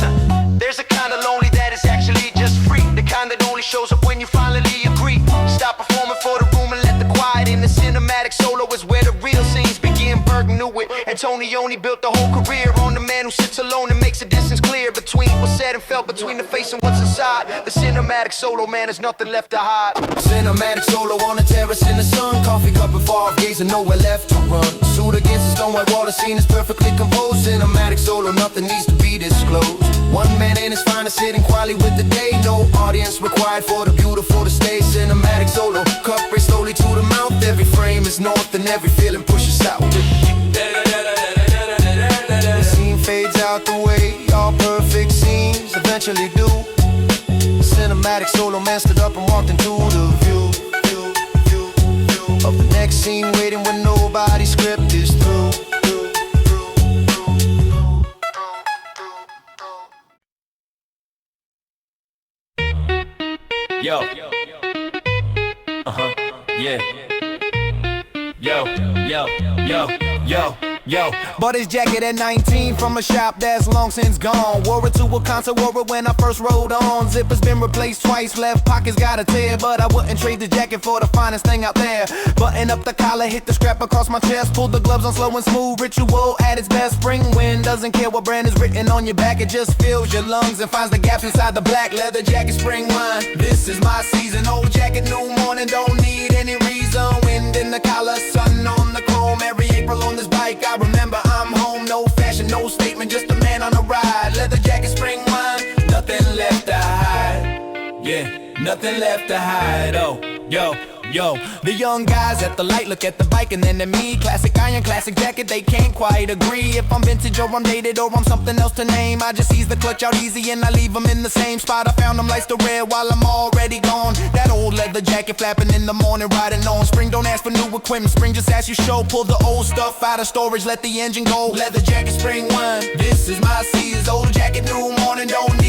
There's a kind of lonely that is actually just free. The kind that only shows up when you finally agree. Stop performing for the room and let the quiet in. The cinematic solo is where the real scenes begin. Bergen knew it, and Tony only built the whole career on the man who sits alone and makes the distance clear between what's said and felt, between the face and what's inside. The cinematic solo man has nothing left to hide. Cinematic solo on the terrace in the sun. Coffee cup and far gazing, nowhere left to run. Suit against the stone white wall, the scene is perfectly composed. Cinematic solo, nothing needs to be disclosed. One man in his finest, sitting quietly with the day. No audience required for the beautiful to stay. Cinematic solo, cup raised slowly to the mouth. Every frame is north and every feeling pushes south. The scene fades out the way all perfect scenes eventually do. Cinematic solo man stood up and walked into the view of the next scene, waiting when nobody's script is through. Yo. Yeah. Yo. Bought his jacket at 19 from a shop that's long since gone. Wore it to a concert, wore it when I first rode on. Zipper's been replaced twice, left pockets got a tear, but I wouldn't trade the jacket for the finest thing out there. Button up the collar, hit the scrap across my chest, pulled the gloves on slow and smooth. Ritual at its best. Spring wind doesn't care what brand is written on your back, it just fills your lungs and finds the gaps inside the black leather jacket. Spring wine, this is my season. Old jacket, new morning, don't need any reason. Wind in the collar, sun on the chrome. Every April on this bike, I remember I'm home. No fashion, no statement, just a man on a ride. Leather jacket, spring wine, nothing left to hide. Yeah, nothing left to hide. Oh, yo. The young guys at the light look at the bike and then at me. Classic iron, classic jacket, they can't quite agree. If I'm vintage or I'm dated or I'm something else to name, I just ease the clutch out easy and I leave them in the same spot. I found them lights to red while I'm already gone. That old leather jacket flapping in the morning, riding on. Spring don't ask for new equipment, spring just asks you show. Pull the old stuff out of storage, let the engine go. Leather jacket, spring wine, this is my season. Old jacket, new morning, don't need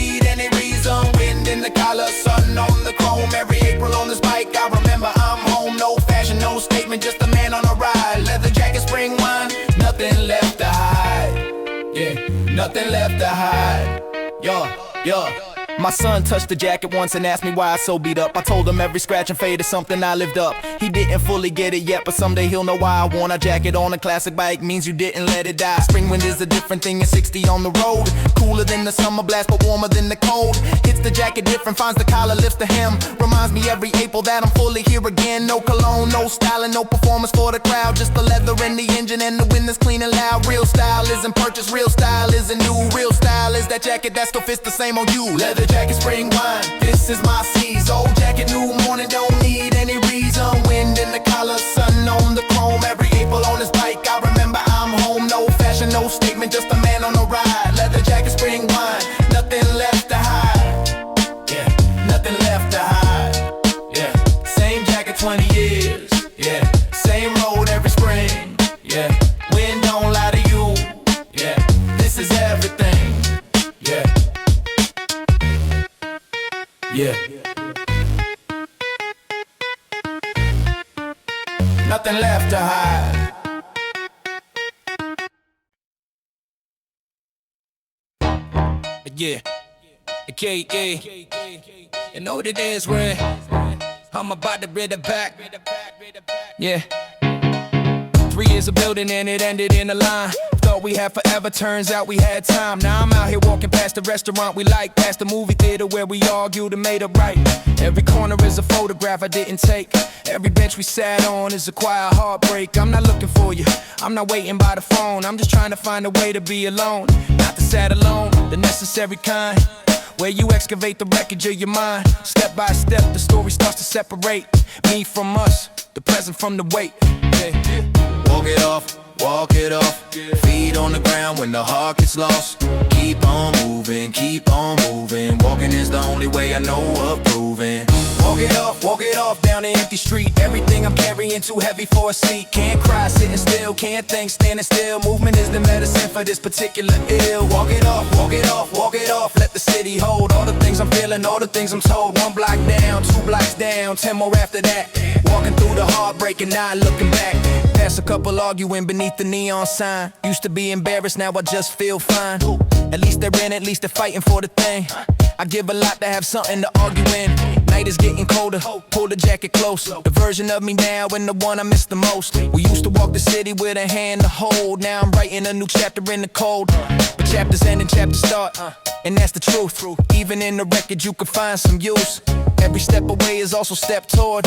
Yeah. My son touched the jacket once and asked me why it's so beat up. I told him every scratch and fade is something I lived up. He didn't fully get it yet, but someday he'll know why I worn a jacket on a classic bike means you didn't let it die. Spring wind is a different thing in 60 on the road. Cooler than the summer blast, but warmer than the cold. Hits the jacket different, finds the collar, lifts the hem. Reminds me every April that I'm fully here again. No cologne, no styling, no performance for the crowd. Just the leather and the engine and the wind is clean and loud. Real style isn't purchased, real style isn't new. Real style is that jacket that still fits the same on you. Leather jacket, spring wine, this is my season. Old jacket, new morning, don't need any reason. Wind in the collar, sun on the chrome. Every April on his bike, I remember I'm home. No fashion, no statement, just a man on a ride. Leather jacket, spring wine, nothing left to hide. Yeah, nothing left to hide. Yeah, same jacket 20 years. Yeah, same road every spring. Yeah, wind don't lie to you. Yeah, this is everything. Yeah. Yeah. Nothing left to hide. Yeah. Okay. You know what it is, Ray. I'm about to bring it back. Yeah. 3 years of building and it ended in a line. Thought we had forever, turns out we had time. Now I'm out here walking past the restaurant we like, past the movie theater where we argued and made it right. Every corner is a photograph I didn't take. Every bench we sat on is a quiet heartbreak. I'm not looking for you, I'm not waiting by the phone. I'm just trying to find a way to be alone. Not the sad alone, the necessary kind, where you excavate the wreckage of your mind. Step by step, the story starts to separate me from us, the present from the wait. Yeah. Walk it off, feet on the ground when the heart gets lost. Keep on moving, walking is the only way I know of proving. Walk it off down the empty street. Everything I'm carrying too heavy for a seat. Can't cry sitting still, can't think standing still. Movement is the medicine for this particular ill. Walk it off, let the city hold all the things I'm feeling, all the things I'm told. 1 block down, 2 blocks down, 10 more after that. Walking through the heartbreak and not looking back. Past a couple arguing beneath the neon sign. Used to be embarrassed, now I just feel fine. At least they're in, at least they're fighting for the thing. I give a lot to have something to argue in. Night is getting colder, pull the jacket close. The version of me now and the one I miss the most. We used to walk the city with a hand to hold. Now I'm writing a new chapter in the cold. But chapters end and chapters start, and that's the truth. Even in the wreckage you can find some use. Every step away is also step toward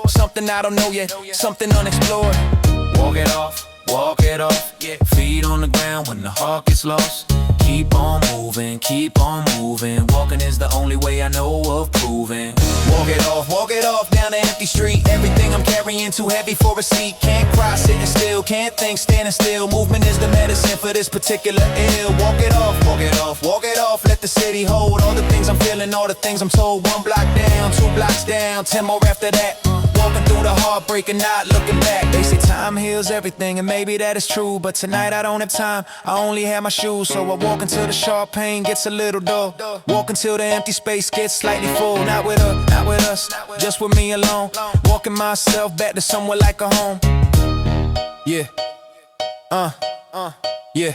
something I don't know yet, something unexplored. Walk it off, yeah. Feet on the ground when the heart gets lost. Keep on moving, walking is the only way I know of proving. Walk it off down the empty street. Everything I'm carrying too heavy for a seat. Can't cry sitting still, can't think standing still. Movement is the medicine for this particular ill. Walk it off, let the city hold all the things I'm feeling, all the things I'm told. 1 block down, 2 blocks down, 10 more after that. Walking through the heartbreak and not looking back. They say time heals everything, and maybe that is true. But tonight I don't have time, I only have my shoes. So I walk until the sharp pain gets a little dull. Walk until the empty space gets slightly full. Not with us, just with me alone. Walking myself back to somewhere like a home. Yeah, yeah.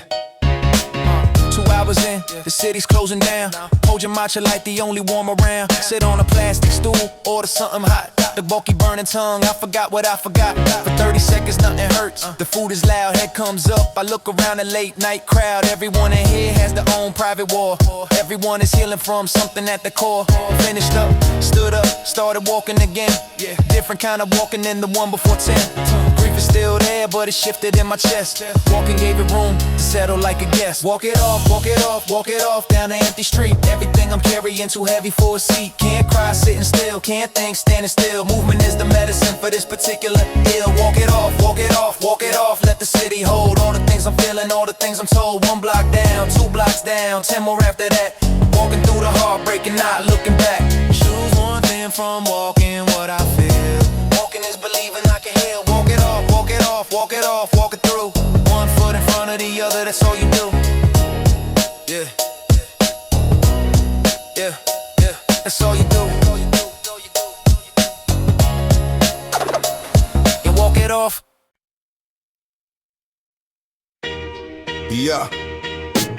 2 hours in, the city's closing down. Hold your matcha like the only warm around. Sit on a plastic stool, order something hot. The bulky burning tongue, I forgot what I forgot. For 30 seconds nothing hurts, the food is loud, head comes up. I look around the late night crowd. Everyone in here has their own private war. Everyone is healing from something at the core. Finished up, stood up, started walking again. Different kind of walking than the one before 10. Grief is still there, but it shifted in my chest. Walking gave it room to settle like a guest. Walk it off down the empty street. Everything I'm carrying too heavy for a seat. Can't cry sitting still, can't think standing still. Movement is the medicine for this particular ill. Walk it off, let the city hold all the things I'm feeling, all the things I'm told. 1 block down, 2 blocks down, 10 more after that. Walking through the heartbreak and not looking back. Choose one thing from walking what I feel. Walking is believing I can heal. Walk it off, walk it through. 1 foot in front of the other, that's all you do. Yeah, that's all you do. You walk it off. Yeah.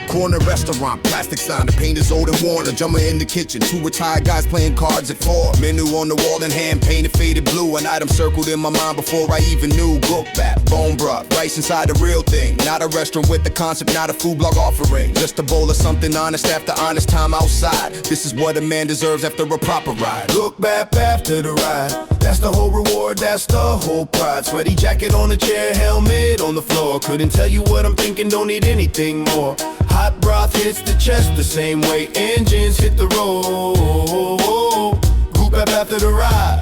Corner restaurant, plastic sign, the paint is old and worn. A drummer in the kitchen, 2 retired guys playing cards at 4. Menu on the wall and hand painted faded blue. An item circled in my mind before I even knew. Gook bat, bone broth, rice inside the real thing. Not a restaurant with the concept, not a food blog offering. Just a bowl of something honest after honest time outside. This is what a man deserves after a proper ride. Look back after the ride. That's the whole reward, that's the whole pride. Sweaty jacket on the chair, helmet on the floor. Couldn't tell you what I'm thinking, don't need anything more. Hot broth hits the chest the same way engines hit the road. Group up after the ride,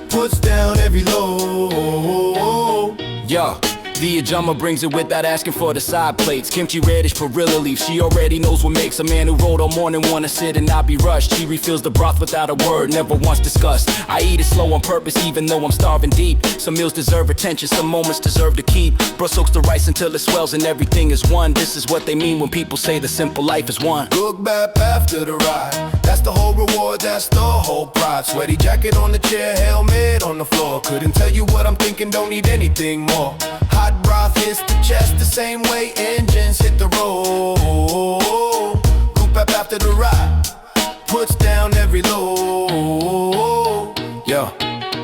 puts down every load. Yo, the Ajama brings it without asking for the side plates. Kimchi radish, perilla leaf, she already knows what makes a man who rode all morning wanna sit and not be rushed. She refills the broth without a word, never once discussed. I eat it slow on purpose even though I'm starving deep. Some meals deserve attention, some moments deserve to keep. Bro soaks the rice until it swells and everything is one. This is what they mean when people say the simple life is one. Look back after the ride. That's the whole reward, that's the whole pride. Sweaty jacket on the chair, helmet on the floor. Couldn't tell you what I'm thinking, don't need anything more. Hot broth hits the chest the same way engines hit the road. Group up after the ride, puts down every load. Yo,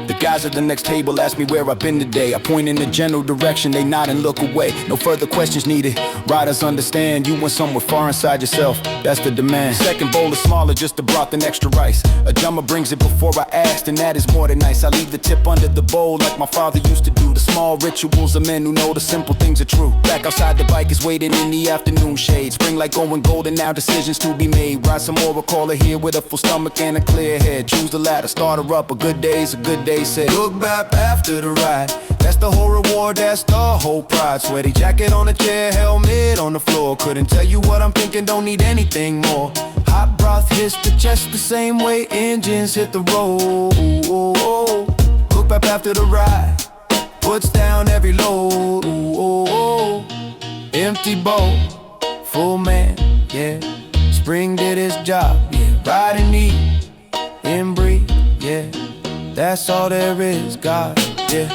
the guys at the next table ask me where I've been today. I point in the general direction, they nod and look away. No further questions needed, riders understand. You went somewhere far inside yourself, that's the demand. Second bowl is smaller, just the broth and extra rice. A drummer brings it before I asked, and that is more than nice. I leave the tip under the bowl like my father used to do. The small rituals of men who know the simple things are true. Back outside, the bike is waiting in the afternoon shade. Spring like going golden, now decisions to be made. Ride some more, recall her here with a full stomach and a clear head. Choose the latter, start her up, a good day's a good day said. Look back after the ride. That's the whole reward, that's the whole pride. Sweaty jacket on the chair, helmet on the floor. Couldn't tell you what I'm thinking, don't need anything more. Hot broth hits the chest the same way engines hit the road. Look back after the ride, puts down every load. Empty bowl, full man, yeah. Spring did his job, yeah. Ride and eat and breathe, yeah. That's all there is, God, yeah.